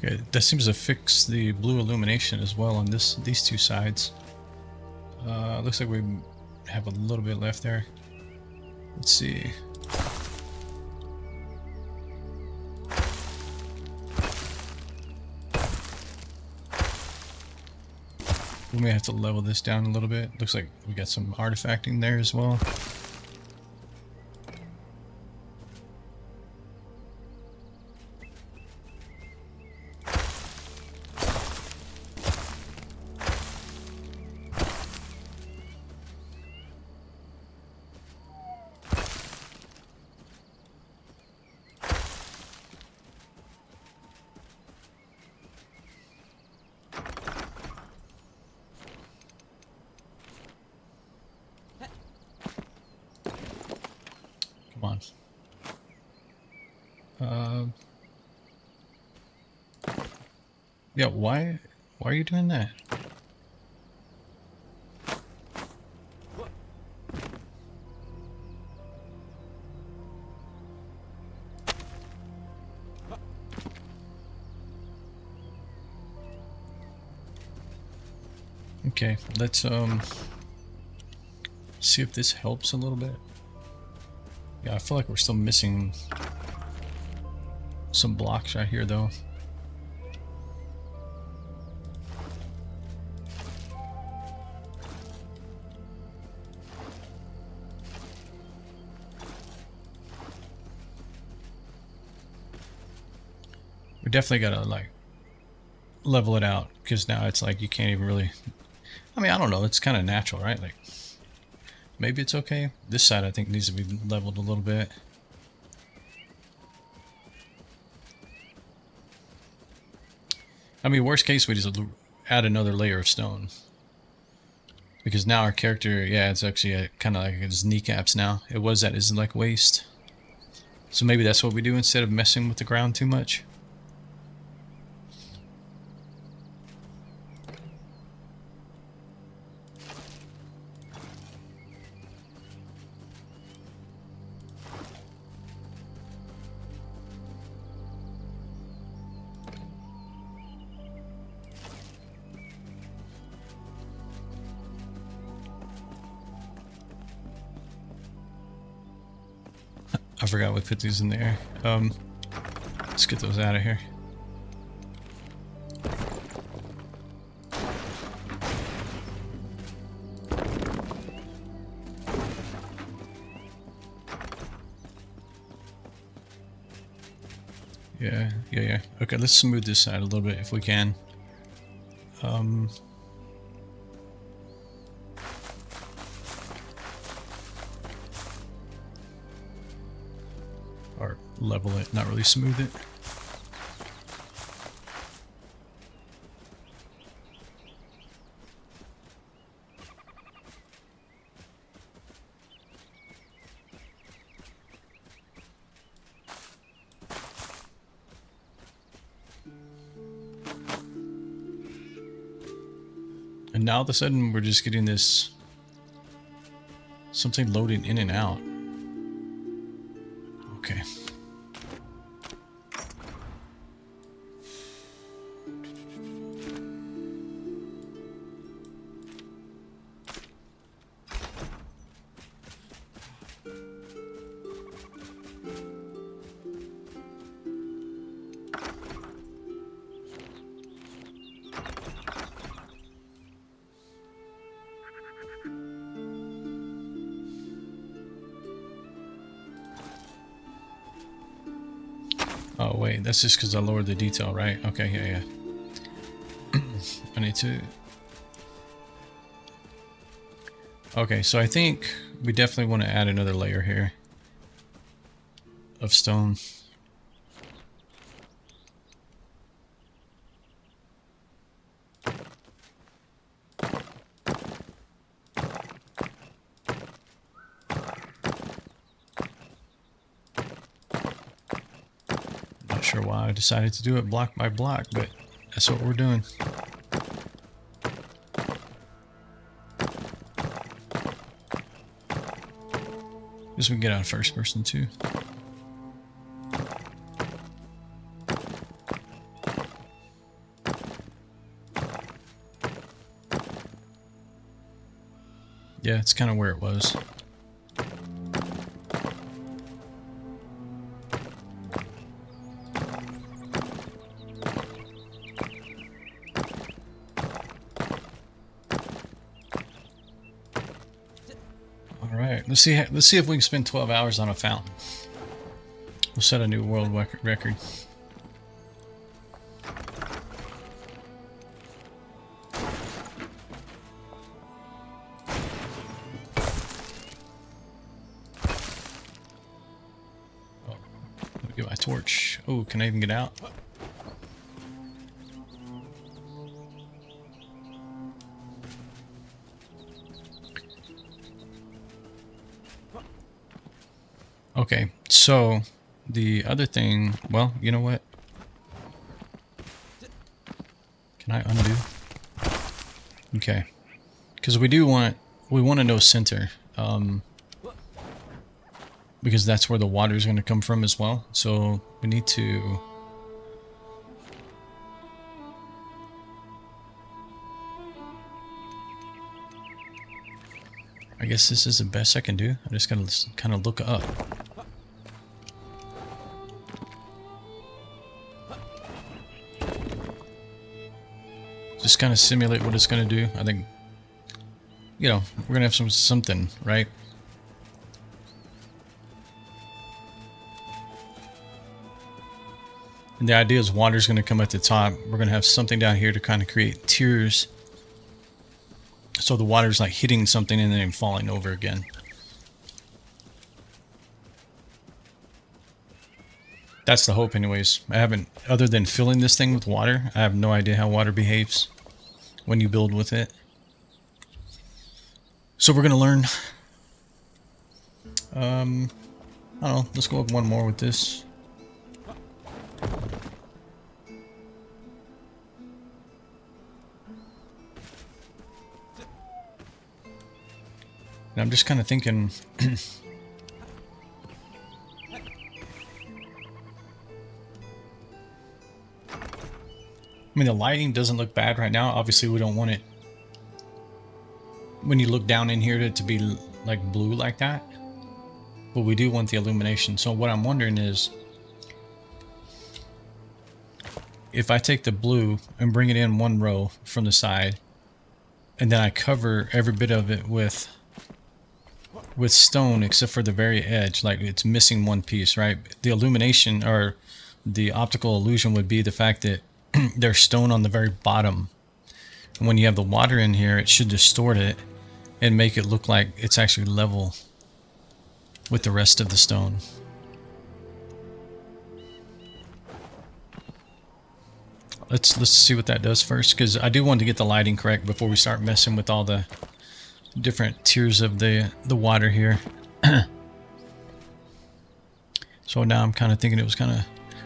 Okay, that seems to fix the blue illumination as well on these two sides. Looks like we have a little bit left there. Let's see. We may have to level this down a little bit. Looks like we got some artifacting there as well. Come on. Yeah, why are you doing that? Okay, let's see if this helps a little bit. Yeah, I feel like we're still missing some blocks right here though. We definitely gotta like level it out, because now it's like you can't even really, I mean, I don't know, it's kind of natural, right? Like maybe it's okay. This side I think needs to be leveled a little bit. I mean, worst case we just add another layer of stone. Because now our character, yeah, it's actually kind of like his kneecaps now. It was at his like waist. So maybe that's what we do instead of messing with the ground too much. I forgot we put these in the air. Let's get those out of here. Yeah. Okay, let's smooth this side a little bit if we can. Or level it, not really smooth it. And now all of a sudden we're just getting this something loading in and out. Okay. Oh wait, that's just because I lowered the detail, right? Okay, yeah. I need to... Okay, so I think we definitely want to add another layer here of stone. Not sure why I decided to do it block by block, but that's what we're doing. Guess we can get out first person too. Yeah, it's kind of where it was. All right, let's see if we can spend 12 hours on a fountain. We'll set a new world record. Let me get my torch. Oh, can I even get out? Okay, so the other thing, well, you know what? Can I undo? Okay, because we want to know center, because that's where the water is going to come from as well. So we need to. I guess this is the best I can do. I just gotta kind of look up. Just kind of simulate what it's going to do. I think, you know, we're going to have something, right? And the idea is water's going to come at the top. We're going to have something down here to kind of create tiers. So the water's like hitting something and then falling over again. That's the hope anyways. I haven't, other than filling this thing with water, I have no idea how water behaves when you build with it. So we're gonna learn. I don't know. Let's go up one more with this. And I'm just kind of thinking. I mean, the lighting doesn't look bad right now. Obviously, we don't want it when you look down in here to be like blue like that. But we do want the illumination. So what I'm wondering is, if I take the blue and bring it in one row from the side, and then I cover every bit of it with stone except for the very edge, like it's missing one piece, right? The illumination or the optical illusion would be the fact that there's stone on the very bottom. And when you have the water in here, it should distort it and make it look like it's actually level with the rest of the stone. Let's see what that does first, because I do want to get the lighting correct before we start messing with all the different tiers of the water here. So now I'm kind of thinking it was kind of,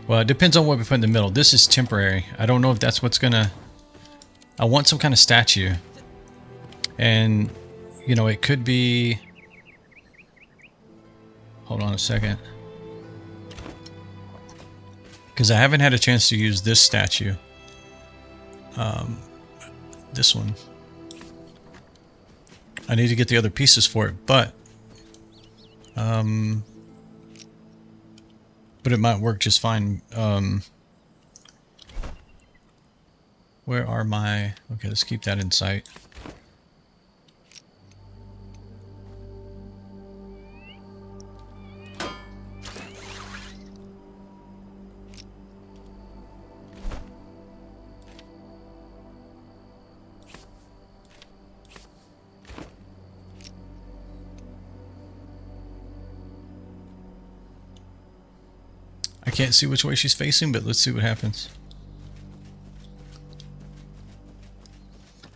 well, it depends on what we put in the middle. This is temporary. I don't know if that's what's gonna, I want some kind of statue, and you know, it could be, hold on a second, because I haven't had a chance to use this statue. This one. I need to get the other pieces for it, but it might work just fine. Where are my... Okay, let's keep that in sight. I can't see which way she's facing, but let's see what happens.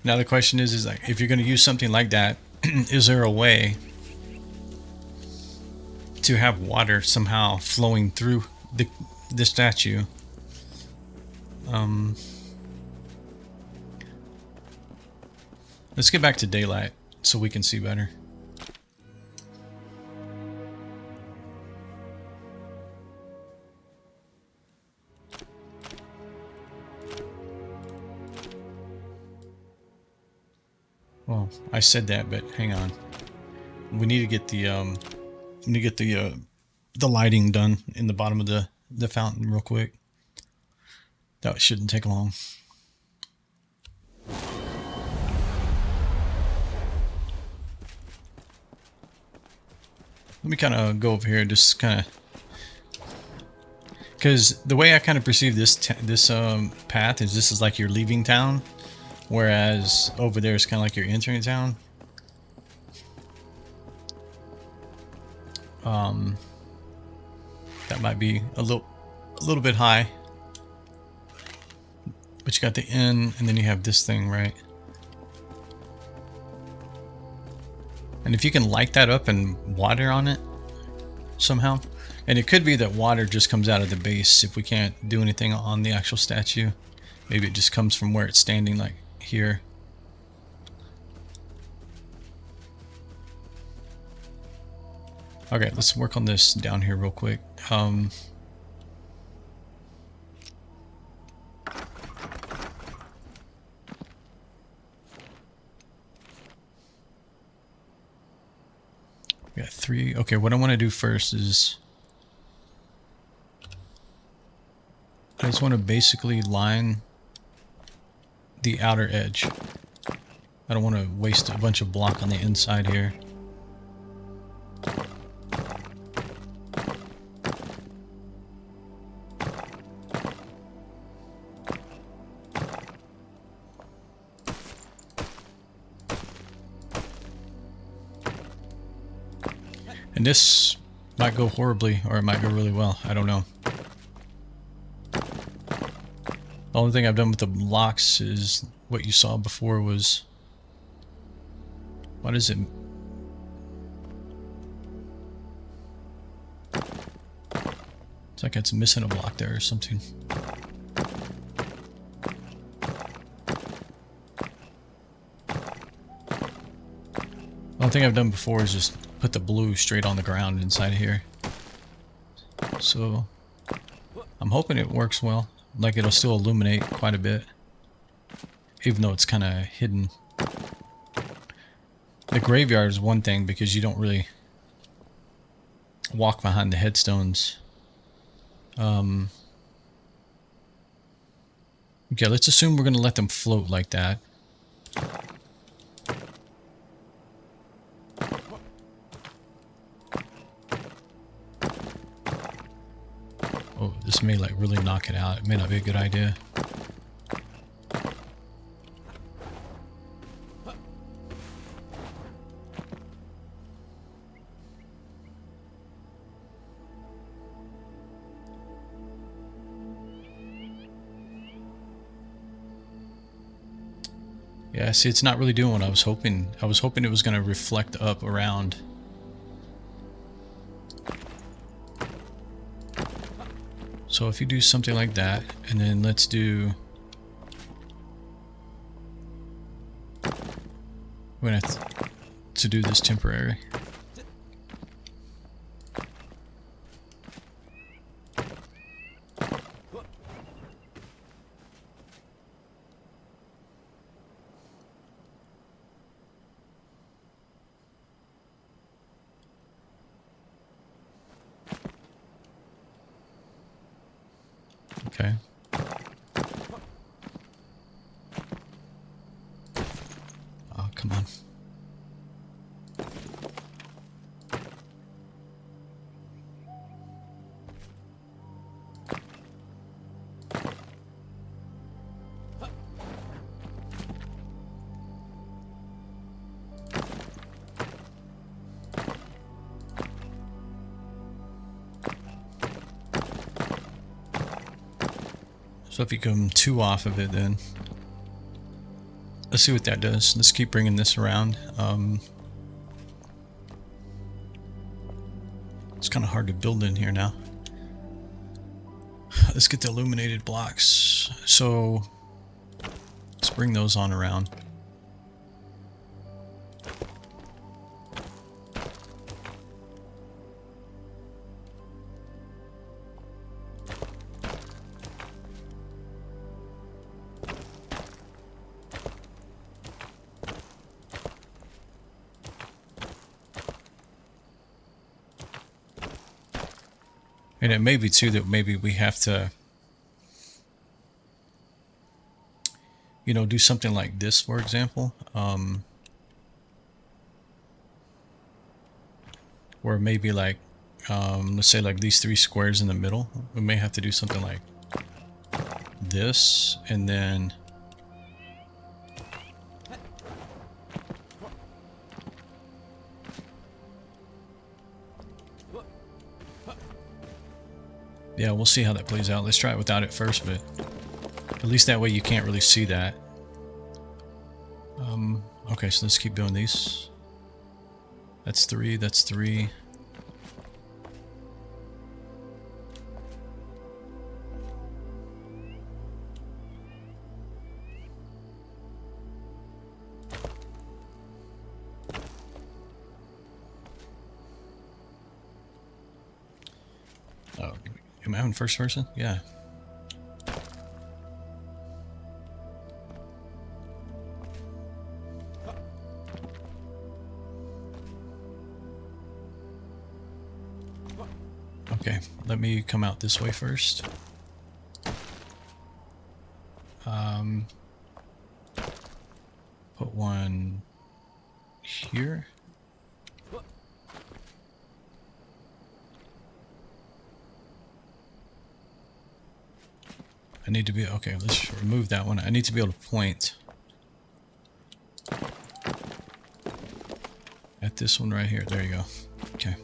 Now the question is like, if you're going to use something like that, is there a way to have water somehow flowing through the statue? Let's get back to daylight so we can see better. Well, I said that, but hang on. We need to get the lighting done in the bottom of the fountain real quick. That shouldn't take long. Let me kind of go over here and just kind of, because the way I kind of perceive this path is this is like you're leaving town, whereas over there is kind of like you're entering town. That might be a little bit high, but you got the inn, and then you have this thing, right? And if you can light that up and water on it somehow, and it could be that water just comes out of the base if we can't do anything on the actual statue. Maybe it just comes from where it's standing, like here. Okay, let's work on this down here real quick. We got 3. Okay, what I want to do first is I just want to basically line the outer edge. I don't want to waste a bunch of block on the inside here. And this might go horribly, or it might go really well. I don't know. The only thing I've done with the blocks is what you saw before was... Why does it Like it's missing a block there or something. One thing I've done before is just put the blue straight on the ground inside of here. So I'm hoping it works well. Like it'll still illuminate quite a bit, even though it's kind of hidden. The graveyard is one thing because you don't really walk behind the headstones. Okay, let's assume we're going to let them float like that. Oh, this may like really knock it out. It may not be a good idea. Yeah, see, it's not really doing what I was hoping. I was hoping it was going to reflect up around. So if you do something like that, and then let's do... We're going to have to do this temporary. Okay. Oh, come on. So if you come two off of it, then let's see what that does. Let's keep bringing this around. It's kind of hard to build in here now. Let's get the illuminated blocks. So let's bring those on around. And it may be too that maybe we have to, you know, do something like this, for example, where maybe like, let's say like these three squares in the middle. We may have to do something like this, and then yeah, we'll see how that plays out. Let's try it without it first, but at least that way you can't really see that. Okay, so let's keep doing these. That's three, that's three. Oh, am I in first person? Yeah. Okay, let me come out this way first. Put one here. I need to be, okay, let's remove that one. I need to be able to point at this one right here. There you go. Okay.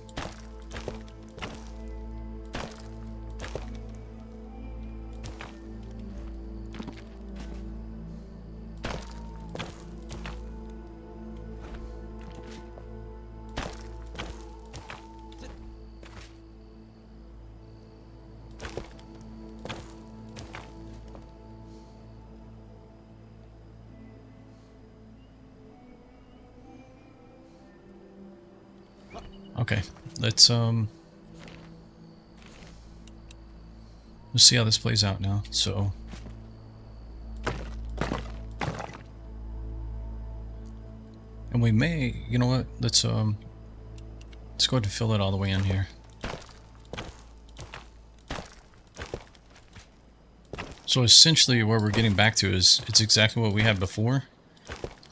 Okay, let's see how this plays out now. So and we may, you know what, let's go ahead and fill it all the way in here. So essentially where we're getting back to is it's exactly what we had before,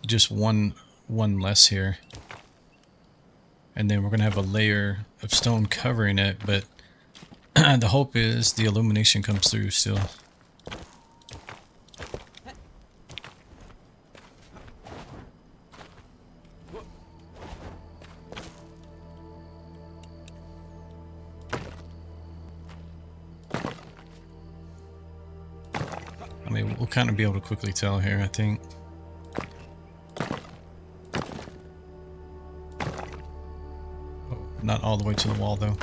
just one less here. And then we're going to have a layer of stone covering it, but the hope is the illumination comes through still. I mean, we'll kind of be able to quickly tell here, I think. Oh, not all the way to the wall, though.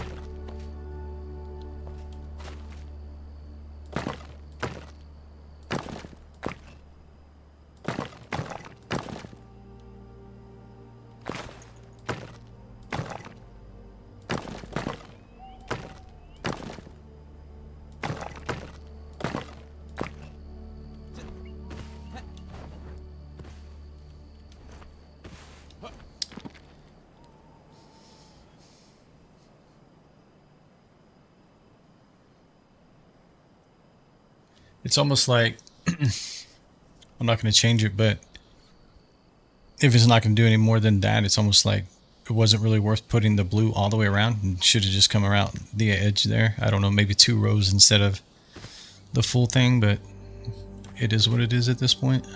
It's almost like, I'm not going to change it, but if it's not going to do any more than that, it's almost like it wasn't really worth putting the blue all the way around and should have just come around the edge there. I don't know, maybe 2 rows instead of the full thing, but it is what it is at this point.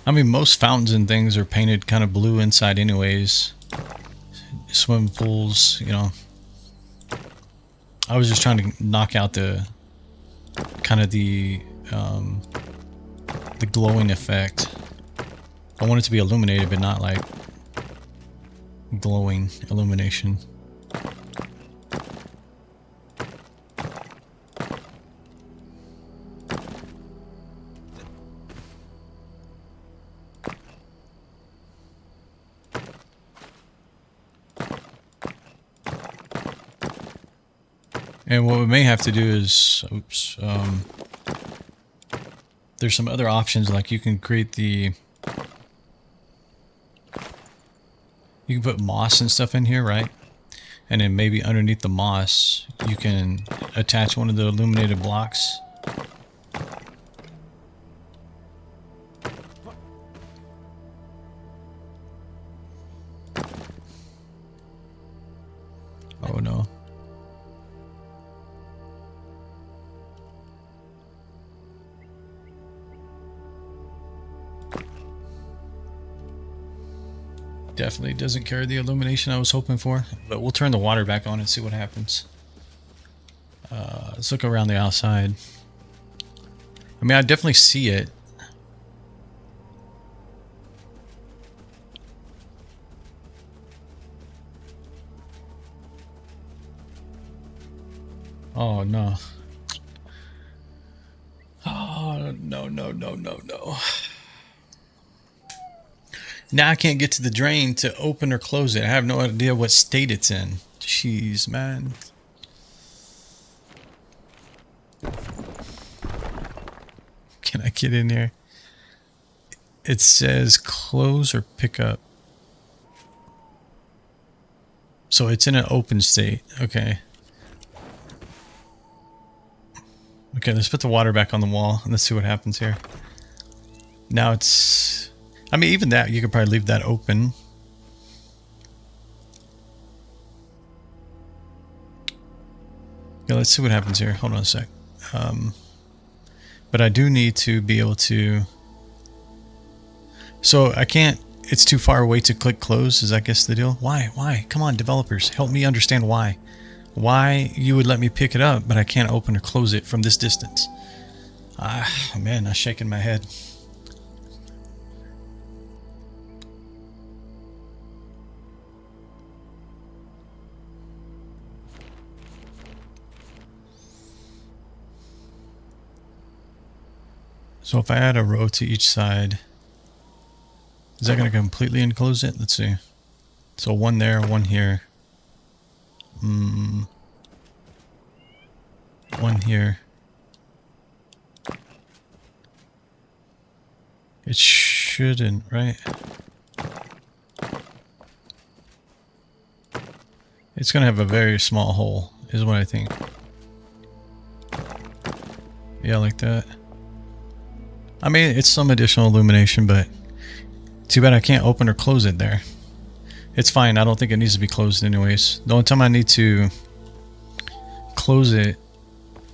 I mean, most fountains and things are painted kind of blue inside anyways. Swimming pools, you know. I was just trying to knock out the kind of the glowing effect. I want it to be illuminated, but not like glowing illumination. And what we may have to do is, there's some other options, like you can create the, you can put moss and stuff in here, right? And then maybe underneath the moss, you can attach one of the illuminated blocks. Oh no. Definitely doesn't carry the illumination I was hoping for, but we'll turn the water back on and see what happens. Let's look around the outside. I mean, I definitely see it. Oh no. Oh no, no, no, no, no. Now I can't get to the drain to open or close it. I have no idea what state it's in. Jeez, man. Can I get in there? It says close or pick up. So it's in an open state. Okay. Okay, let's put the water back on the wall and let's see what happens here. Now it's... I mean, even that, you could probably leave that open. Yeah, let's see what happens here. Hold on a sec. But I do need to be able to... So I can't... It's too far away to click close, is I guess the deal? Why? Why? Come on, developers. Help me understand why. Why you would let me pick it up, but I can't open or close it from this distance. Ah, man, I'm shaking my head. So if I add a row to each side, is that going to completely enclose it? Let's see. So one there, one here. One here. It shouldn't, right? It's going to have a very small hole, is what I think. Yeah, like that. I mean, it's some additional illumination, but too bad I can't open or close it there. It's fine. I don't think it needs to be closed anyways. The only time I need to close it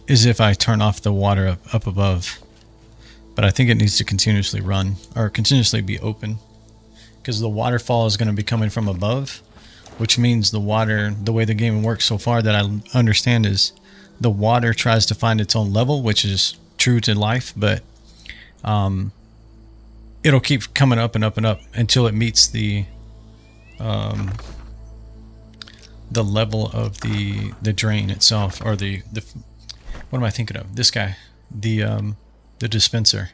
is if I turn off the water up above. But I think it needs to continuously run, or continuously be open, because the waterfall is going to be coming from above, which means the water, the way the game works so far that I understand, is the water tries to find its own level, which is true to life, but it'll keep coming up and up and up until it meets the level of the drain itself, or the what am I thinking of? This guy, the dispenser.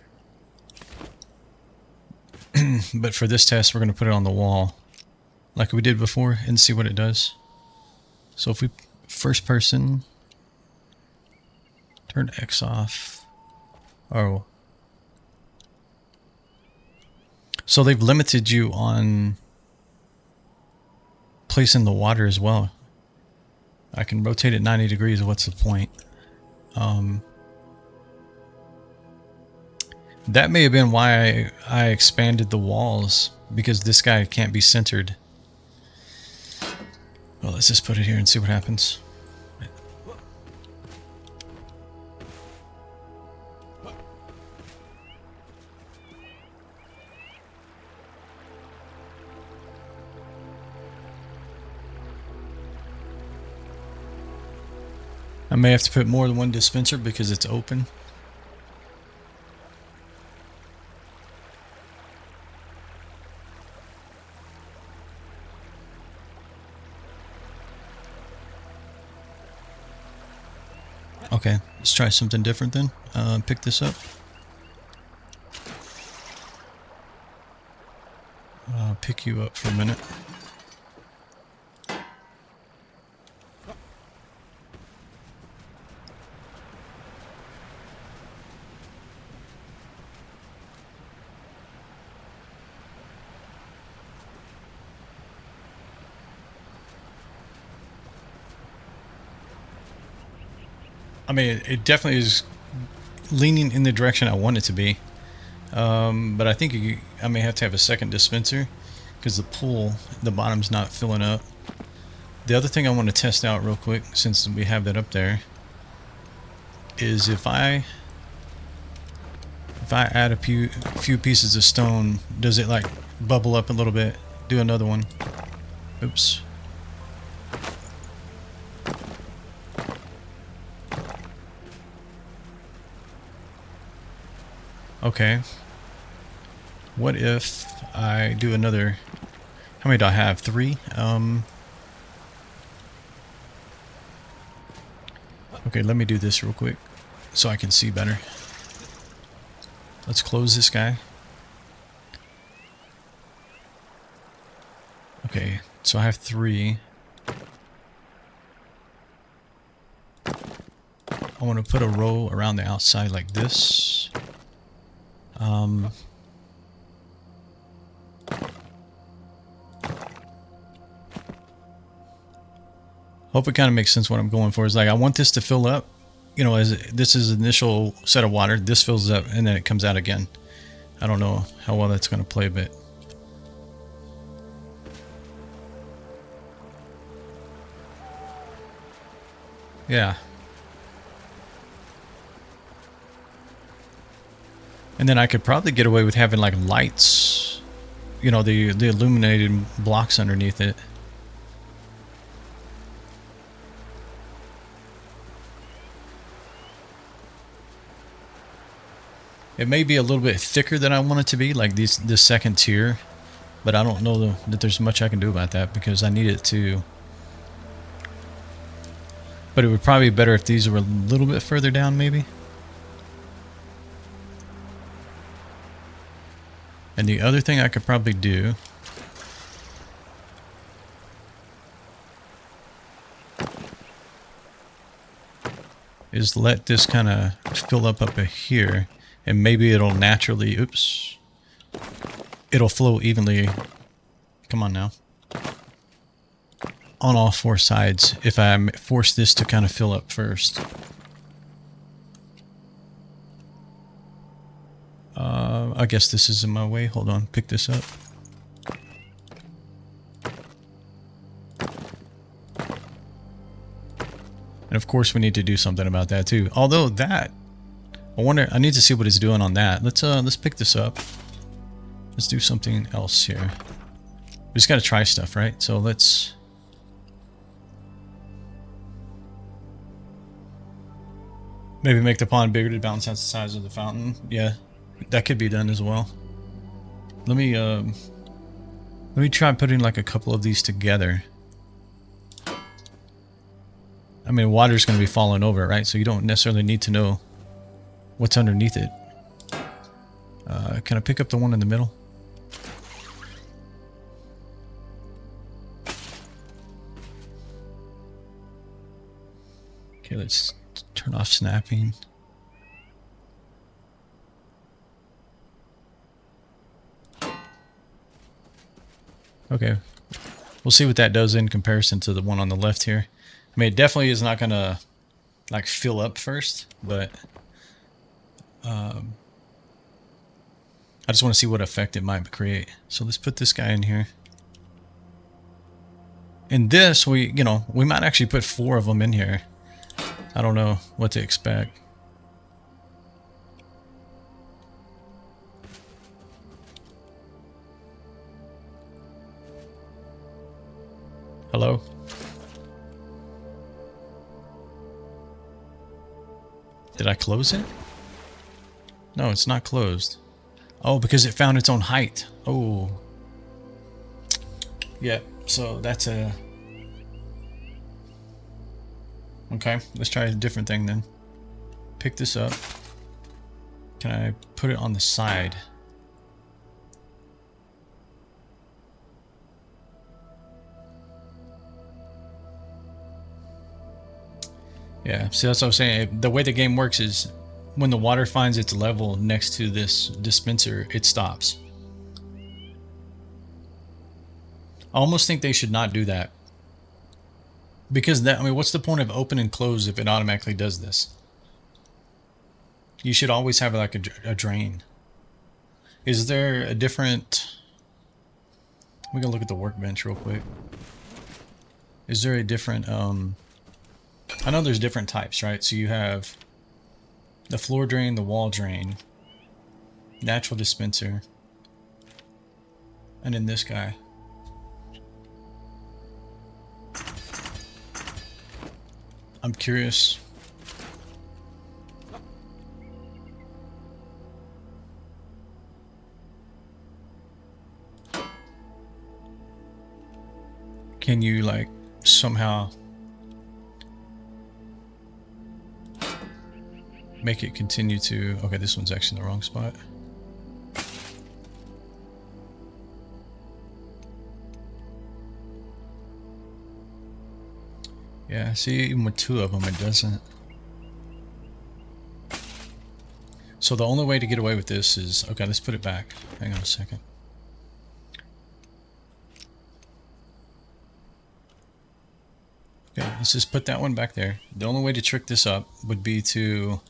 But for this test, we're going to put it on the wall like we did before and see what it does. So if we first person, turn X off. Oh, so they've limited you on placing the water as well. I can rotate it 90 degrees. What's the point? That may have been why I expanded the walls, because this guy can't be centered. Well, let's just put it here and see what happens. I may have to put more than one dispenser because it's open. Okay, let's try something different then. Pick this up. I'll pick you up for a minute. I mean, it definitely is leaning in the direction I want it to be. But I think I may have to have a second dispenser because the pool, the bottom's not filling up. The other thing I want to test out real quick, since we have that up there, is if I add a few pieces of stone, does it like bubble up a little bit? Do another one. Oops. Okay. What if I do another? How many do I have? 3? Okay, let me do this real quick so I can see better. Let's close this guy. Okay, so I have 3. I want to put a row around the outside like this. Hope it kind of makes sense what I'm going for. Is like I want this to fill up, you know, as this is the initial set of water. This fills up and then it comes out again. I don't know how well that's going to play, but yeah. And then I could probably get away with having like lights, you know, the illuminated blocks underneath it. It may be a little bit thicker than I want it to be, like this second tier, but I don't know that there's much I can do about that because I need it to. But it would probably be better if these were a little bit further down, maybe. And the other thing I could probably do is let this kind of fill up here, and maybe it'll naturally, oops, it'll flow evenly. Come on now. On all four sides if I force this to kind of fill up first. I guess this is in my way. Hold on, pick this up. And of course we need to do something about that too. Although that, I wonder, I need to see what it's doing on that. Let's pick this up. Let's do something else here. We just gotta try stuff, right? So let's... maybe make the pond bigger to balance out the size of the fountain. Yeah, that could be done as well. Let me try putting like a couple of these together. I mean, water's going to be falling over, right? So you don't necessarily need to know what's underneath it. Can I pick up the one in the middle? Okay, let's turn off snapping. Okay, we'll see what that does in comparison to the one on the left here. I mean, it definitely is not gonna like fill up first, but I just want to see what effect it might create. So let's put this guy in here. In this, we might actually put 4 of them in here. I don't know what to expect. Hello? Did I close it? No, it's not closed. Oh, because it found its own height. Oh. Yeah, so that's a... okay, let's try a different thing then. Pick this up. Can I put it on the side? Yeah, see, that's what I was saying. The way the game works is when the water finds its level next to this dispenser, it stops. I almost think they should not do that. Because that, I mean, what's the point of open and close if it automatically does this? You should always have like a drain. Is there a different... we're gonna look at the workbench real quick. Is there a different, I know there's different types, right? So you have the floor drain, the wall drain, natural dispenser, and then this guy. I'm curious. Can you like somehow make it continue to... okay, this one's actually in the wrong spot. Yeah, see, even with 2 of them, it doesn't. So the only way to get away with this is... okay, let's put it back. Hang on a second. Okay, let's just put that one back there. The only way to trick this up would be to...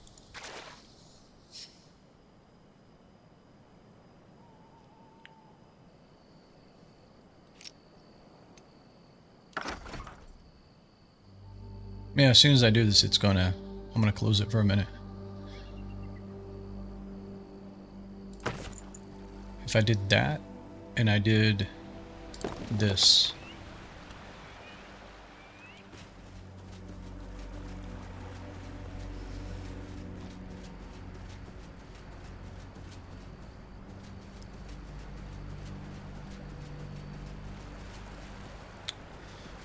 yeah, as soon as I do this, I'm gonna close it for a minute. If I did that, and I did this.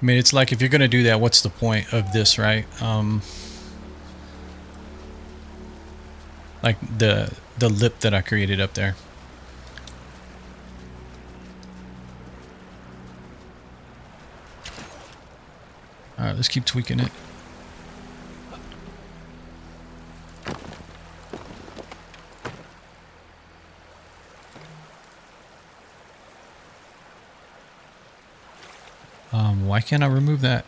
I mean, it's like, if you're gonna do that, what's the point of this, right? Like the lip that I created up there. Alright, let's keep tweaking it. Why can't I remove that?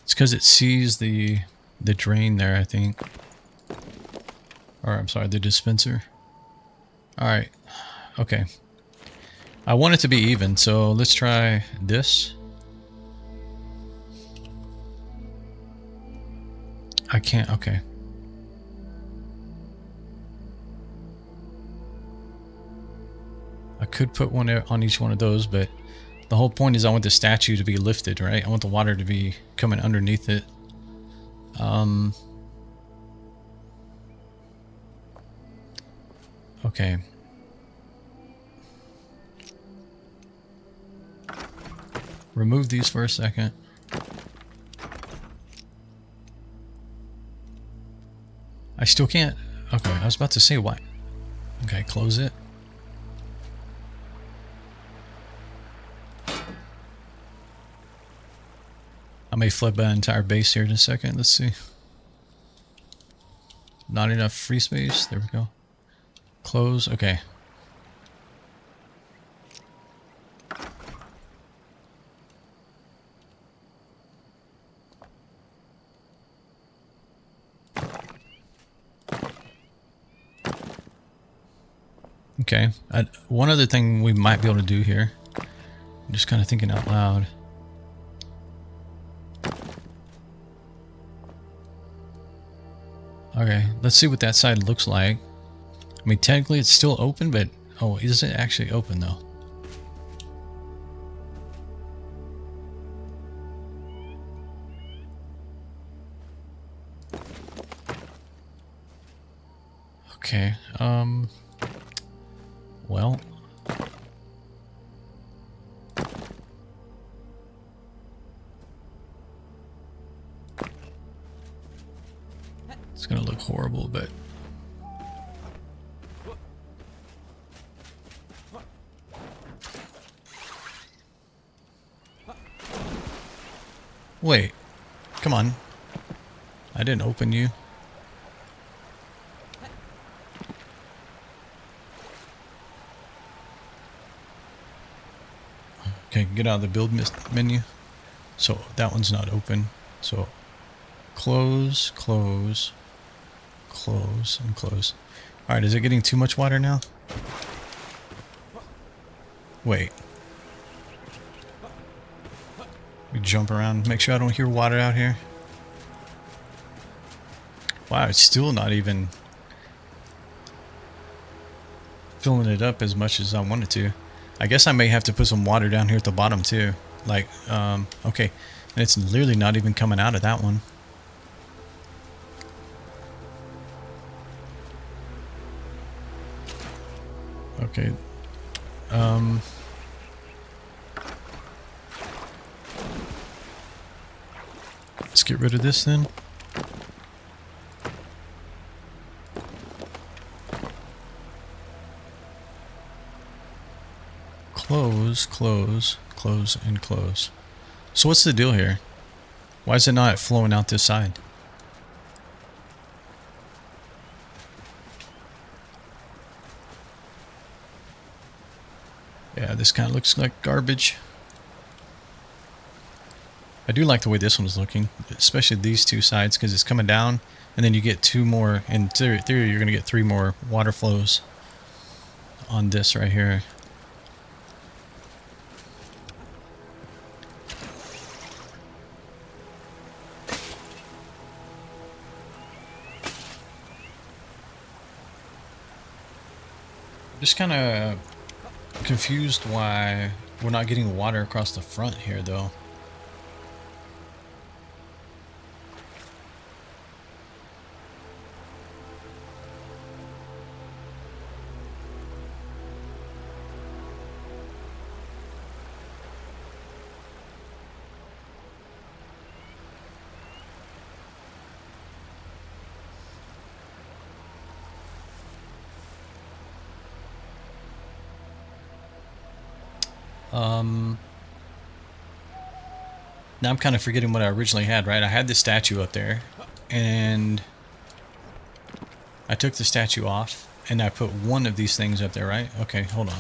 It's because it sees the drain there, I think. Or, I'm sorry, the dispenser. Alright. Okay. I want it to be even, so let's try this. I can't, okay. I could put one on each one of those, but the whole point is I want the statue to be lifted, right? I want the water to be coming underneath it. Okay. Remove these for a second. I still can't. Okay, I was about to say why. Okay, close it. I may flood my entire base here in a second. Let's see. Not enough free space. There we go. Close. Okay. Okay. One other thing we might be able to do here. I'm just kind of thinking out loud. Okay, let's see what that side looks like. I mean, technically it's still open, but... Oh, is it actually open, though? Okay, well... It's gonna look horrible, but... Wait. Come on. I didn't open you. Okay, get out of the build menu. So that one's not open. So close, close, close, and close. Alright, is it getting too much water now? Wait. We jump around, make sure I don't hear water out here. Wow, it's still not even filling it up as much as I wanted to. I guess I may have to put some water down here at the bottom too. Like, okay. And it's literally not even coming out of that one. Okay. Let's get rid of this then. Close, close, close, and close. So what's the deal here? Why is it not flowing out this side? Yeah, this kind of looks like garbage. I do like the way this one's looking, especially these two sides, because it's coming down, and then you get two more. In theory, you're going to get 3 more water flows on this right here. Just kind of confused why we're not getting water across the front here, though. Now I'm kind of forgetting what I originally had, right? I had the statue up there, and I took the statue off, and I put one of these things up there, right? Okay, hold on.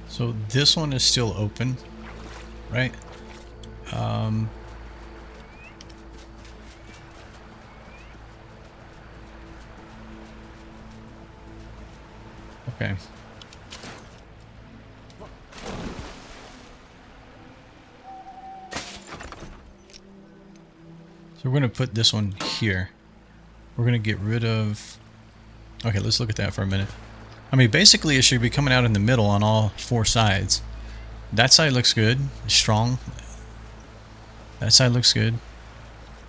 So this one is still open, right? Okay. So we're going to put this one here. We're going to get rid of... Okay, let's look at that for a minute. I mean, basically it should be coming out in the middle on all four sides. That side looks good, strong. That side looks good.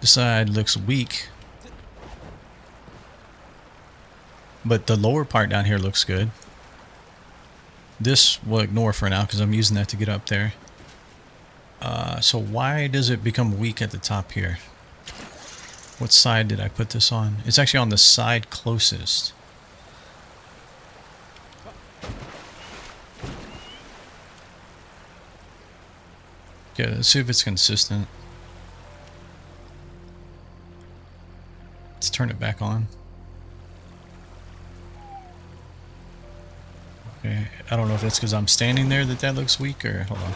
This side looks weak. But the lower part down here looks good. This we'll ignore for now because I'm using that to get up there. So why does it become weak at the top here? What side did I put this on? It's actually on the side closest. Okay, let's see if it's consistent. Let's turn it back on. Okay, I don't know if that's because I'm standing there that looks weak, or hold on.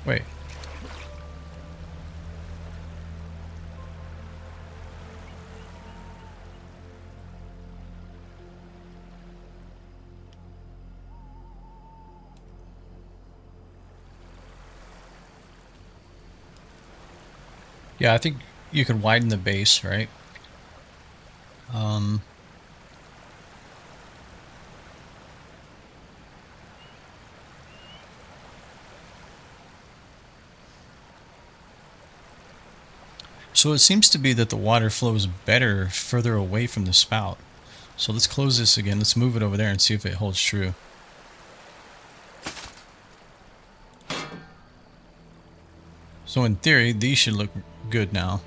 Wait. Yeah, I think you could widen the base, right? So it seems to be that the water flows better further away from the spout. So let's close this again. Let's move it over there and see if it holds true. So in theory, these should look good now.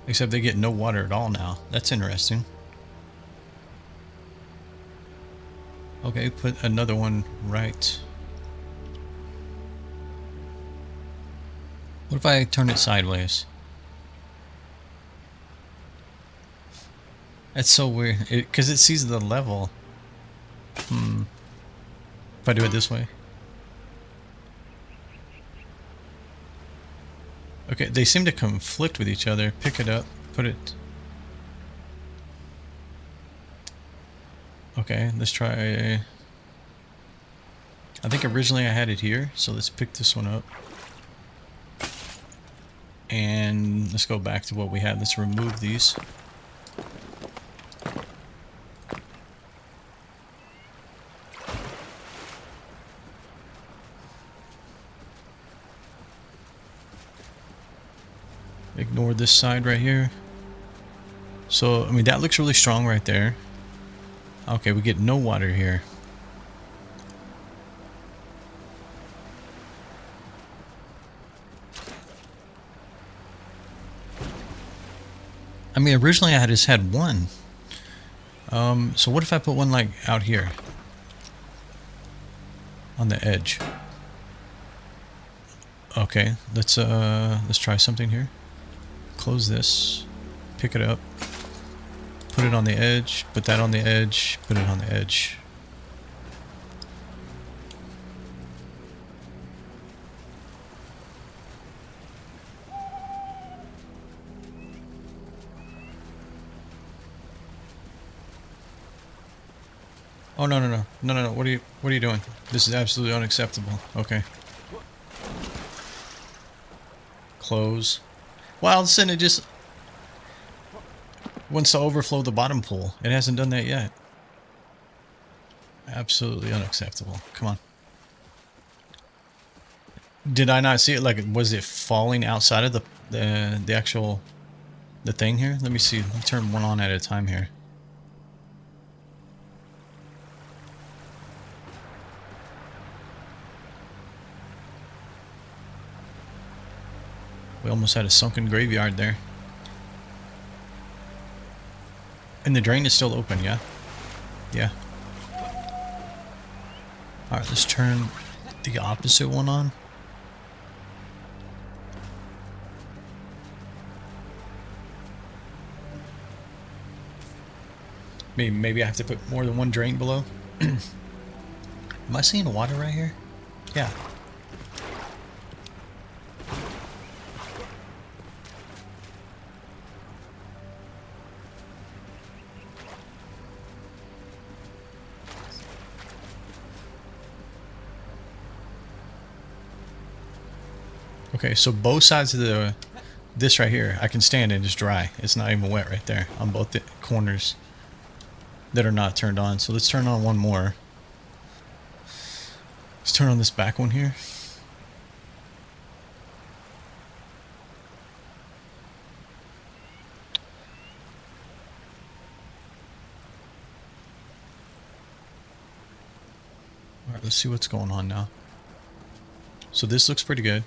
Except they get no water at all now. That's interesting. Okay, put another one right. What if I turn it sideways? That's so weird. Because it sees the level. If I do it this way. Okay, they seem to conflict with each other. Pick it up, put it... Okay, let's try... I think originally I had it here, so let's pick this one up. And let's go back to what we had. Let's remove these. Ignore this side right here. So, I mean, that looks really strong right there. Okay, we get no water here. I mean, originally I just had one. So what if I put one like out here? On the edge. Okay, let's try something here. Close this. Pick it up. Put it on the edge. Put that on the edge. Put it on the edge. Oh no no no no no no! What are you doing? This is absolutely unacceptable. Okay. Close. Well, all of a sudden it just wants to overflow the bottom pool. It hasn't done that yet. Absolutely unacceptable. Come on. Did I not see it? Like, was it falling outside of the actual the thing here? Let me see. Let me turn one on at a time here. We almost had a sunken graveyard there. And the drain is still open, yeah? Yeah. Alright, let's turn the opposite one on. Maybe I have to put more than one drain below. Am I seeing water right here? Yeah. Okay, so both sides of this right here, I can stand and it's dry. It's not even wet right there on both the corners that are not turned on. So let's turn on one more. Let's turn on this back one here. All right, let's see what's going on now. So this looks pretty good.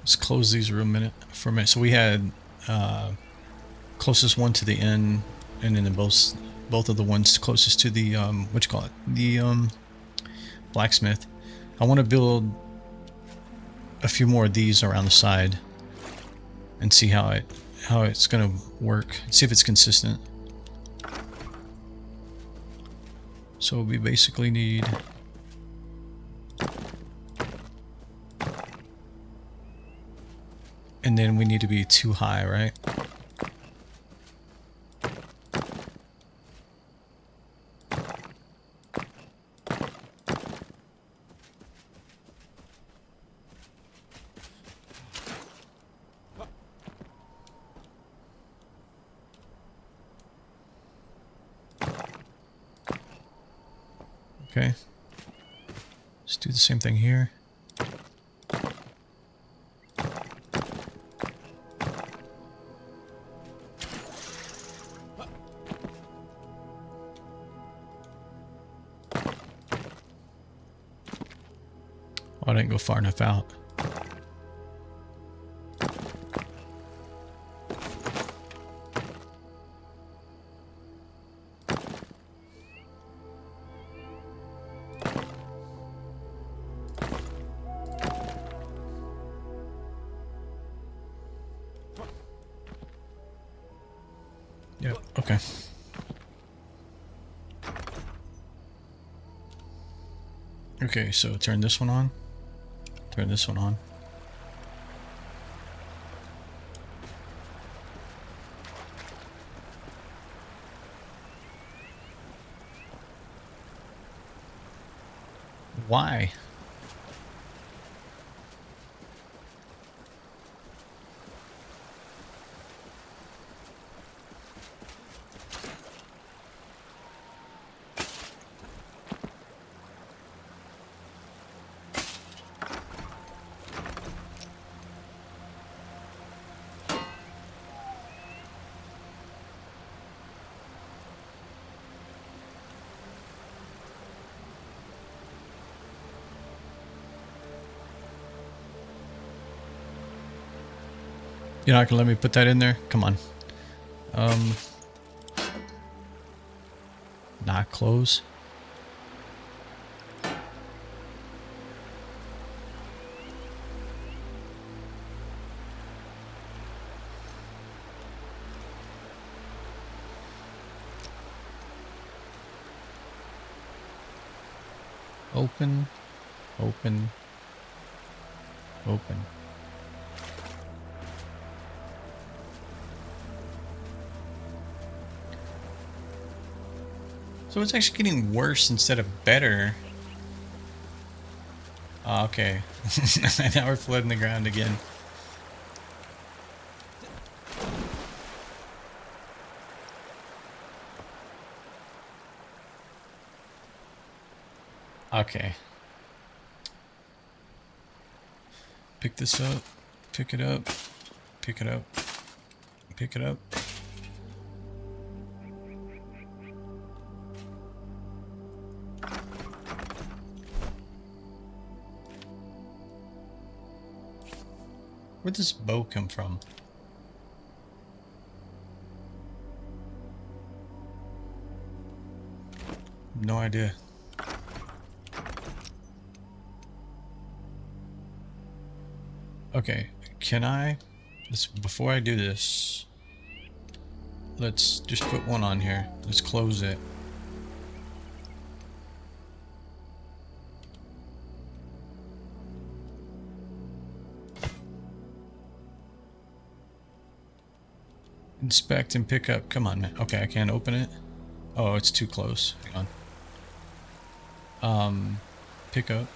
Let's close these for a minute. So we had closest one to the end, and then both of the ones closest to the what you call it, the blacksmith. I want to build a few more of these around the side and see how it's gonna work. See if it's consistent. So we basically need and then we need to be too high, right? Okay. Let's do the same thing here. Oh, I didn't go far enough out. Yep, okay. Okay, so turn this one on. Turn this one on. Why? You're not gonna let me put that in there? Come on. Not close. Open, open, open. So it's actually getting worse instead of better. Oh, okay. Now we're flooding the ground again. Okay. Pick this up. Pick it up. Pick it up. Pick it up. Where'd this bow come from? No idea. Okay, can I... before I do this, let's just put one on here. Let's close it. Inspect and pick up. Come on, man. Okay, I can't open it. Oh, it's too close. Hang on. Pick up.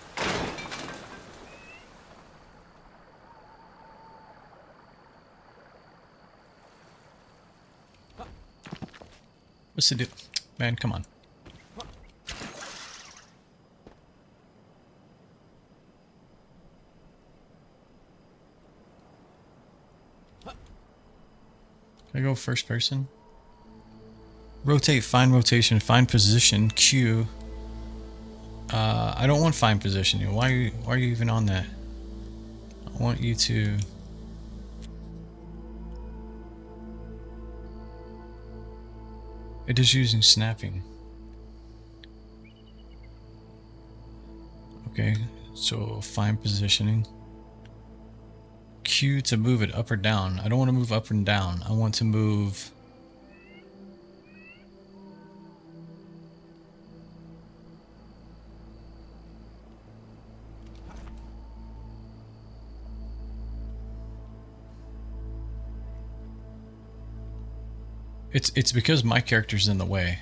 What's the deal? Man, come on. Can I go first person? Rotate, find rotation, find position, Q. I don't want find position. Why are you even on that? I want you to... It is using snapping. Okay, so find positioning. Q to move it up or down. I don't want to move up and down. I want to move... It's because my character's in the way.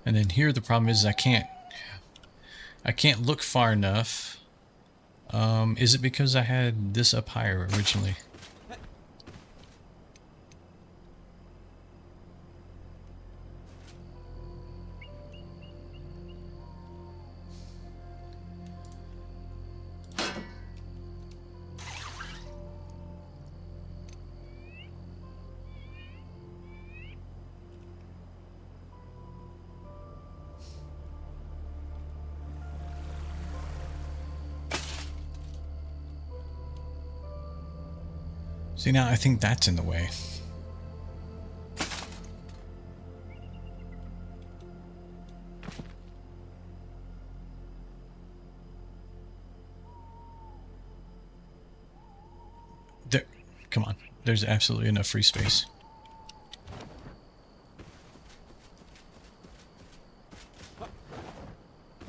And then here the problem is I can't look far enough. Is it because I had this up higher originally? See, now I think that's in the way. There, come on. There's absolutely enough free space.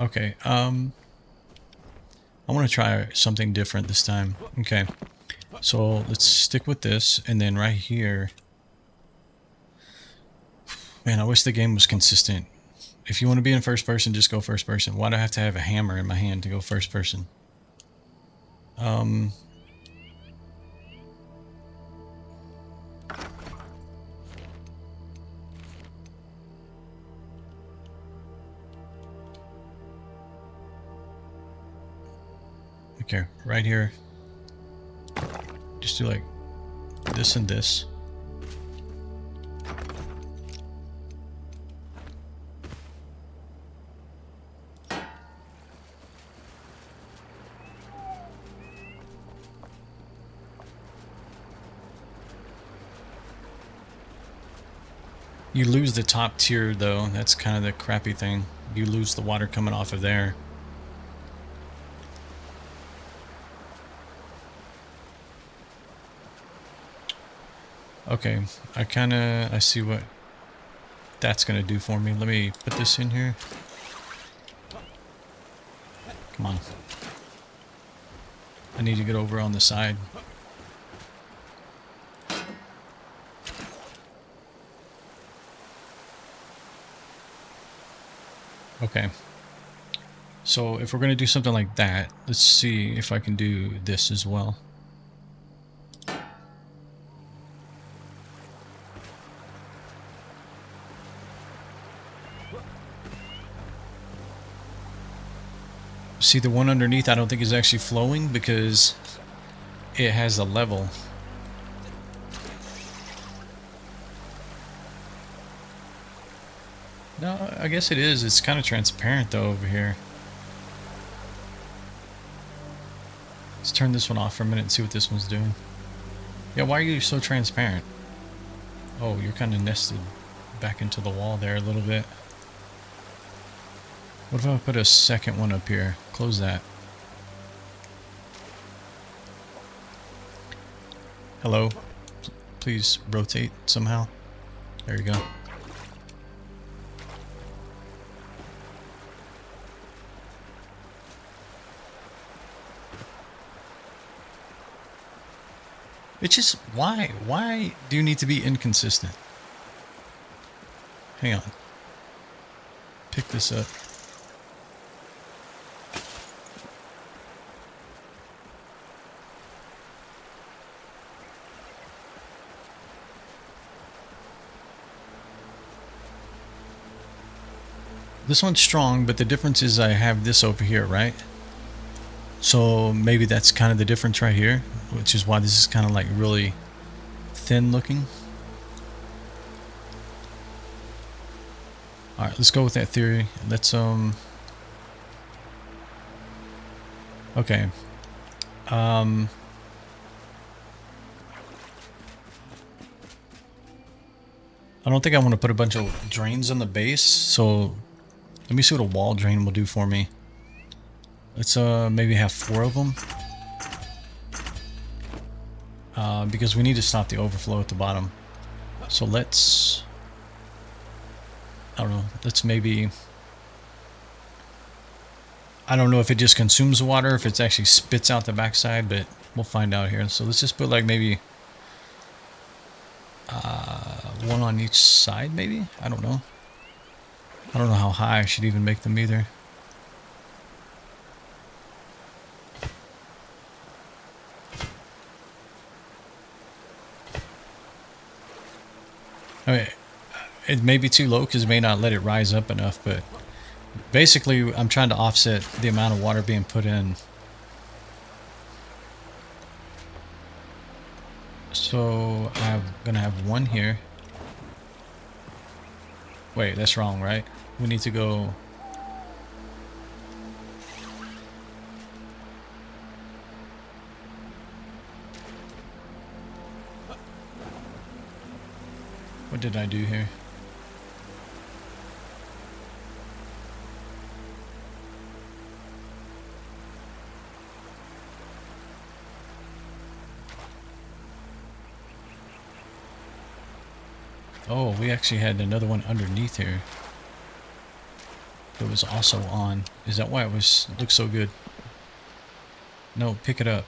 Okay, I want to try something different this time. Okay. So let's stick with this, and then right here... Man, I wish the game was consistent. If you want to be in first person, just go first person. Why do I have to have a hammer in my hand to go first person? Okay, right here. Just do like this and this. You lose the top tier though. That's kind of the crappy thing. You lose the water coming off of there. Okay, I see what that's gonna do for me. Let me put this in here. Come on. I need to get over on the side. Okay. So if we're going to do something like that, let's see if I can do this as well. See, the one underneath I don't think is actually flowing because it has a level. No, I guess it is. It's kind of transparent though over here. Let's turn this one off for a minute and see what this one's doing. Yeah, why are you so transparent? Oh, you're kind of nested back into the wall there a little bit. What if I put a second one up here? Close that. Hello? Please rotate somehow. There you go. It's just, why? Why do you need to be inconsistent? Hang on. Pick this up. This one's strong, but the difference is I have this over here, right? So maybe that's kind of the difference right here, which is why this is kind of like really thin looking. All right, let's go with that theory. Let's okay. I don't think I want to put a bunch of drains on the base, so let me see what a wall drain will do for me. Let's maybe have 4 of them. Because we need to stop the overflow at the bottom. So let's, I don't know, let's maybe, I don't know if it just consumes water, if it actually spits out the backside, but we'll find out here. So let's just put like maybe 1 on each side, maybe? I don't know. I don't know how high I should even make them either. I mean, it may be too low because it may not let it rise up enough, but basically I'm trying to offset the amount of water being put in. So I'm gonna have 1 here. Wait, that's wrong, right? We need to go. What did I do here? Oh, we actually had another one underneath here. It was also on. Is that why it looked so good? No, pick it up.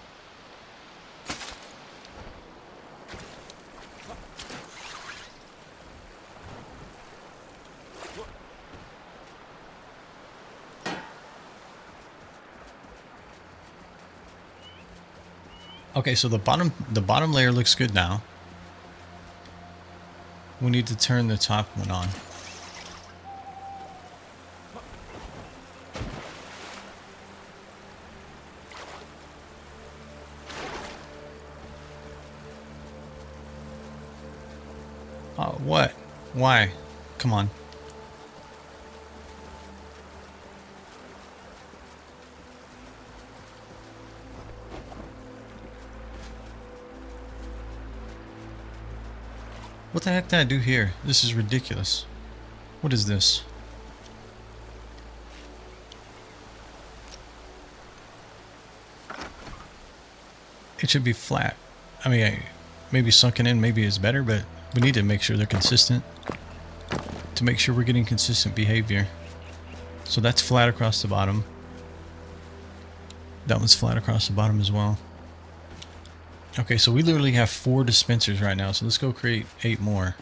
Okay, so the bottom layer looks good now. We need to turn the top one on. Oh, what? Why? Come on. What the heck did I do here? This is ridiculous. What is this? It should be flat. I mean, maybe sunken in maybe is better, but we need to make sure they're consistent. To make sure we're getting consistent behavior. So that's flat across the bottom. That one's flat across the bottom as well. Okay, so we literally have 4 dispensers right now, so let's go create 8 more.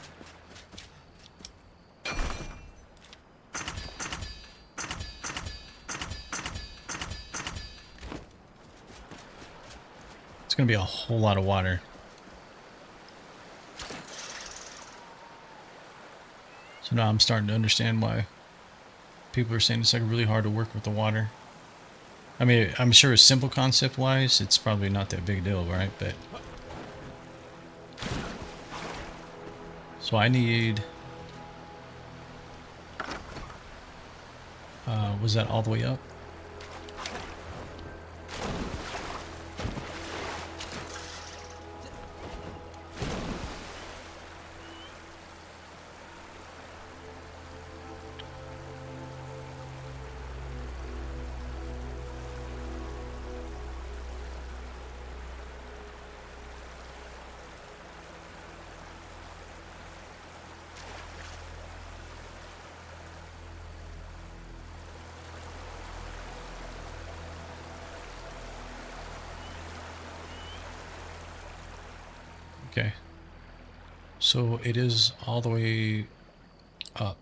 It's going to be a whole lot of water. So now I'm starting to understand why people are saying it's like really hard to work with the water. I mean, I'm sure simple concept-wise, it's probably not that big a deal, right? But so I need... was that all the way up? Okay. So it is all the way up.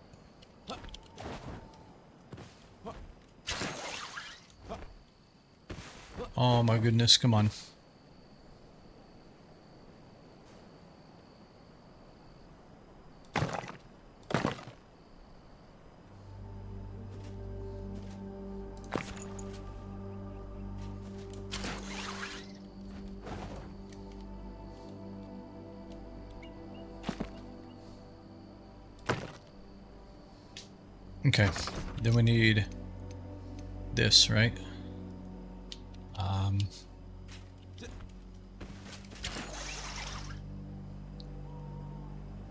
Oh my goodness, come on. Okay, then we need this, right?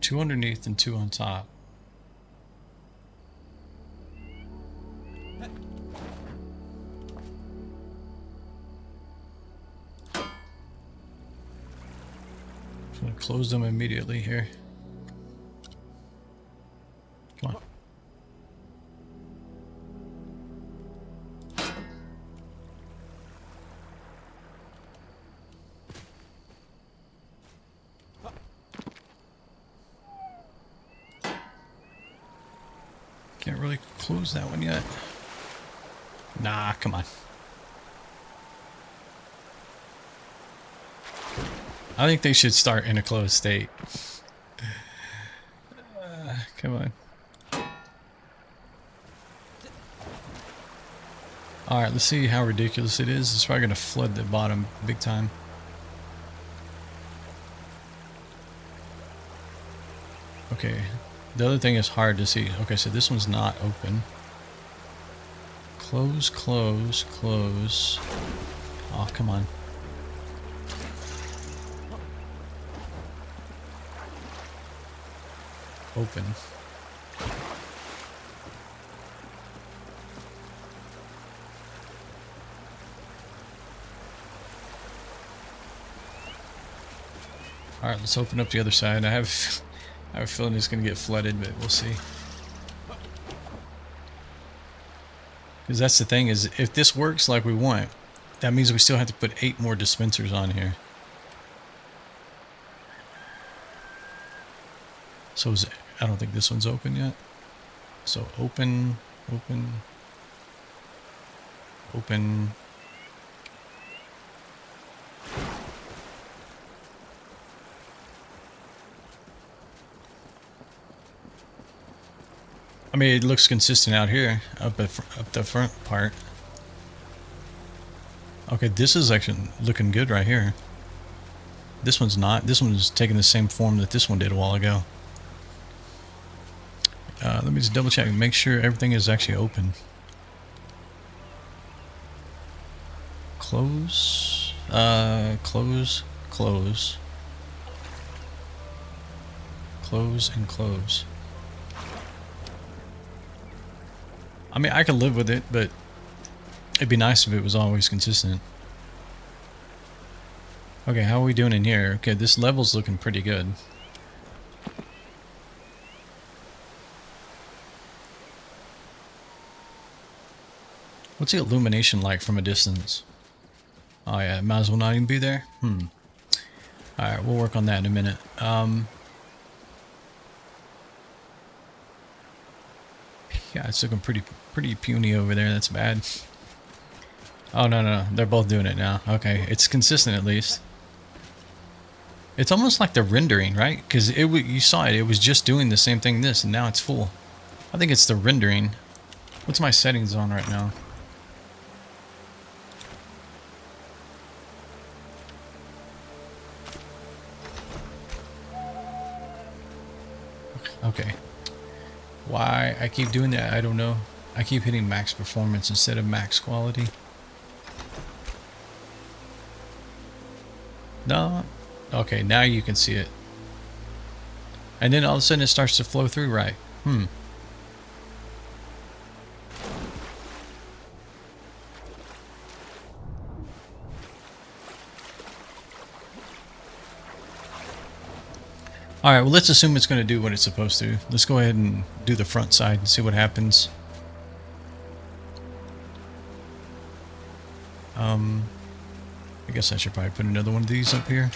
2 underneath and 2 on top. I'm gonna close them immediately here. Come on. Can't really close that one yet. Nah, come on. I think they should start in a closed state. Come on. Alright, let's see how ridiculous it is. It's probably going to flood the bottom big time. Okay. The other thing is hard to see. Okay, so this one's not open. Close, close, close. Oh, come on. Open. Alright, let's open up the other side. I have a feeling it's going to get flooded, but we'll see. Because that's the thing, is if this works like we want, that means we still have to put 8 more dispensers on here. So is it, I don't think this one's open yet. So open, open, open. I mean, it looks consistent out here, up the front part. Okay, this is actually looking good right here. This one's not. This one's taking the same form that this one did a while ago. Let me just double check and make sure everything is actually open. Close. Close. Close. Close and close. I mean, I can live with it, but it'd be nice if it was always consistent. Okay, how are we doing in here? Okay, this level's looking pretty good. What's the illumination like from a distance? Oh yeah, might as well not even be there. Alright, we'll work on that in a minute. Yeah, it's looking pretty puny over there. That's bad. Oh, no. They're both doing it now. Okay, it's consistent at least. It's almost like the rendering, right? Because you saw it. It was just doing the same thing and now it's full. I think it's the rendering. What's my settings on right now? Okay. Why I keep doing that, I don't know. I keep hitting max performance instead of max quality. No. Okay, now you can see it. And then all of a sudden it starts to flow through right. Alright, well let's assume it's going to do what it's supposed to. Let's go ahead and do the front side and see what happens. I guess I should probably put another one of these up here.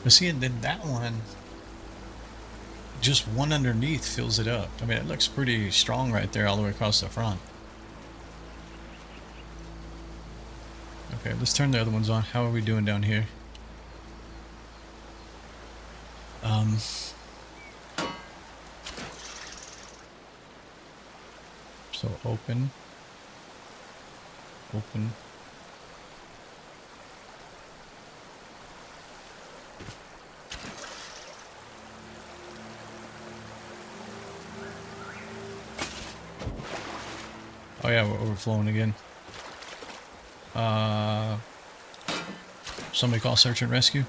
But see, and then that one, just one underneath fills it up. I mean, it looks pretty strong right there all the way across the front. Okay, let's turn the other ones on. How are we doing down here? So open. Oh yeah, we're overflowing again. Somebody call search and rescue.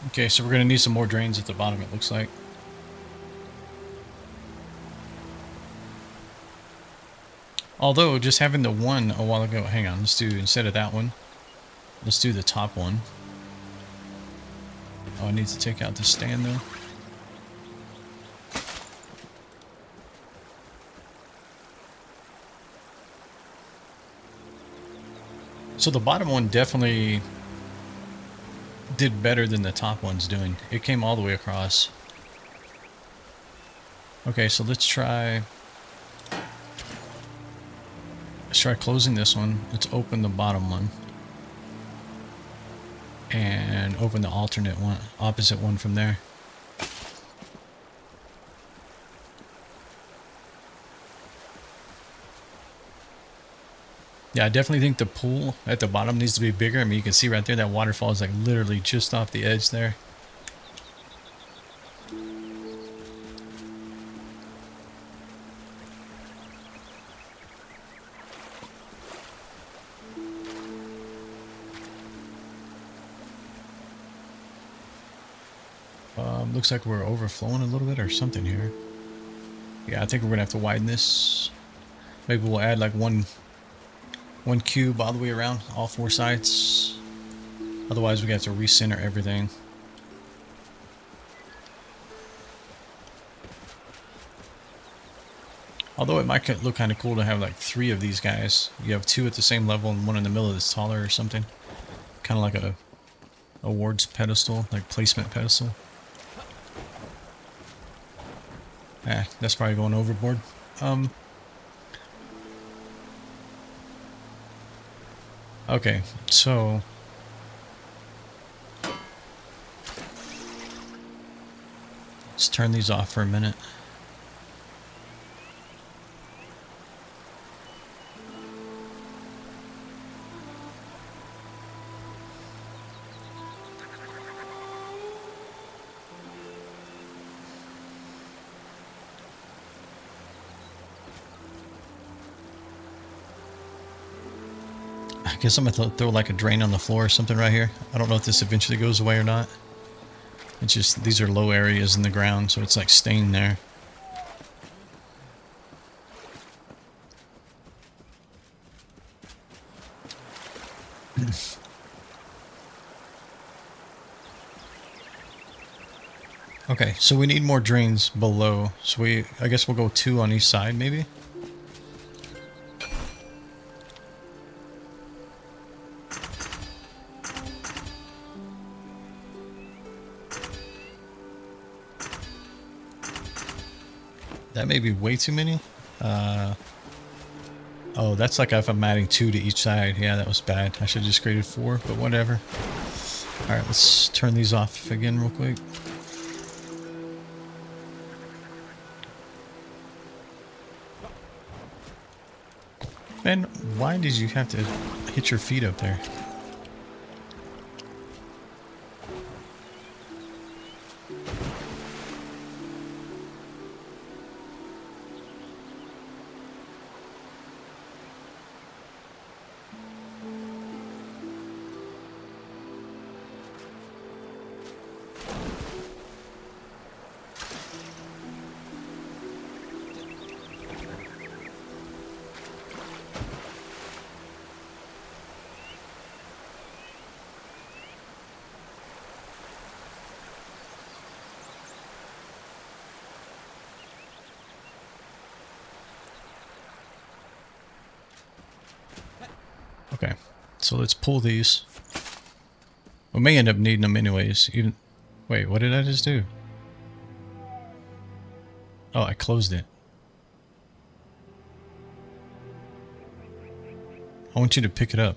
Okay, so we're going to need some more drains at the bottom, it looks like. Although, just having the one a while ago... Hang on, let's do, instead of that one, let's do the top one. Oh, I need to take out the stand, though. So the bottom one definitely did better than the top one's doing. It came all the way across. Okay, so let's try closing this one. Let's open the bottom one and open the alternate one, opposite one from there. Yeah, I definitely think the pool at the bottom needs to be bigger. I mean, you can see right there that waterfall is like literally just off the edge there. Looks like we're overflowing a little bit or something here. Yeah, I think we're gonna have to widen this. Maybe we'll add like one cube all the way around all four sides. Otherwise, we have to recenter everything. Although it might look kind of cool to have like 3 of these guys. You have 2 at the same level and one in the middle that's taller or something. Kind of like a awards pedestal, like placement pedestal. That's probably going overboard. Okay, so let's turn these off for a minute. I guess I'm gonna throw like a drain on the floor or something right here. I don't know if this eventually goes away or not. It's just, these are low areas in the ground, so it's like staying there. Okay, so we need more drains below. So I guess we'll go 2 on each side, maybe? That may be way too many. Oh, that's like if I'm adding 2 to each side. Yeah, that was bad. I should have just created 4, but whatever. Alright, let's turn these off again real quick. Man, why did you have to hit your feet up there? Okay, so let's pull these. We may end up needing them anyways. Even, wait, what did I just do? Oh, I closed it. I want you to pick it up.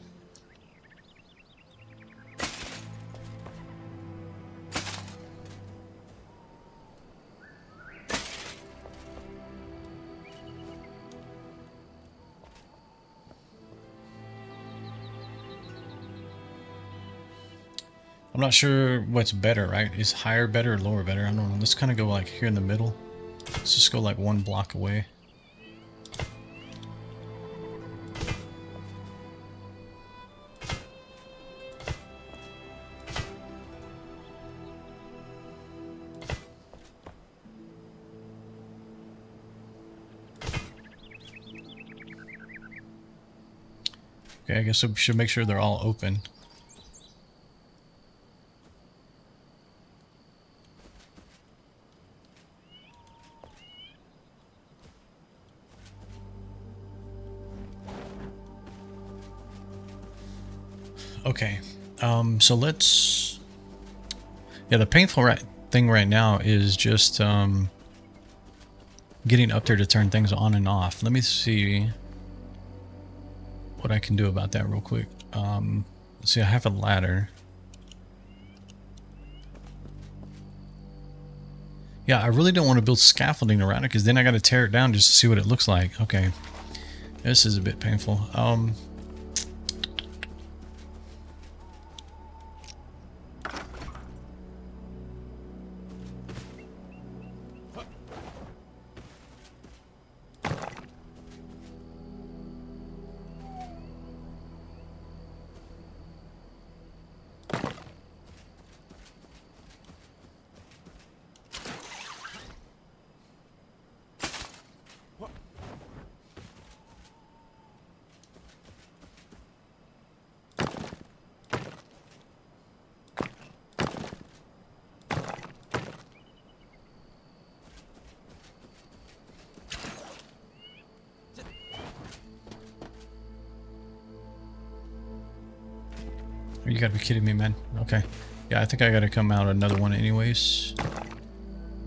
I'm not sure what's better, right? Is higher better or lower better? I don't know. Let's kind of go like here in the middle. Let's just go like 1 block away. Okay, I guess we should make sure they're all open. Okay, so let's... Yeah, the painful thing right now is just getting up there to turn things on and off. Let me see what I can do about that real quick. Let's see, I have a ladder. Yeah, I really don't want to build scaffolding around it because then I got to tear it down just to see what it looks like. Okay, this is a bit painful. You gotta be kidding me, man. Okay. Yeah, I think I gotta come out another one anyways.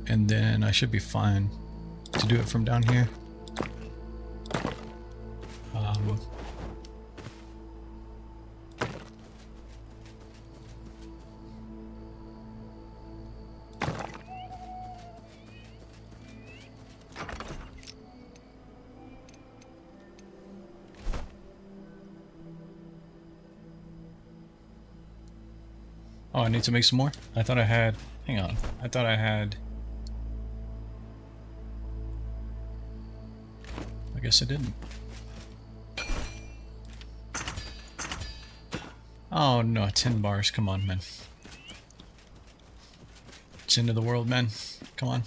And then I should be fine to do it from down here. Oh, I need to make some more? I thought I had... Hang on. I thought I had... I guess I didn't. Oh no, 10 bars. Come on, man. It's into the world, man. Come on.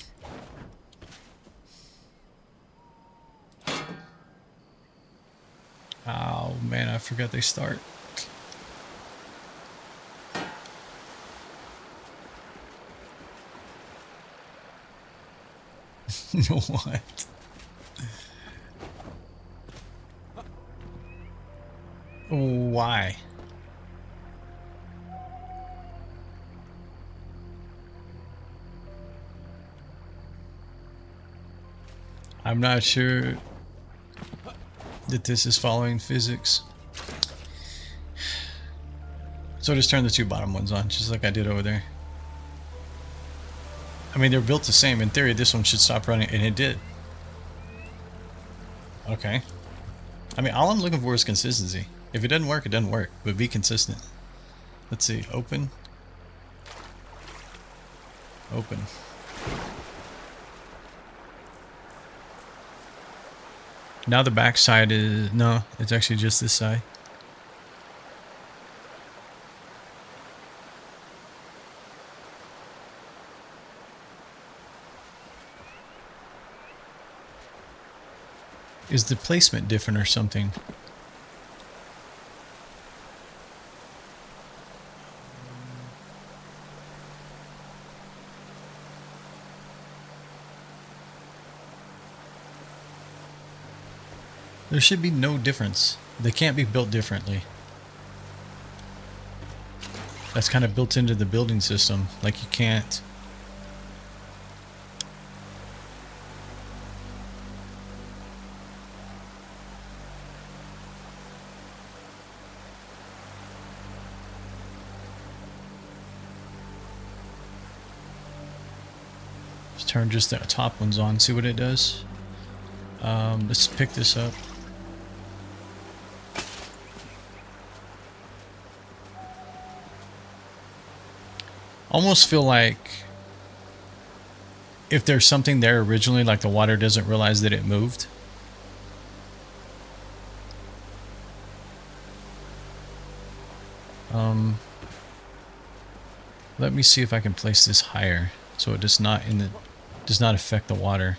Oh man, I forgot they start. What? Why? I'm not sure that this is following physics. So just turn the two bottom ones on, just like I did over there. I mean, they're built the same. In theory, this one should stop running, and it did. Okay. I mean, all I'm looking for is consistency. If it doesn't work, it doesn't work. But be consistent. Let's see. Open. Open. Now the back side is... No, it's actually just this side. Is the placement different or something? There should be no difference. They can't be built differently. That's kind of built into the building system. Like you can't... Let's turn just the top ones on, see what it does. Let's pick this up. Almost feel like if there's something there originally, like the water doesn't realize that it moved. Let me see if I can place this higher so it does not affect the water.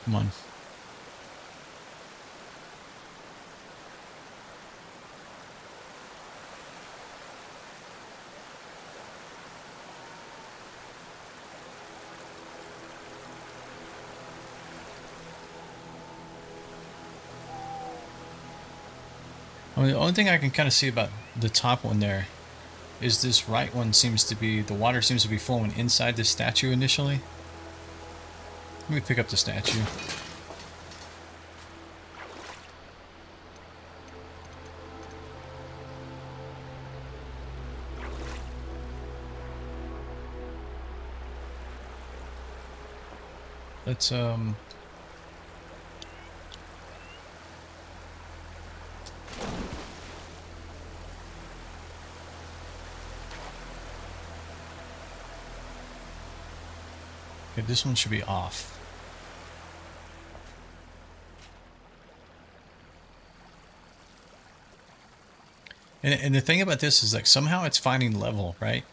Come on. I mean, the only thing I can kind of see about the top one there is this right one seems to be, the water seems to be flowing inside the statue initially. Let me pick up the statue. Let's okay, this one should be off. And the thing about this is like somehow it's finding level, right?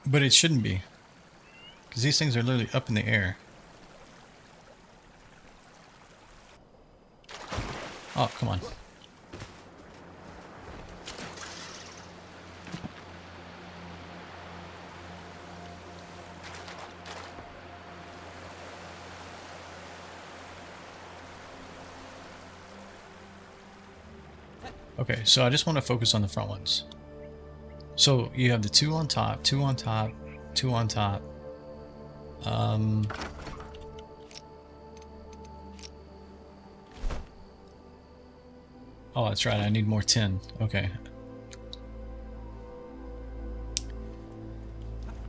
But it shouldn't be. Because these things are literally up in the air. Oh, come on. Okay, so I just want to focus on the front ones. So you have the 2 on top, 2 on top, 2 on top. Oh, that's right. I need more tin. Okay.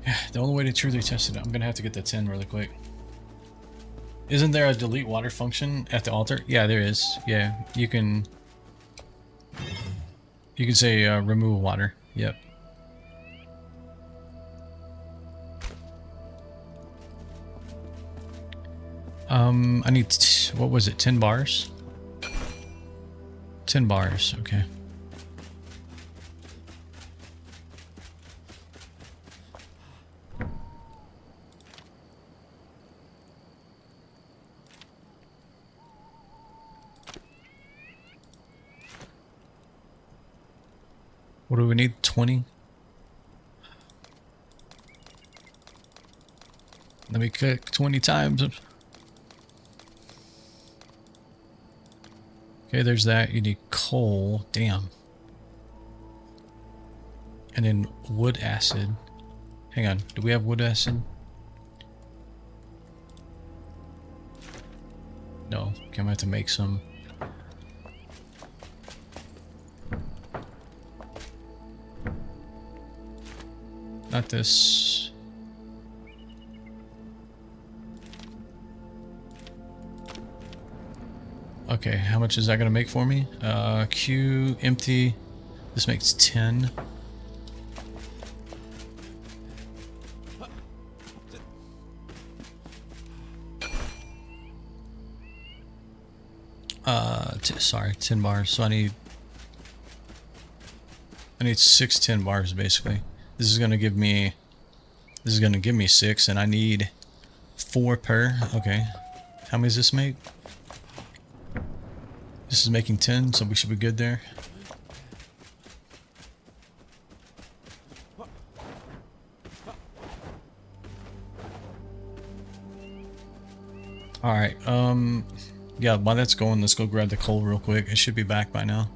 Yeah, the only way to truly test it, I'm gonna have to get the tin really quick. Isn't there a delete water function at the altar? Yeah, there is. Yeah, you can say remove water. Yep. I need what was it? 10 bars. 10 bars. Okay. What do we need? 20? Let me cook 20 times. Okay, there's that. You need coal. Damn. And then wood acid. Hang on. Do we have wood acid? No. Okay, I'm gonna have to make some. Not this. Okay, how much is that going to make for me? Q, empty. This makes 10. Sorry, 10 bars. So I need 6 10 bars basically. This is going to give me 6, and I need 4 per. Okay. How many does this make? This is making 10, so we should be good there. Alright, yeah, while that's going, let's go grab the coal real quick. It should be back by now.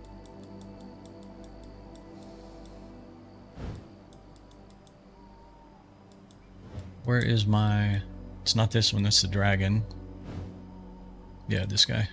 Where is my... It's not this one, that's the dragon. Yeah, this guy.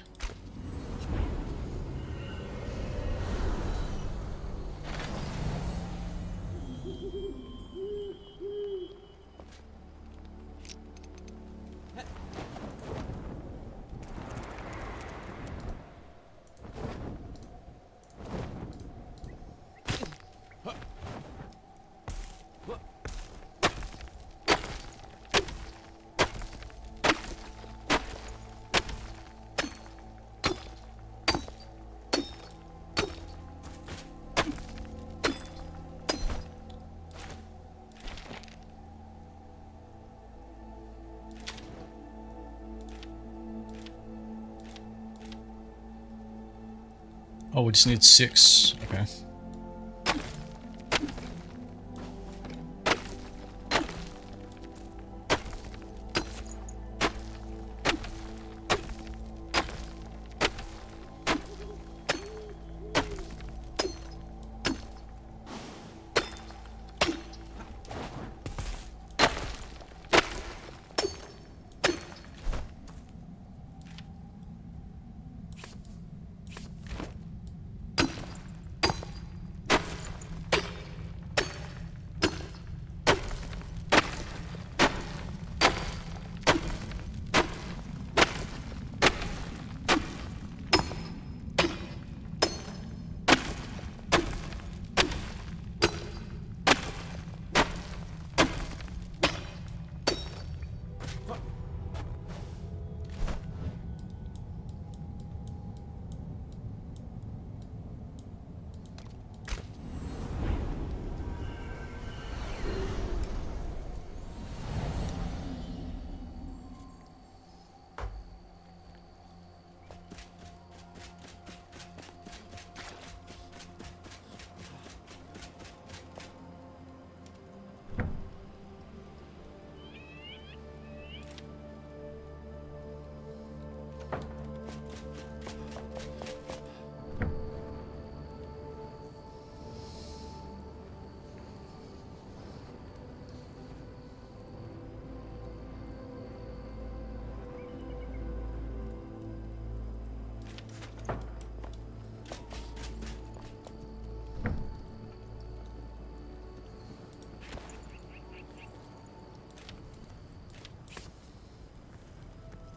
Oh, we just need 6. Okay.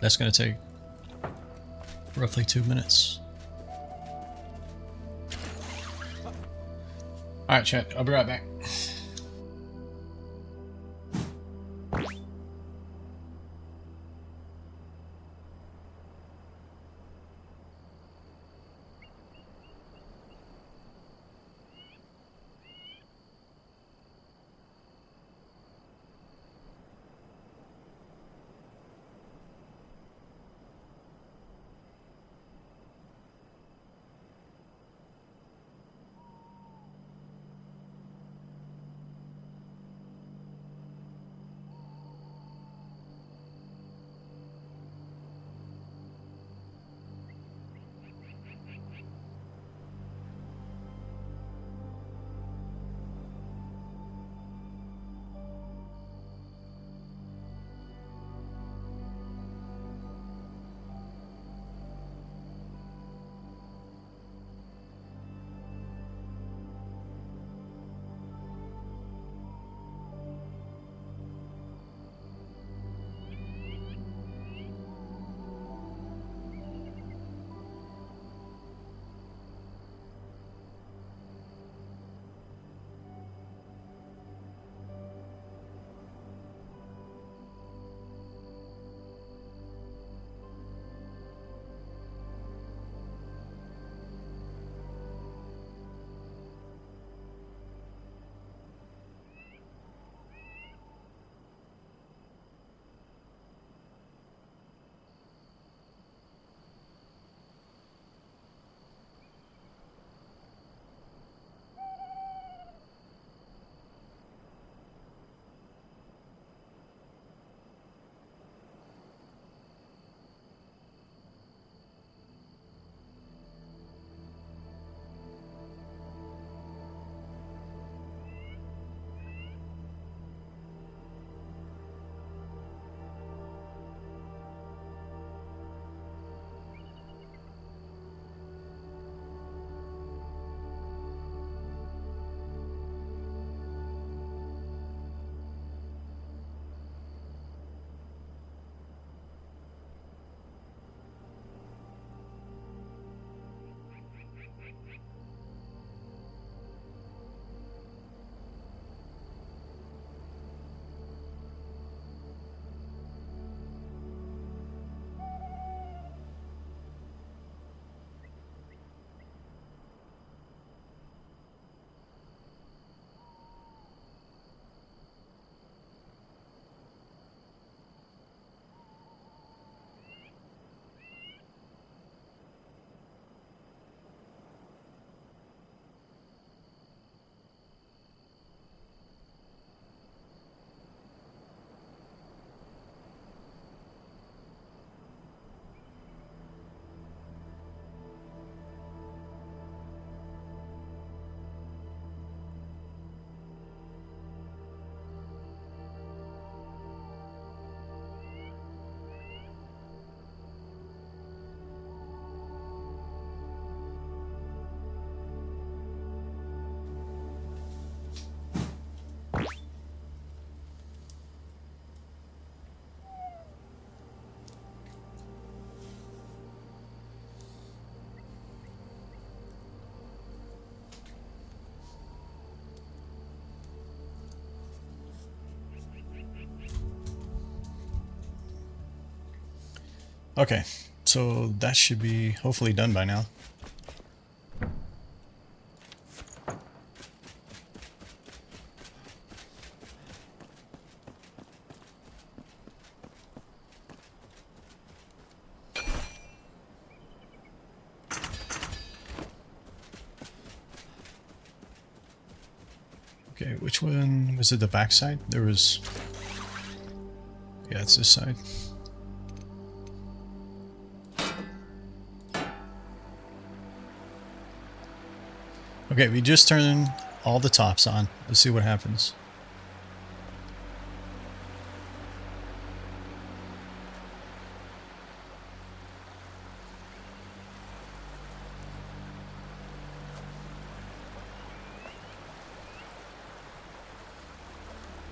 That's going to take roughly 2 minutes. Alright, chat. I'll be right back. Okay, so that should be hopefully done by now. Okay, which one was it? The back side? There was... Yeah, it's this side. Okay, we just turned all the tops on. Let's see what happens.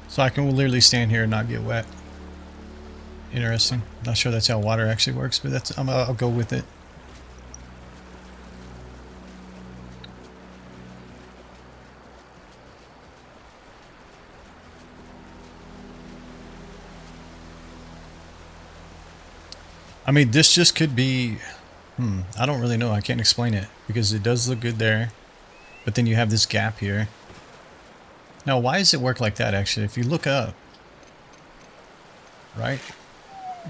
So I can literally stand here and not get wet. Interesting. Not sure that's how water actually works, but that's I'll go with it. I mean, this just could be... I don't really know. I can't explain it because it does look good there. But then you have this gap here. Now, why does it work like that, actually? If you look up, right?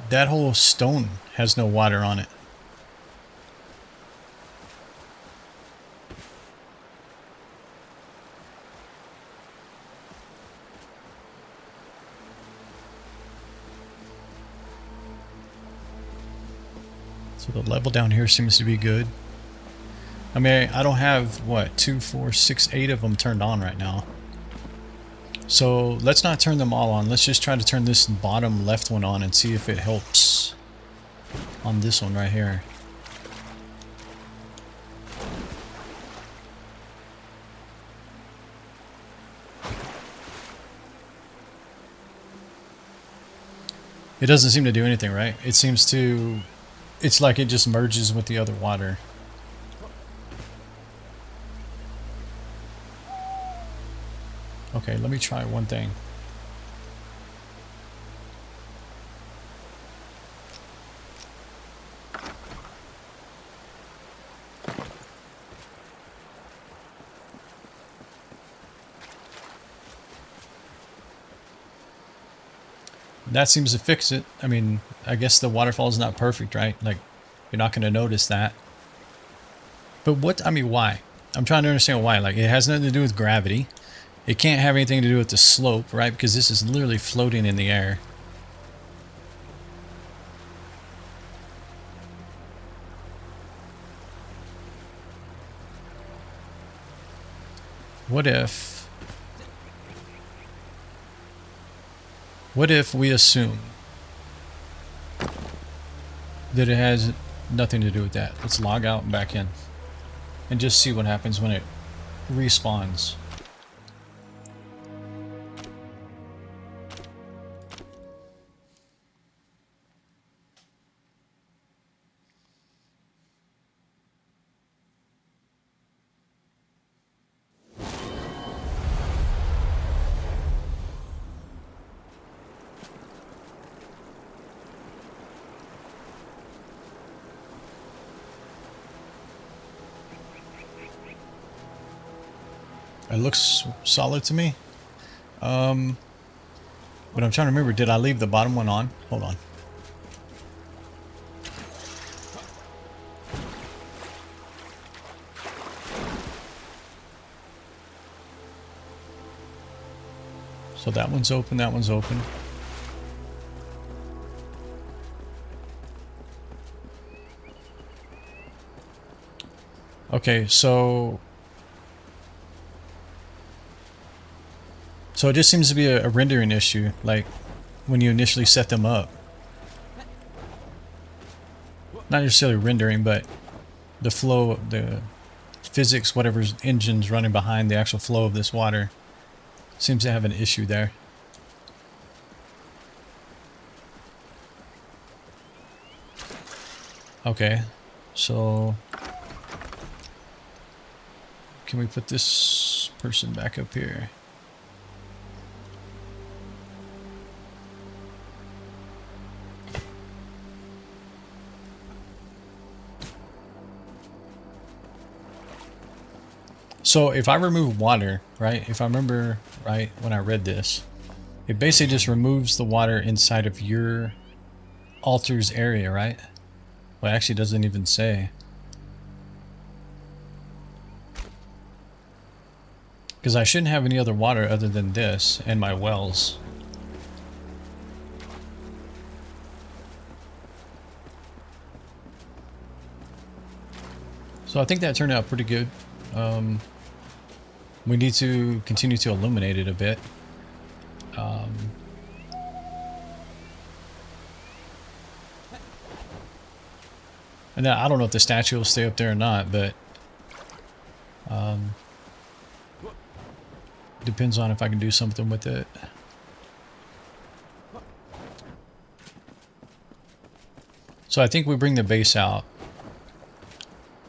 That whole stone has no water on it. So the level down here seems to be good. I mean, I don't have, what, 2, 4, 6, 8 of them turned on right now. So let's not turn them all on. Let's just try to turn this bottom left one on and see if it helps on this one right here. It doesn't seem to do anything, right? It seems to... It's like it just merges with the other water. Okay, let me try one thing. That seems to fix it. I mean, I guess the waterfall is not perfect, right? Like, you're not going to notice that. But what, I mean, why? I'm trying to understand why. Like, it has nothing to do with gravity. It can't have anything to do with the slope, right? Because this is literally floating in the air. What if we assume that it has nothing to do with that? Let's log out and back in and just see what happens when it respawns. It looks solid to me. But I'm trying to remember, did I leave the bottom one on? Hold on. So that one's open, that one's open. Okay, so it just seems to be a rendering issue, like when you initially set them up. Not necessarily rendering, but the flow, the physics, whatever's engine's running behind the actual flow of this water seems to have an issue there. Okay, so can we put this person back up here? So if I remove water, right, if I remember right when I read this, it basically just removes the water inside of your altar's area, right? Well, it actually doesn't even say. Because I shouldn't have any other water other than this and my wells. So I think that turned out pretty good. We need to continue to illuminate it a bit. And then I don't know if the statue will stay up there or not, but depends on if I can do something with it. So I think we bring the base out.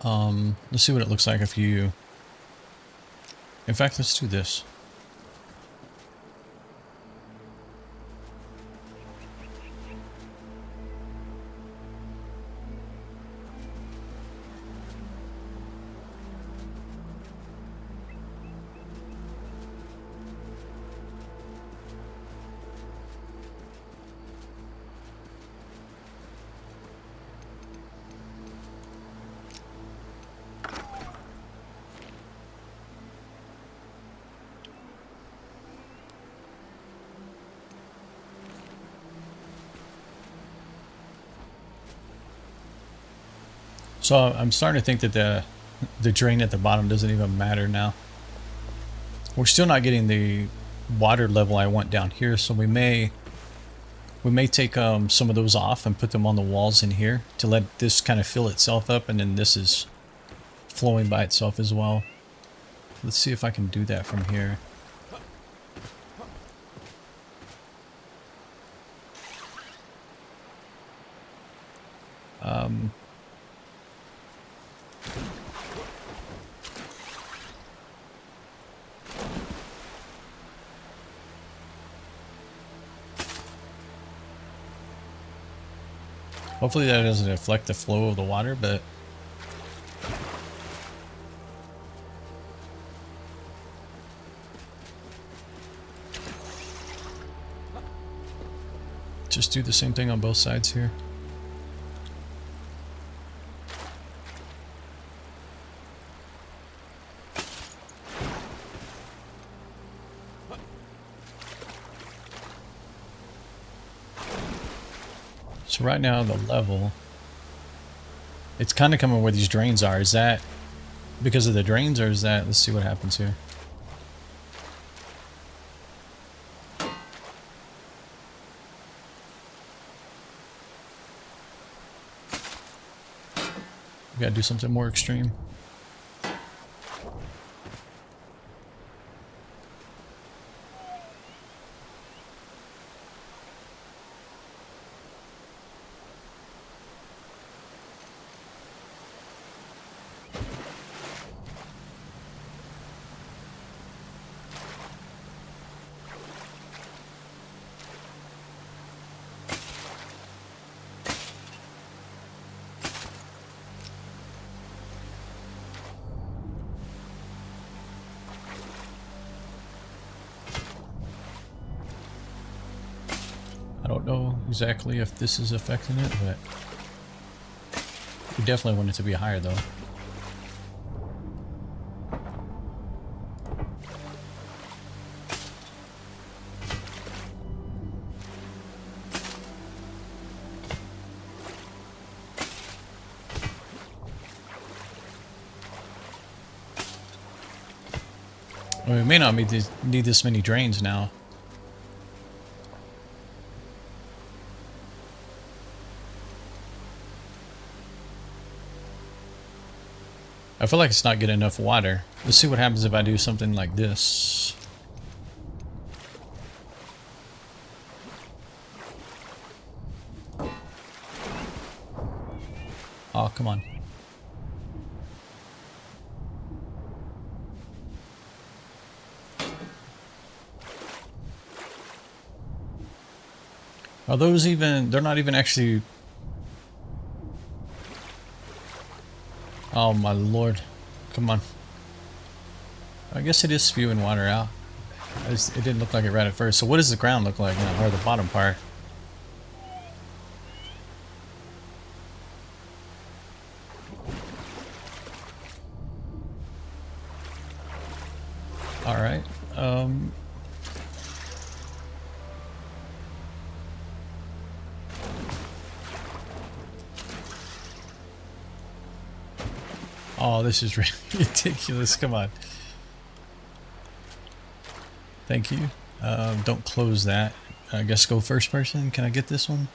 Let's see what it looks like if you... In fact, let's do this. So I'm starting to think that the drain at the bottom doesn't even matter now. We're still not getting the water level I want down here, so we may take some of those off and put them on the walls in here to let this kind of fill itself up, and then this is flowing by itself as well. Let's see if I can do that from here. Hopefully that doesn't affect the flow of the water, but just do the same thing on both sides here. So right now the level, it's kind of coming where these drains are. Is that because of the drains, or is that, let's see what happens here. We gotta do something more extreme. I don't know exactly if this is affecting it, but we definitely want it to be higher though. Well, we may not need this many drains now. I feel like it's not getting enough water. Let's see what happens if I do something like this. Oh, come on. Are those even, they're not even actually... Oh my lord. Come on. I guess it is spewing water out. It didn't look like it right at first. So what does the ground look like now? Or the bottom part? Alright. Oh, this is really ridiculous. Come on. Thank you. Don't close that. I guess go first person. Can I get this one?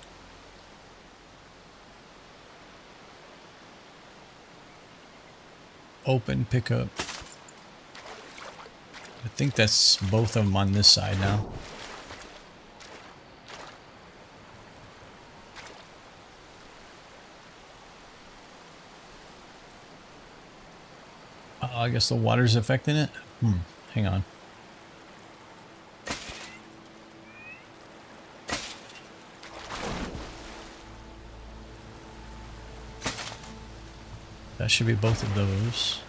Open, pick up. I think that's both of them on this side now. I guess the water's affecting it. Hang on. That should be both of those.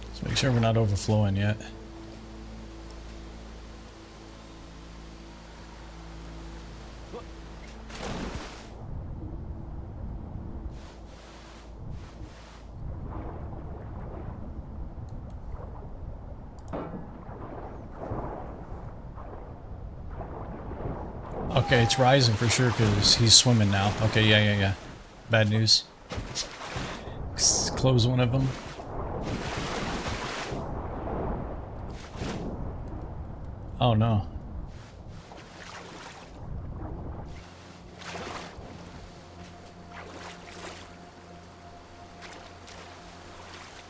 Let's make sure we're not overflowing yet. Okay, it's rising for sure because he's swimming now. Okay, yeah. Bad news. Close one of them. Oh no.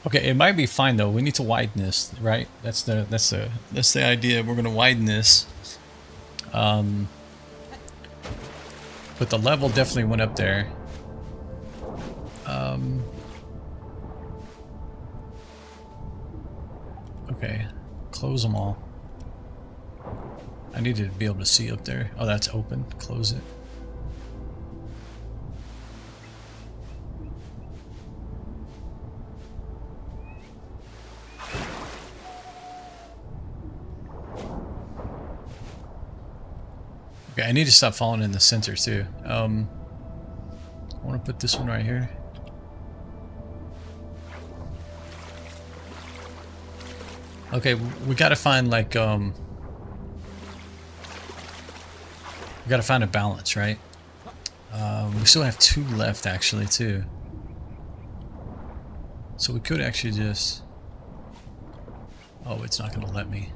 Okay, it might be fine though. We need to widen this, right? That's the idea. We're gonna widen this. But the level definitely went up there. Okay, close them all. I need to be able to see up there. Oh, that's open. Close it. Okay, I need to stop falling in the center too. I want to put this one right here. Okay, we gotta find like we gotta find a balance, right? We still have 2 left actually too. So we could actually just... Oh, it's not gonna let me.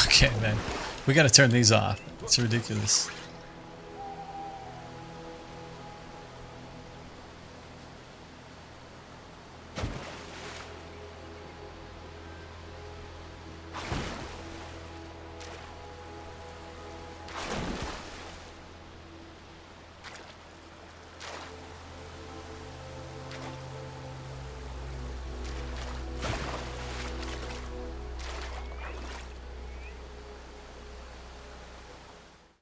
Okay, man. We gotta turn these off. It's ridiculous.